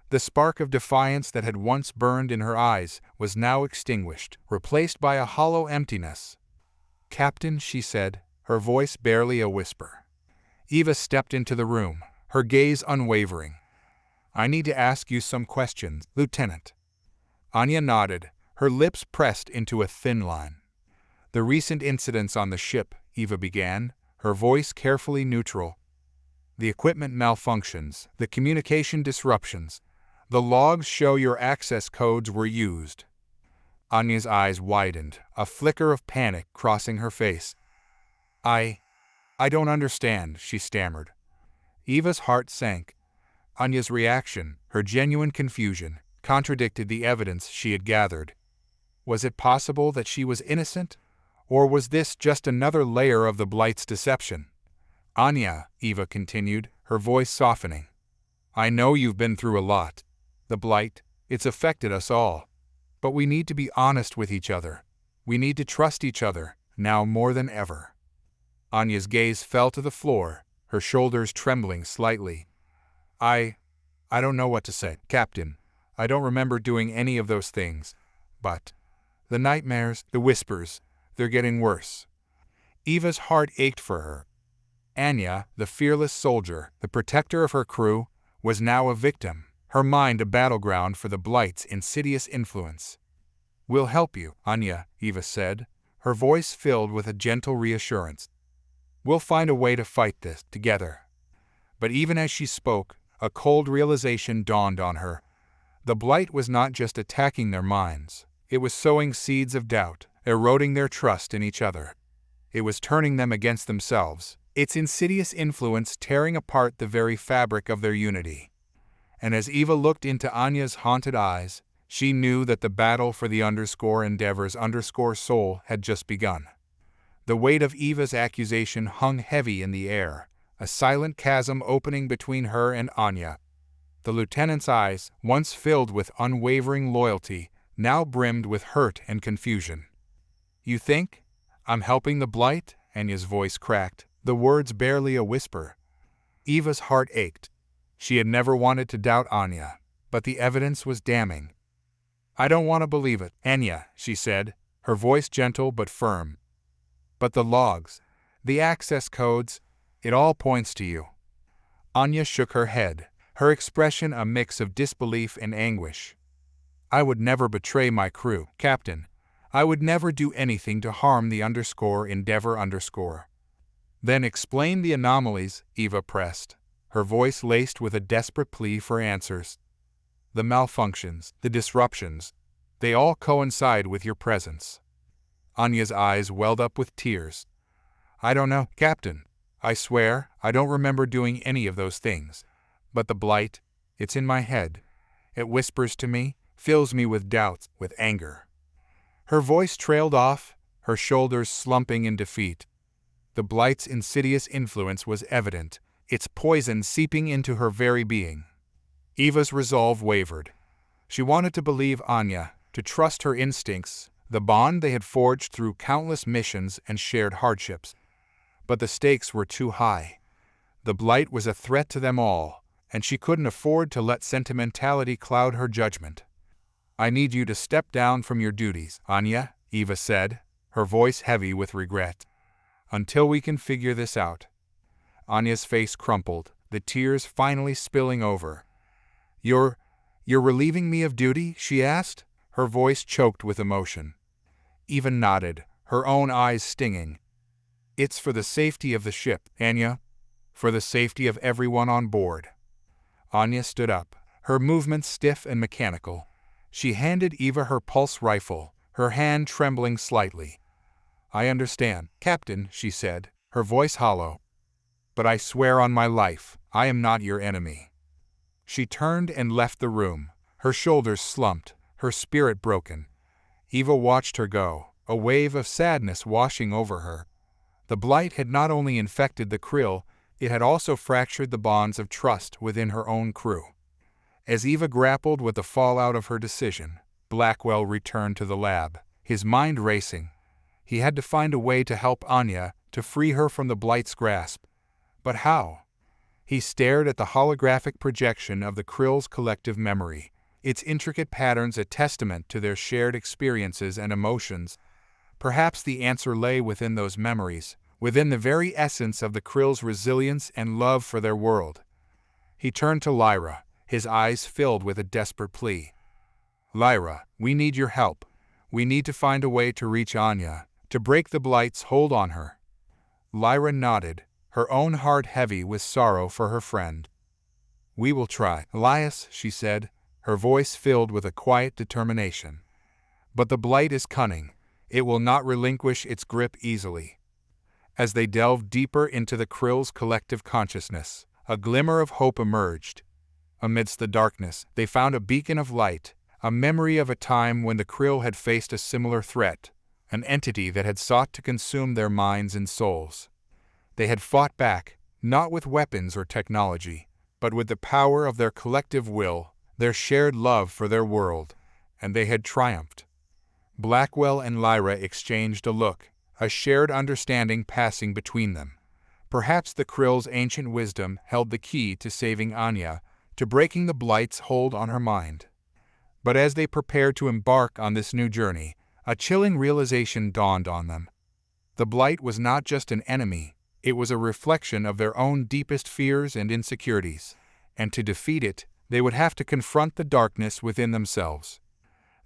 The spark of defiance that had once burned in her eyes was now extinguished, replaced by a hollow emptiness. "Captain," she said, her voice barely a whisper. Eva stepped into the room, her gaze unwavering. "I need to ask you some questions, Lieutenant." Anya nodded, her lips pressed into a thin line. The recent incidents on the ship, Eva began, her voice carefully neutral. The equipment malfunctions, the communication disruptions. The logs show your access codes were used. Anya's eyes widened, a flicker of panic crossing her face. I don't understand, she stammered. Eva's heart sank. Anya's reaction, her genuine confusion, contradicted the evidence she had gathered. Was it possible that she was innocent? Or was this just another layer of the Blight's deception? Anya, Eva continued, her voice softening. I know you've been through a lot. The Blight, it's affected us all. But we need to be honest with each other. We need to trust each other, now more than ever. Anya's gaze fell to the floor, her shoulders trembling slightly. I don't know what to say, Captain. I don't remember doing any of those things. But the nightmares, the whispers, they're getting worse. Eva's heart ached for her. Anya, the fearless soldier, the protector of her crew, was now a victim, her mind a battleground for the Blight's insidious influence. We'll help you, Anya, Eva said, her voice filled with a gentle reassurance. We'll find a way to fight this together. But even as she spoke, a cold realization dawned on her. The Blight was not just attacking their minds. It was sowing seeds of doubt, eroding their trust in each other. It was turning them against themselves, its insidious influence tearing apart the very fabric of their unity. And as Eva looked into Anya's haunted eyes, she knew that the battle for the Endeavor's soul had just begun. The weight of Eva's accusation hung heavy in the air, a silent chasm opening between her and Anya. The lieutenant's eyes, once filled with unwavering loyalty, now brimmed with hurt and confusion. You think I'm helping the Blight? Anya's voice cracked, the words barely a whisper. Eva's heart ached. She had never wanted to doubt Anya, but the evidence was damning. I don't want to believe it, Anya, she said, her voice gentle but firm. But the logs, the access codes, it all points to you. Anya shook her head, her expression a mix of disbelief and anguish. I would never betray my crew, Captain. I would never do anything to harm the Endeavor. Then explain the anomalies, Eva pressed, her voice laced with a desperate plea for answers. The malfunctions, the disruptions, they all coincide with your presence. Anya's eyes welled up with tears. I don't know, Captain. I swear, I don't remember doing any of those things. But the Blight, it's in my head. It whispers to me, fills me with doubts, with anger. Her voice trailed off, her shoulders slumping in defeat. The Blight's insidious influence was evident, its poison seeping into her very being. Eva's resolve wavered. She wanted to believe Anya, to trust her instincts, the bond they had forged through countless missions and shared hardships. But the stakes were too high. The Blight was a threat to them all, and she couldn't afford to let sentimentality cloud her judgment. I need you to step down from your duties, Anya, Eva said, her voice heavy with regret. Until we can figure this out. Anya's face crumpled, the tears finally spilling over. You're relieving me of duty? She asked, her voice choked with emotion. Eva nodded, her own eyes stinging. It's for the safety of the ship, Anya. For the safety of everyone on board. Anya stood up, her movements stiff and mechanical. She handed Eva her pulse rifle, her hand trembling slightly. I understand, Captain, she said, her voice hollow. But I swear on my life, I am not your enemy. She turned and left the room, her shoulders slumped, her spirit broken. Eva watched her go, a wave of sadness washing over her. The Blight had not only infected the Krill, it had also fractured the bonds of trust within her own crew. As Eva grappled with the fallout of her decision, Blackwell returned to the lab, his mind racing. He had to find a way to help Anya, to free her from the Blight's grasp. But how? He stared at the holographic projection of the Krill's collective memory, its intricate patterns a testament to their shared experiences and emotions. Perhaps the answer lay within those memories, within the very essence of the Krill's resilience and love for their world. He turned to Lyra, his eyes filled with a desperate plea. Lyra, we need your help. We need to find a way to reach Anya. to break the Blight's hold on her. Lyra nodded, her own heart heavy with sorrow for her friend. "We will try, Elias," she said, her voice filled with a quiet determination. "But the Blight is cunning. It will not relinquish its grip easily." As they delved deeper into the Krill's collective consciousness, a glimmer of hope emerged. Amidst the darkness, they found a beacon of light, a memory of a time when the Krill had faced a similar threat, an entity that had sought to consume their minds and souls. They had fought back, not with weapons or technology, but with the power of their collective will, their shared love for their world, and they had triumphed. Blackwell and Lyra exchanged a look, a shared understanding passing between them. Perhaps the Krill's ancient wisdom held the key to saving Anya, to breaking the Blight's hold on her mind. But as they prepared to embark on this new journey, a chilling realization dawned on them. The Blight was not just an enemy, it was a reflection of their own deepest fears and insecurities, and to defeat it, they would have to confront the darkness within themselves.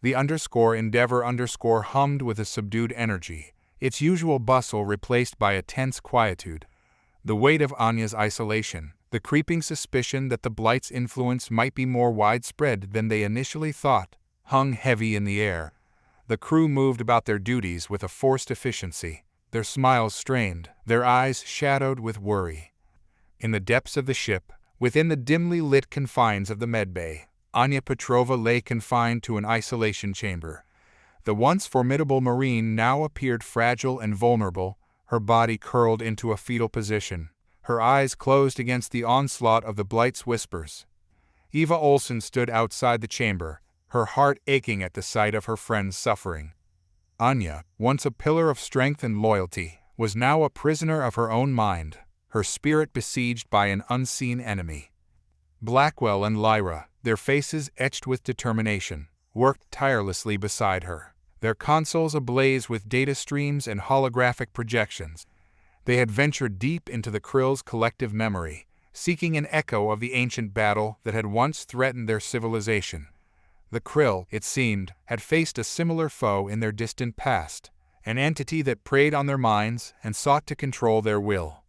The _Endeavor hummed with a subdued energy, its usual bustle replaced by a tense quietude. The weight of Anya's isolation, the creeping suspicion that the Blight's influence might be more widespread than they initially thought, hung heavy in the air. The crew moved about their duties with a forced efficiency, their smiles strained, their eyes shadowed with worry. In the depths of the ship, within the dimly lit confines of the medbay, Anya Petrova lay confined to an isolation chamber. The once formidable Marine now appeared fragile and vulnerable, her body curled into a fetal position, her eyes closed against the onslaught of the Blight's whispers. Eva Olsen stood outside the chamber, her heart aching at the sight of her friend's suffering. Anya, once a pillar of strength and loyalty, was now a prisoner of her own mind, her spirit besieged by an unseen enemy. Blackwell and Lyra, their faces etched with determination, worked tirelessly beside her, their consoles ablaze with data streams and holographic projections. They had ventured deep into the Krill's collective memory, seeking an echo of the ancient battle that had once threatened their civilization. The Krill, it seemed, had faced a similar foe in their distant past, an entity that preyed on their minds and sought to control their will.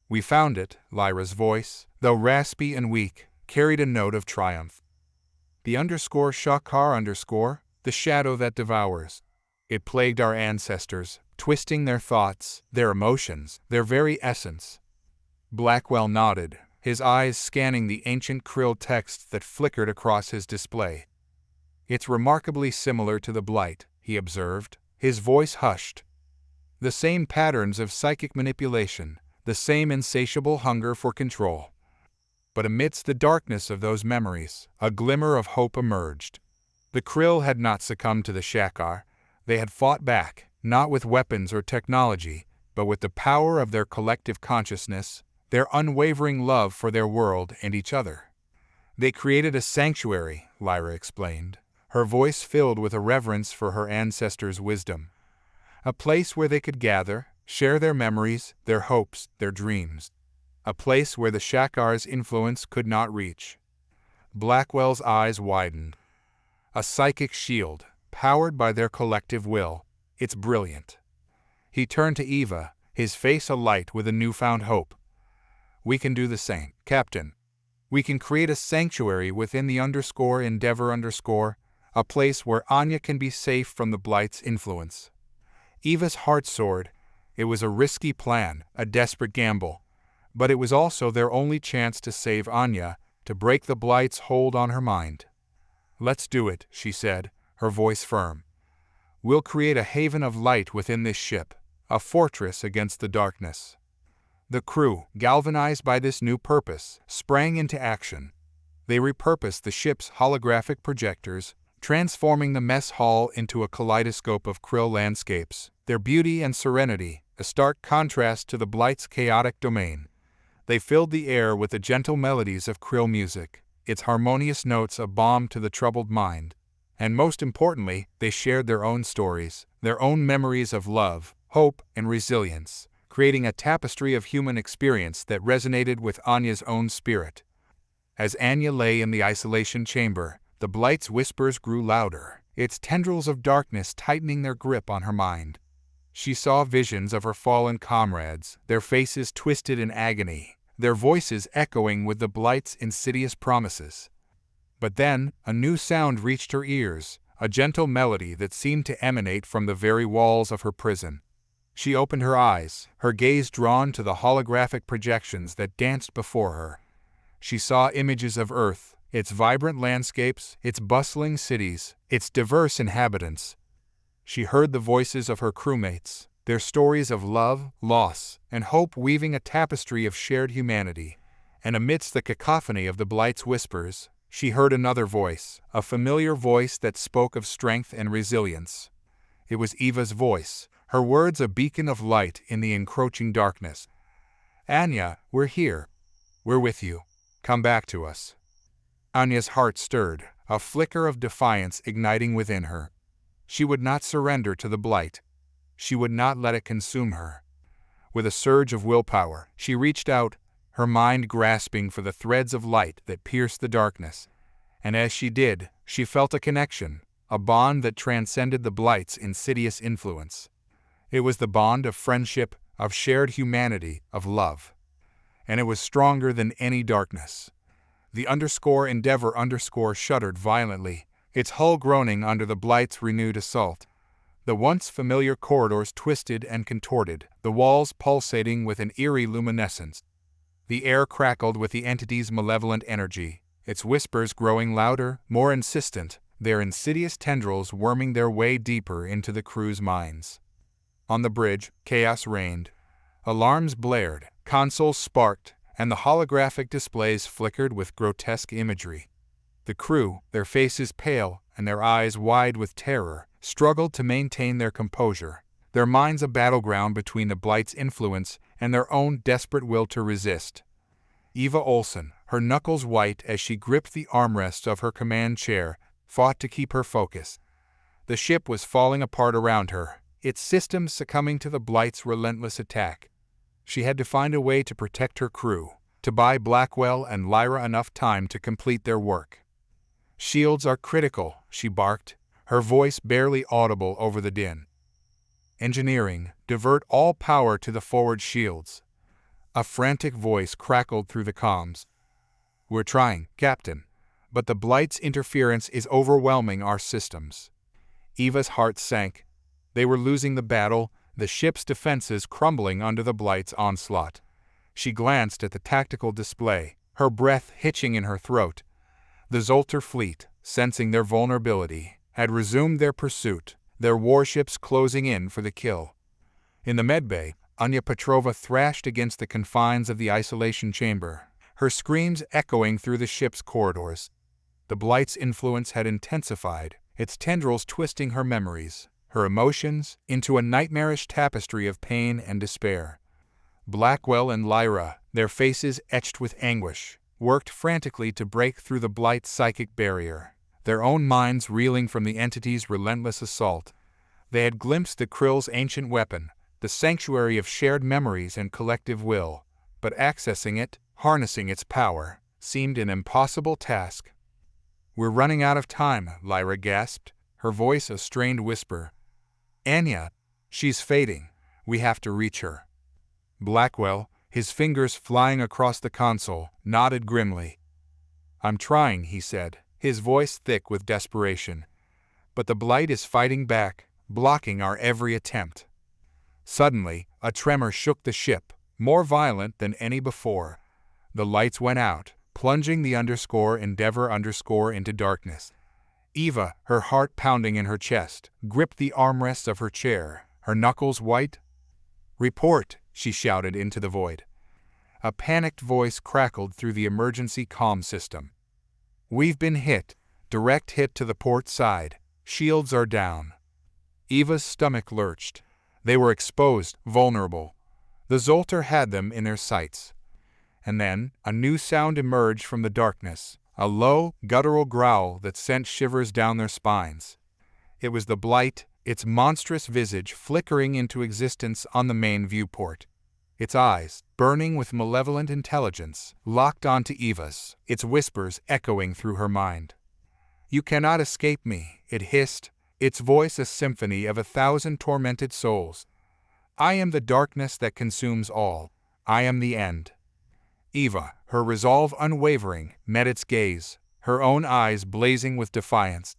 "We found it," Lyra's voice, though raspy and weak, carried a note of triumph. The _Shakar_, the shadow that devours. It plagued our ancestors, twisting their thoughts, their emotions, their very essence. Blackwell nodded, his eyes scanning the ancient Krill text that flickered across his display. "It's remarkably similar to the Blight," he observed, his voice hushed. "The same patterns of psychic manipulation, the same insatiable hunger for control." But amidst the darkness of those memories, a glimmer of hope emerged. The Krill had not succumbed to the Shakar. They had fought back, not with weapons or technology, but with the power of their collective consciousness, their unwavering love for their world and each other. "They created a sanctuary," Lyra explained, her voice filled with a reverence for her ancestors' wisdom. "A place where they could gather, share their memories, their hopes, their dreams. A place where the Shakar's influence could not reach." Blackwell's eyes widened. "A psychic shield, powered by their collective will. It's brilliant." He turned to Eva, his face alight with a newfound hope. "We can do the same, Captain. We can create a sanctuary within the _Endeavor _, a place where Anya can be safe from the Blight's influence." Eva's heart soared. It was a risky plan, a desperate gamble, but it was also their only chance to save Anya, to break the Blight's hold on her mind. "Let's do it," she said, her voice firm. "We'll create a haven of light within this ship, a fortress against the darkness." The crew, galvanized by this new purpose, sprang into action. They repurposed the ship's holographic projectors, transforming the mess hall into a kaleidoscope of Krill landscapes, their beauty and serenity a stark contrast to the Blight's chaotic domain. They filled the air with the gentle melodies of Krill music, its harmonious notes a balm to the troubled mind. And most importantly, they shared their own stories, their own memories of love, hope, and resilience, creating a tapestry of human experience that resonated with Anya's own spirit. As Anya lay in the isolation chamber, the Blight's whispers grew louder, its tendrils of darkness tightening their grip on her mind. She saw visions of her fallen comrades, their faces twisted in agony, their voices echoing with the Blight's insidious promises. But then, a new sound reached her ears, a gentle melody that seemed to emanate from the very walls of her prison. She opened her eyes, her gaze drawn to the holographic projections that danced before her. She saw images of Earth, its vibrant landscapes, its bustling cities, its diverse inhabitants. She heard the voices of her crewmates, their stories of love, loss, and hope weaving a tapestry of shared humanity. And amidst the cacophony of the Blight's whispers, she heard another voice, a familiar voice that spoke of strength and resilience. It was Eva's voice, her words a beacon of light in the encroaching darkness. "Anya, we're here. We're with you. Come back to us." Anya's heart stirred, a flicker of defiance igniting within her. She would not surrender to the Blight. She would not let it consume her. With a surge of willpower, she reached out, her mind grasping for the threads of light that pierced the darkness. And as she did, she felt a connection, a bond that transcended the Blight's insidious influence. It was the bond of friendship, of shared humanity, of love. And it was stronger than any darkness. The _Endeavor_ shuddered violently, its hull groaning under the Blight's renewed assault. The once familiar corridors twisted and contorted, the walls pulsating with an eerie luminescence. The air crackled with the entity's malevolent energy, its whispers growing louder, more insistent, their insidious tendrils worming their way deeper into the crew's minds. On the bridge, chaos reigned. Alarms blared, consoles sparked, and the holographic displays flickered with grotesque imagery. The crew, their faces pale and their eyes wide with terror, struggled to maintain their composure, their minds a battleground between the Blight's influence and their own desperate will to resist. Eva Olsen, her knuckles white as she gripped the armrests of her command chair, fought to keep her focus. The ship was falling apart around her, its systems succumbing to the Blight's relentless attack. She had to find a way to protect her crew, to buy Blackwell and Lyra enough time to complete their work. "Shields are critical," she barked, her voice barely audible over the din. "Engineering, divert all power to the forward shields." A frantic voice crackled through the comms. "We're trying, Captain, but the Blight's interference is overwhelming our systems." Eva's heart sank. They were losing the battle, the ship's defenses crumbling under the Blight's onslaught. She glanced at the tactical display, her breath hitching in her throat. The Zoltar fleet, sensing their vulnerability, had resumed their pursuit, their warships closing in for the kill. In the medbay, Anya Petrova thrashed against the confines of the isolation chamber, her screams echoing through the ship's corridors. The Blight's influence had intensified, its tendrils twisting her memories, her emotions, into a nightmarish tapestry of pain and despair. Blackwell and Lyra, their faces etched with anguish, worked frantically to break through the Blight's psychic barrier, their own minds reeling from the entity's relentless assault. They had glimpsed the Krill's ancient weapon, the sanctuary of shared memories and collective will, but accessing it, harnessing its power, seemed an impossible task. "We're running out of time," Lyra gasped, her voice a strained whisper. "Anya, she's fading. We have to reach her." Blackwell, his fingers flying across the console, nodded grimly. "I'm trying," he said, his voice thick with desperation. "But the Blight is fighting back, blocking our every attempt." Suddenly, a tremor shook the ship, more violent than any before. The lights went out, plunging the Endeavor into darkness. Eva, her heart pounding in her chest, gripped the armrests of her chair, her knuckles white. "Report," she shouted into the void. A panicked voice crackled through the emergency comm system. "We've been hit. Direct hit to the port side. Shields are down." Eva's stomach lurched. They were exposed, vulnerable. The Zoltar had them in their sights. And then, a new sound emerged from the darkness, a low, guttural growl that sent shivers down their spines. It was the Blight, its monstrous visage flickering into existence on the main viewport. Its eyes, burning with malevolent intelligence, locked onto Eva's, its whispers echoing through her mind. "You cannot escape me," it hissed, its voice a symphony of 1,000 tormented souls. I am the darkness that consumes all. I am the end. Eva, her resolve unwavering, met its gaze, her own eyes blazing with defiance.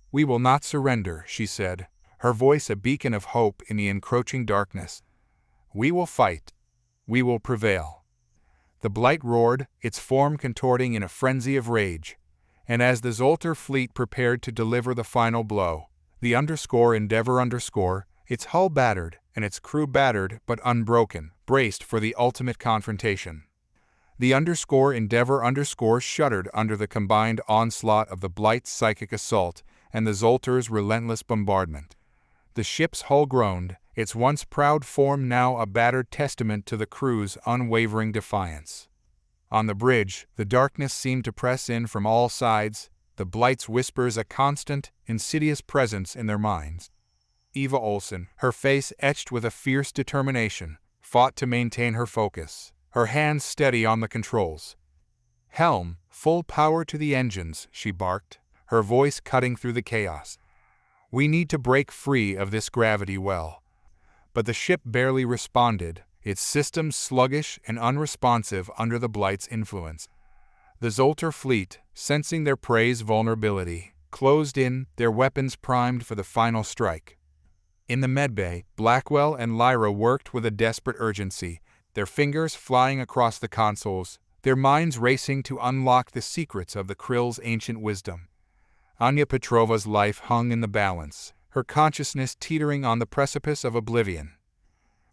"We will not surrender," she said, her voice a beacon of hope in the encroaching darkness. "We will fight. We will prevail." The Blight roared, its form contorting in a frenzy of rage. And as the Zoltar fleet prepared to deliver the final blow, the Endeavor, its hull battered and its crew battered but unbroken, braced for the ultimate confrontation. The Endeavor shuddered under the combined onslaught of the Blight's psychic assault and the Zoltar's relentless bombardment. The ship's hull groaned, its once proud form now a battered testament to the crew's unwavering defiance. On the bridge, the darkness seemed to press in from all sides, the Blight's whispers a constant, insidious presence in their minds. Eva Olsen, her face etched with a fierce determination, fought to maintain her focus, her hands steady on the controls. "Helm, full power to the engines," she barked, her voice cutting through the chaos. "We need to break free of this gravity well." But the ship barely responded, its systems sluggish and unresponsive under the Blight's influence. The Zoltar fleet, sensing their prey's vulnerability, closed in, their weapons primed for the final strike. In the medbay, Blackwell and Lyra worked with a desperate urgency, their fingers flying across the consoles, their minds racing to unlock the secrets of the Krill's ancient wisdom. Anya Petrova's life hung in the balance, her consciousness teetering on the precipice of oblivion.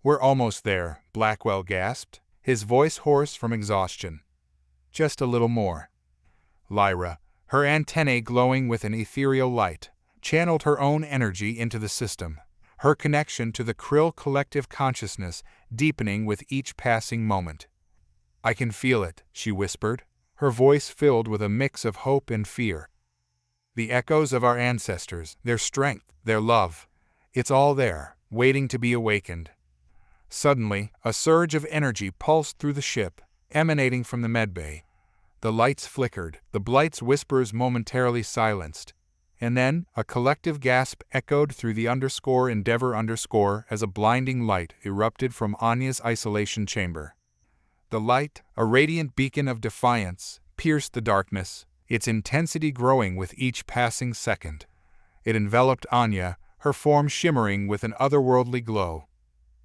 "We're almost there," Blackwell gasped, his voice hoarse from exhaustion. "Just a little more." Lyra, her antennae glowing with an ethereal light, channeled her own energy into the system, her connection to the Krill collective consciousness deepening with each passing moment. "I can feel it," she whispered, her voice filled with a mix of hope and fear. "The echoes of our ancestors, their strength, their love. It's all there, waiting to be awakened." Suddenly, a surge of energy pulsed through the ship, emanating from the medbay. The lights flickered, the Blight's whispers momentarily silenced, and then a collective gasp echoed through the Endeavor as a blinding light erupted from Anya's isolation chamber. The light, a radiant beacon of defiance, pierced the darkness, its intensity growing with each passing second. It enveloped Anya, her form shimmering with an otherworldly glow.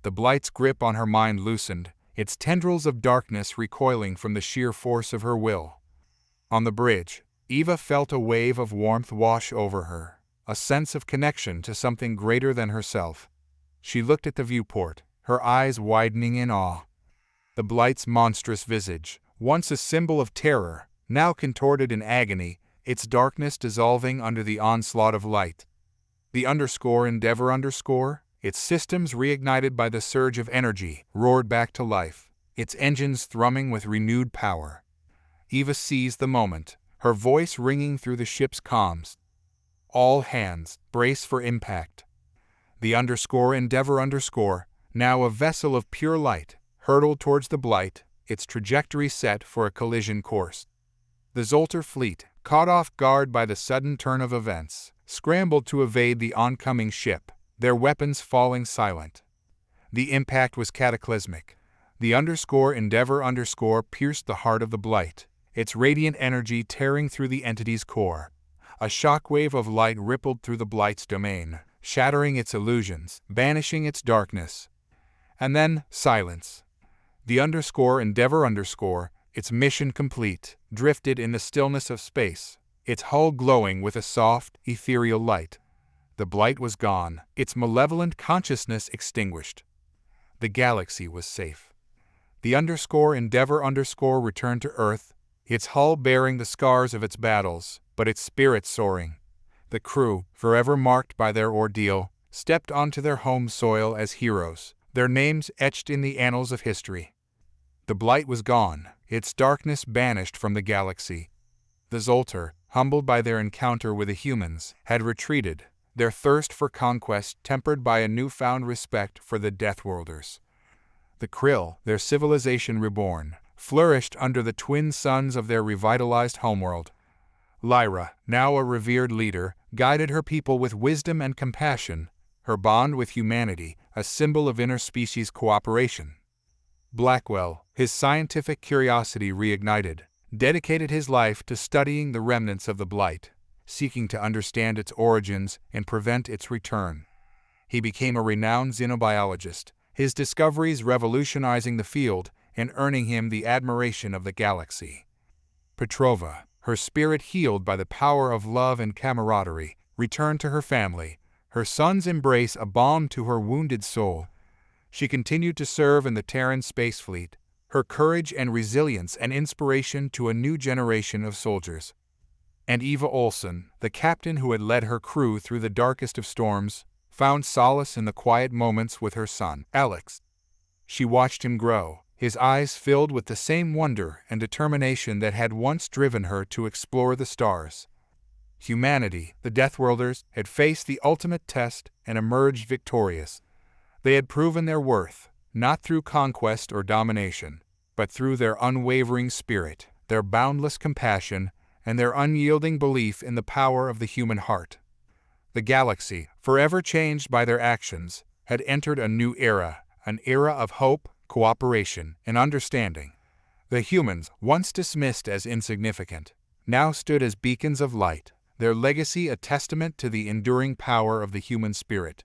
The Blight's grip on her mind loosened, its tendrils of darkness recoiling from the sheer force of her will. On the bridge, Eva felt a wave of warmth wash over her, a sense of connection to something greater than herself. She looked at the viewport, her eyes widening in awe. The Blight's monstrous visage, once a symbol of terror, now contorted in agony, its darkness dissolving under the onslaught of light. The Endeavor, its systems reignited by the surge of energy, roared back to life, its engines thrumming with renewed power. Eva seized the moment, her voice ringing through the ship's comms. "All hands, brace for impact." The Endeavor, now a vessel of pure light, hurtled towards the Blight, its trajectory set for a collision course. The Zoltar fleet, caught off guard by the sudden turn of events, scrambled to evade the oncoming ship, their weapons falling silent. The impact was cataclysmic. The Endeavor pierced the heart of the Blight, its radiant energy tearing through the entity's core. A shockwave of light rippled through the Blight's domain, shattering its illusions, banishing its darkness. And then, silence. The Endeavor, its mission complete, drifted in the stillness of space, its hull glowing with a soft, ethereal light. The Blight was gone, its malevolent consciousness extinguished. The galaxy was safe. The Endeavor returned to Earth, its hull bearing the scars of its battles, but its spirit soaring. The crew, forever marked by their ordeal, stepped onto their home soil as heroes, their names etched in the annals of history. The Blight was gone, its darkness banished from the galaxy. The Zoltar, humbled by their encounter with the humans, had retreated, their thirst for conquest tempered by a newfound respect for the Deathworlders. The Krill, their civilization reborn, flourished under the twin suns of their revitalized homeworld. Lyra, now a revered leader, guided her people with wisdom and compassion, her bond with humanity a symbol of interspecies cooperation. Blackwell, his scientific curiosity reignited, dedicated his life to studying the remnants of the Blight, seeking to understand its origins and prevent its return. He became a renowned xenobiologist, his discoveries revolutionizing the field and earning him the admiration of the galaxy. Petrova, her spirit healed by the power of love and camaraderie, returned to her family, her son's embrace a balm to her wounded soul. She continued to serve in the Terran space fleet, her courage and resilience an inspiration to a new generation of soldiers. And Eva Olsen, the captain who had led her crew through the darkest of storms, found solace in the quiet moments with her son, Alex. She watched him grow, his eyes filled with the same wonder and determination that had once driven her to explore the stars. Humanity, the Deathworlders, had faced the ultimate test and emerged victorious. They had proven their worth, not through conquest or domination, but through their unwavering spirit, their boundless compassion, and their unyielding belief in the power of the human heart. The galaxy, forever changed by their actions, had entered a new era, an era of hope, cooperation, and understanding. The humans, once dismissed as insignificant, now stood as beacons of light, their legacy a testament to the enduring power of the human spirit.